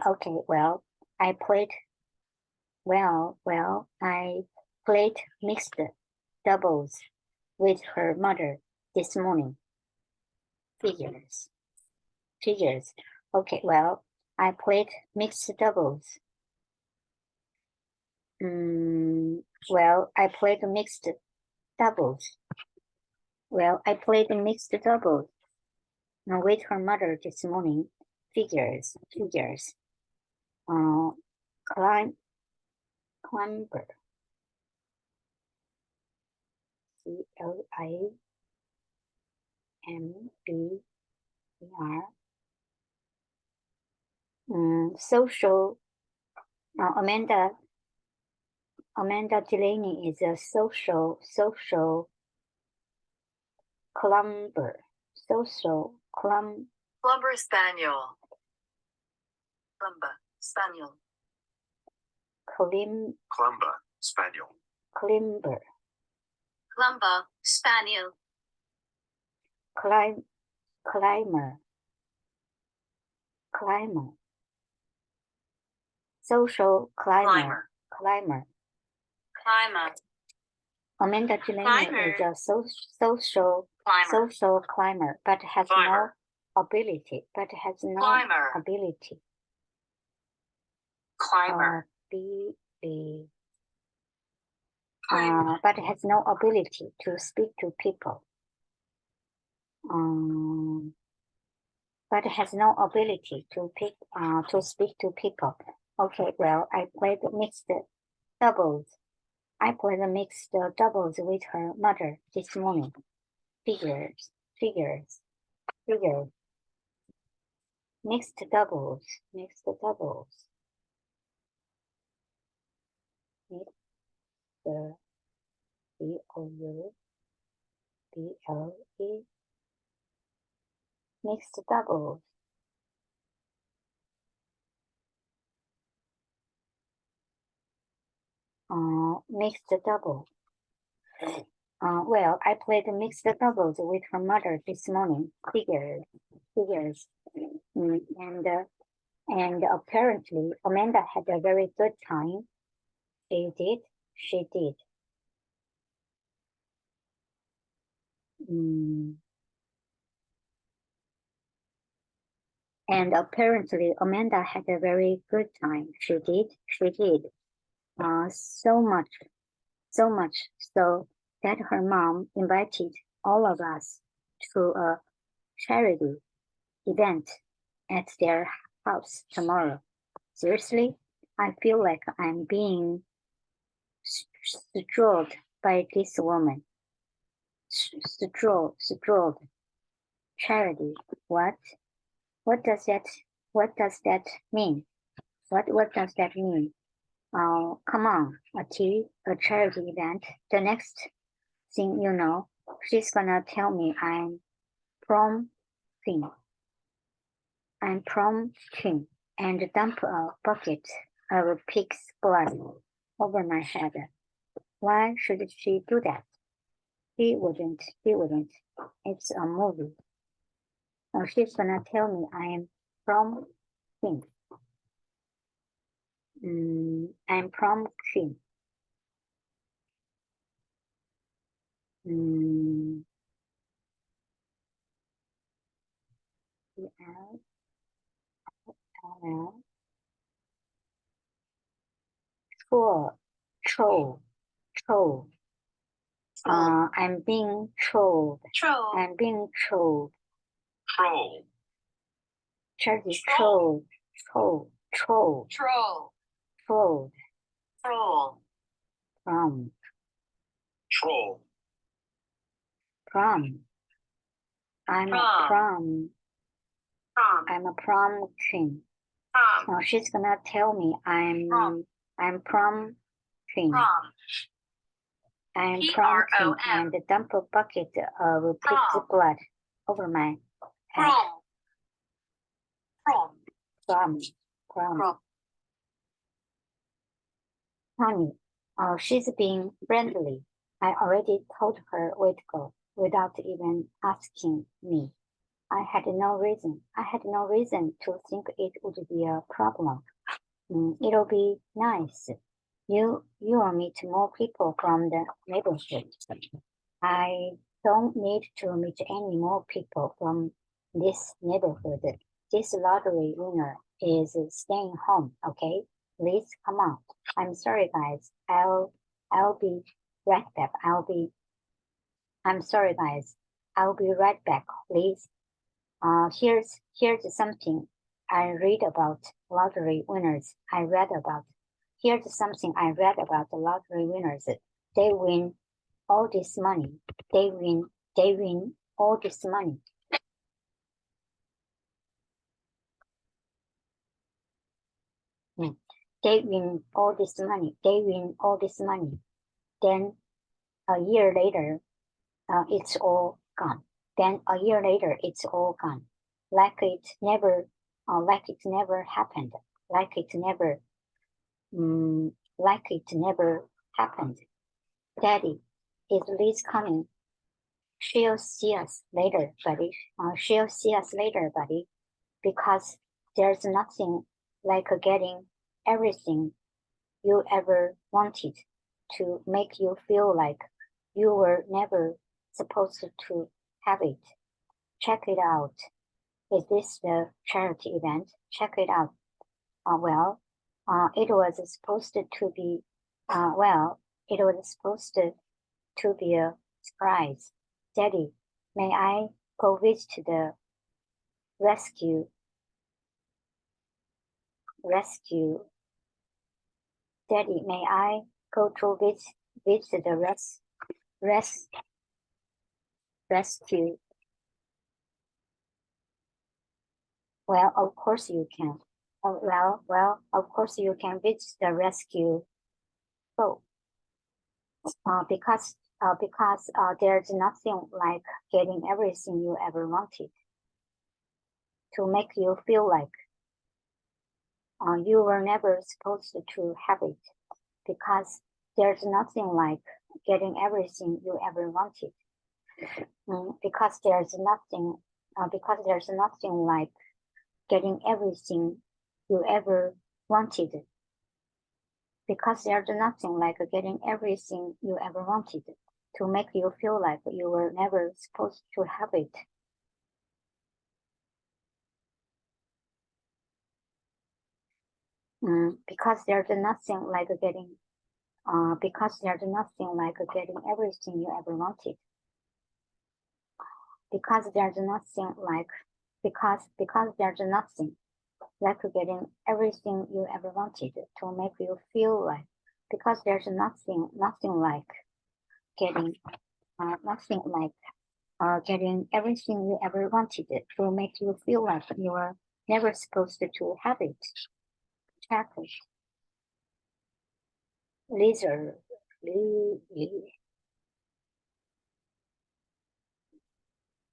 Okay, well, I played mixed doubles with her mother this morning. Figures. Okay, well, I played mixed doubles. I played mixed doubles with her mother this morning. Figures. Climber. CLIMBER. Social. Amanda Delaney is a social climber. Clumber spaniel. Clumber spaniel. Clumber spaniel. Climber. Clumber spaniel. Climber. Social climber. Amanda Delaney is a social climber, but has no ability. Climber. but has no ability to speak to people. But has no ability to speak to people. Okay, well, I played mixed doubles. I played mixed doubles with her mother this morning. Figures. Mixed doubles. Mixed the B-O-U-B-L-E. Mixed doubles. Mixed double. Well, I played mixed doubles with her mother this morning. Figures. And apparently Amanda had a very good time. She did. And apparently Amanda had a very good time. She did. So much so that her mom invited all of us to a charity event at their house tomorrow. Seriously, I feel like I'm being strolled by this woman. Strolled. Charity. What? What does that mean? What does that mean? Oh, come on, a charity event. The next thing you know, she's gonna tell me I'm prom queen. And dump a bucket of pig's blood over my head. Why should she do that? He wouldn't. It's a movie. Oh, she's gonna tell me I'm prom queen. I'm prom queen. Troll. I'm being trolled. I'm being trolled. Troll. Charity trolled. Trolled. Prom. Troll. Prom. I'm a prom. I'm a prom queen. No, she's gonna tell me I'm prom queen. I'm prom queen and dump a bucket of pig's blood over my head. Prom. Honey, she's being friendly. I already told her where to go without even asking me. I had no reason to think it would be a problem. It'll be nice. You will meet more people from the neighborhood. I don't need to meet any more people from this neighborhood. This lottery winner is staying home, okay? Please come on. I'm sorry, guys. I'll be right back. I'm sorry, guys. I'll be right back, please. Here's something I read about lottery winners. Here's something I read about the lottery winners. They win all this money. They win all this money. They win all this money. Then a year later, it's all gone. Like it never happened. Like it never happened. Daddy, is Liz coming? She'll see us later, buddy. Because there's nothing like getting everything you ever wanted to make you feel like you were never supposed to have it. Check it out. Is this the charity event? Check it out. It was supposed to be, It was supposed to be a surprise. Daddy, may I go visit the rescue? Daddy, may I go to visit the rescue? Well, of course you can. Oh, well, of course you can visit the rescue. So, because there's nothing like getting everything you ever wanted. To make you feel like you were never supposed to have it, because there's nothing like getting everything you ever wanted. Because there's nothing like getting everything you ever wanted. Because there's nothing like getting everything you ever wanted to make you feel like you were never supposed to have it. Because there's nothing like getting everything you ever wanted. Because there's nothing like getting everything you ever wanted to make you feel like. Because there's nothing like getting getting everything you ever wanted to make you feel like you were never supposed to have it. Chocolate. Lizard.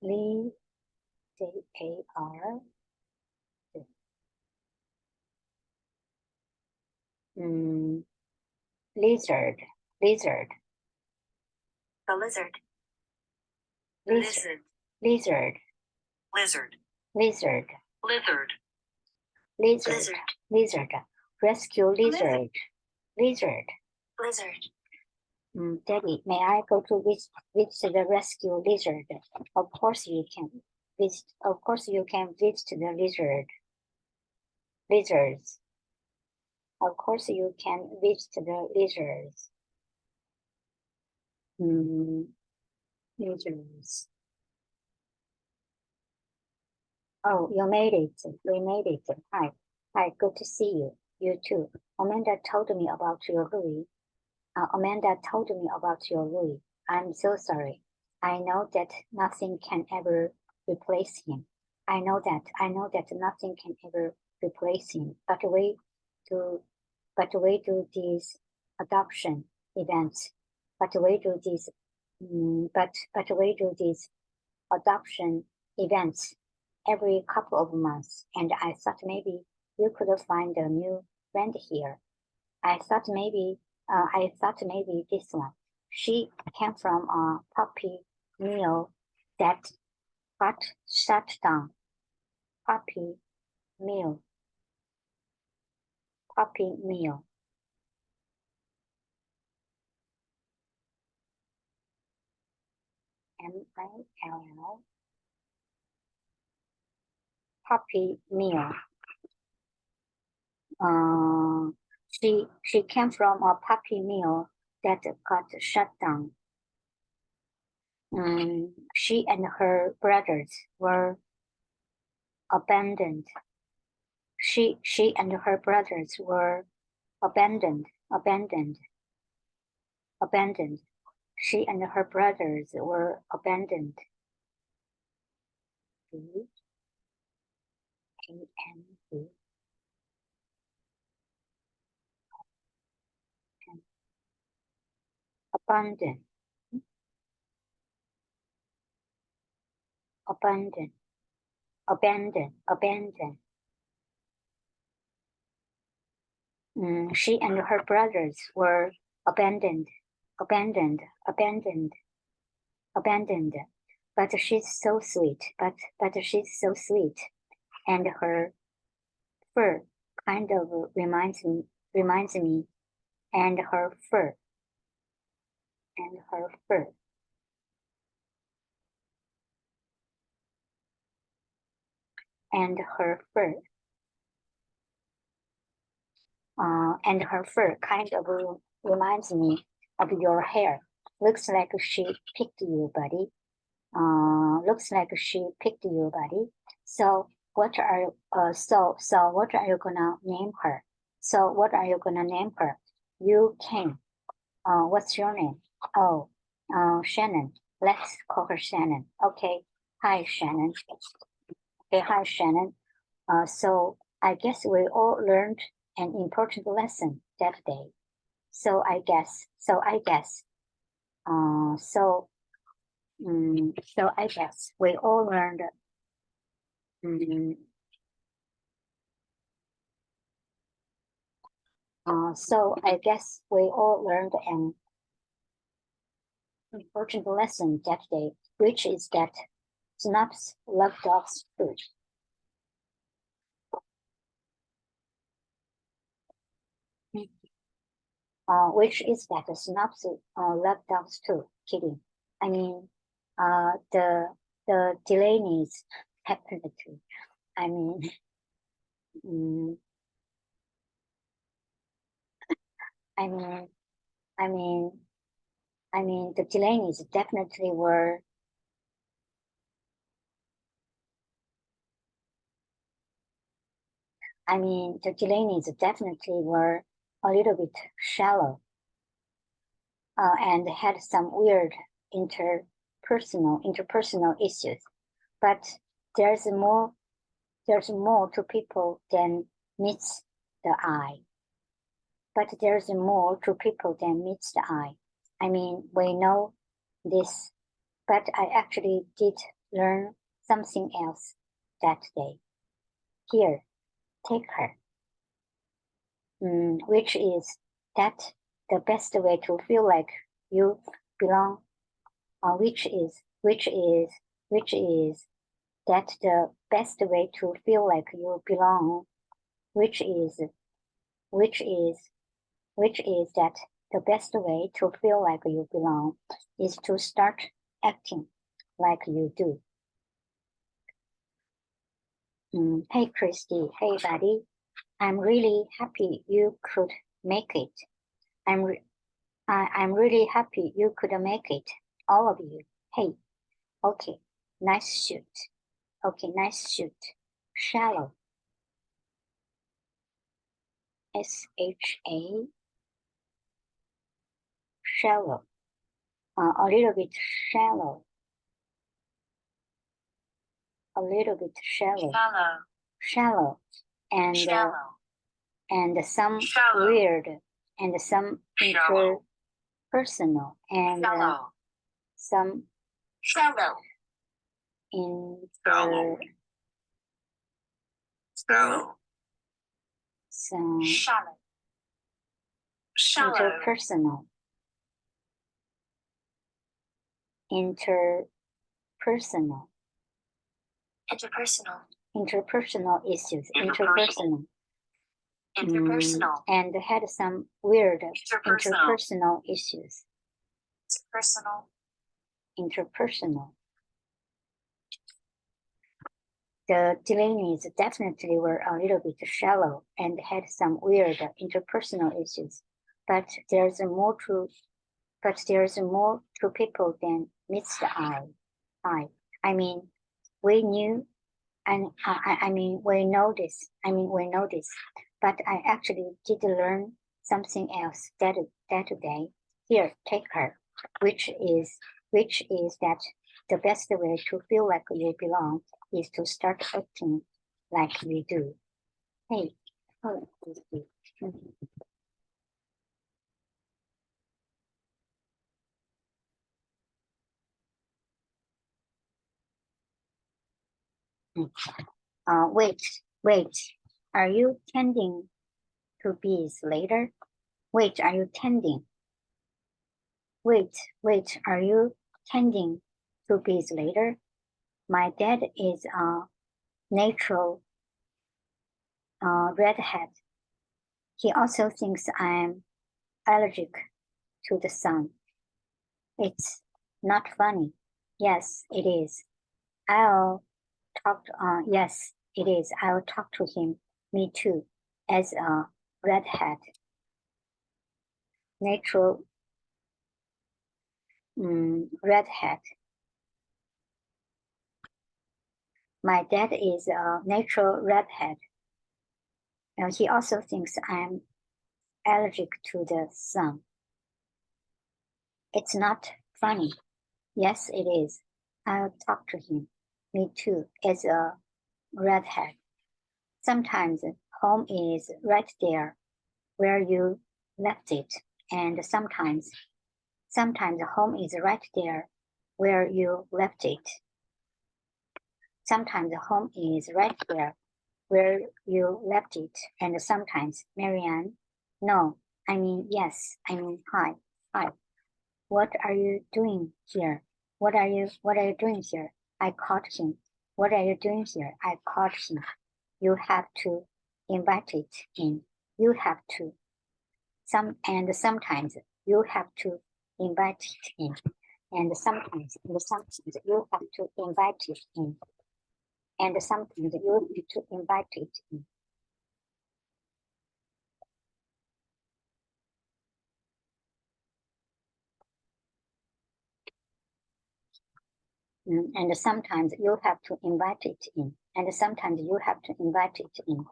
L-I-Z-A-R. Lizard. The lizard. Lizard. Lizard. Lizard. Lizard. Lizard. Lizard. Rescue lizard. Lizard. Lizard. Daddy, may I go to visit the rescue lizard? Of course you can visit. Of course you can visit the lizards. Of course you can visit the lizards. Lizards. Oh, you made it. We made it. Hi, good to see you. You too. Amanda told me about your Louis. I'm so sorry. I know that nothing can ever replace him. I know that nothing can ever replace him. But we do these adoption events. But we do these adoption events every couple of months, and I thought maybe you could find a new friend here. I thought maybe this one. She came from a puppy mill that got shut down. Puppy mill. M-I-L-L. Puppy mill. She came from a puppy mill that got shut down. She and her brothers were abandoned. She and her brothers were abandoned. She and her brothers were abandoned. A-N-D. Abandoned. She and her brothers were abandoned. But she's so sweet. And her fur kind of reminds me. And her fur. And her fur kind of reminds me of your hair. Looks like she picked you, buddy. Looks like she picked you, buddy. So what are you, so what are you gonna name her? So what are you gonna name her? You can. What's your name? Oh, Shannon. Let's call her Shannon. Okay. Hi, Shannon. Okay, hi, Shannon. So I guess we all learned an important lesson that day. So I guess. So I guess we all learned. So I guess we all learned an important lesson that day, which is that Snubs love dogs too. Which is that Snubs love dogs too. Kidding. I mean, the Delaney's happened to. I mean, the Delaney's definitely were. The Delaney's definitely were a little bit shallow, and had some weird interpersonal issues. But there's more to people than meets the eye. I mean, we know this, but I actually did learn something else that day. Here, take her. Which is that the best way to feel like you belong, which is that the best way to feel like you belong, which is that the best way to feel like you belong is to start acting like you do. Hey, Christy. Hey, buddy. I'm really happy you could make it. I'm really happy you could make it, all of you. Hey, okay, nice shoot. Okay, nice shoot. Shallow. S-H-A. Shallow. A little bit shallow. A little bit shallow. Shallow. And some Shallow. weird and some Shallow. interpersonal and some Shallow. Shallow. Shallow. some Shallow. Shallow. interpersonal issues. Interpersonal. Interpersonal. And had some weird Interpersonal. interpersonal issues. Interpersonal. The Delaney's definitely were a little bit shallow and had some weird interpersonal issues, but there's more to people than meets the eye. I mean, we knew, and we know this. But I actually did learn something else that day. Here, take her, which is that the best way to feel like you belong is to start acting like we do. Hey, oh, wait, are you tending to bees later? Wait, are you tending? Wait, are you tending to bees later? My dad is a natural redhead. He also thinks I'm allergic to the sun. It's not funny. Yes, it is. Yes, it is. I'll talk to him. Me too, as a redhead. Natural redhead. My dad is a natural redhead. And he also thinks I'm allergic to the sun. It's not funny. Yes, it is. I'll talk to him. Me too, as a redhead. Sometimes home is right there where you left it, and sometimes home is right there where you left it. Sometimes home is right there where you left it, and sometimes, Marianne, no, I mean yes, I mean hi. What are you doing here? What are you doing here? I caught him. What are you doing here? I caught him. You have to invite it in. You have to. Sometimes you have to invite it in. And sometimes you have to invite it in. And sometimes you have to invite it in. And sometimes you have to invite it in. And sometimes you have to invite it in.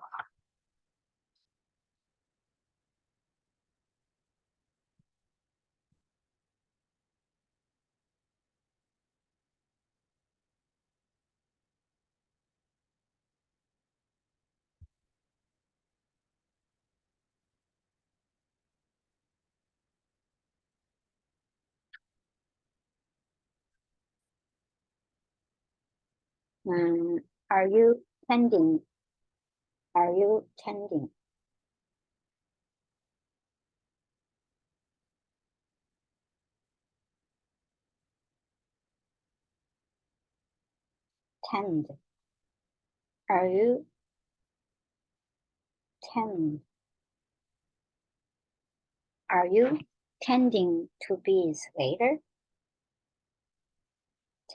Are you tending? Are you tending? Tend. Are you tend? Are you tending to bees later?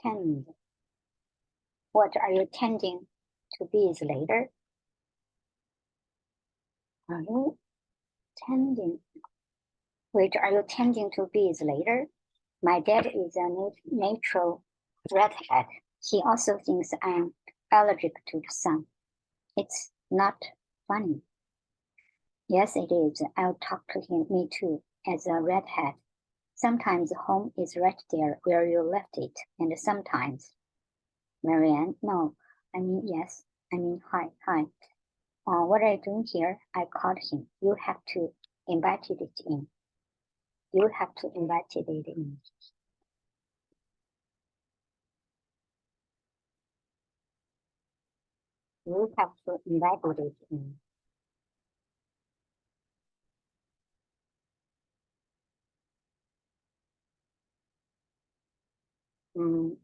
Tend. What are you tending to bees later? Are you tending? Wait, are you tending to bees later? My dad is a natural redhead. He also thinks I'm allergic to the sun. It's not funny. Yes, it is. I'll talk to him, me too, as a redhead. Sometimes home is right there where you left it, and sometimes, Marianne, no, I mean yes, I mean hi. What are you doing here? I called him. You have to invite it in. You have to invite it in. You have to invite it in.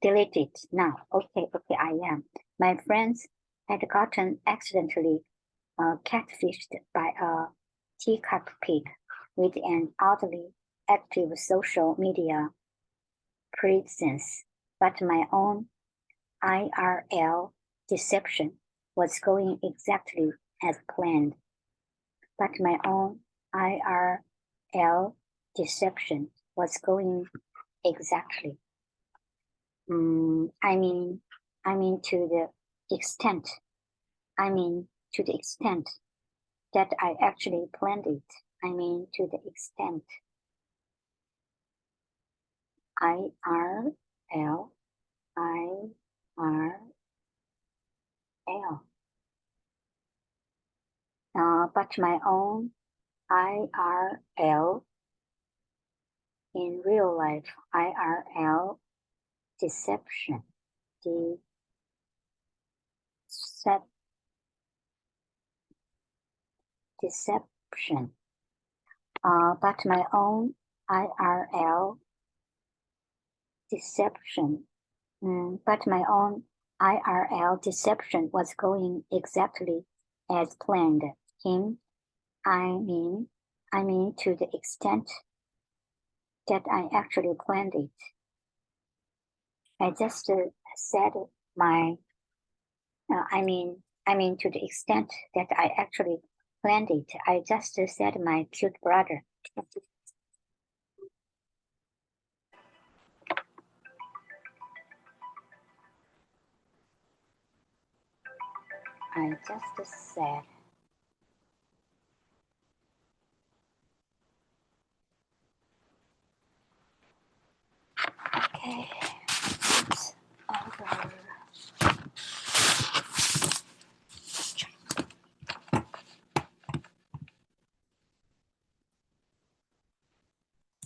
Delete it now. Okay, I am. My friends had gotten accidentally catfished by a teacup pig with an oddly active social media presence, but my own IRL deception was going exactly as planned. But my own IRL deception was going exactly. I mean to the extent. I mean to the extent that I actually planned it. I mean to the extent. IRL. But my own IRL in real life, IRL deception. Deception. But my own IRL deception. But my own IRL deception was going exactly as planned. I mean to the extent that I actually planned it. I just said my, I mean to the extent that I actually planned it. I just said my cute brother. I just said. Okay.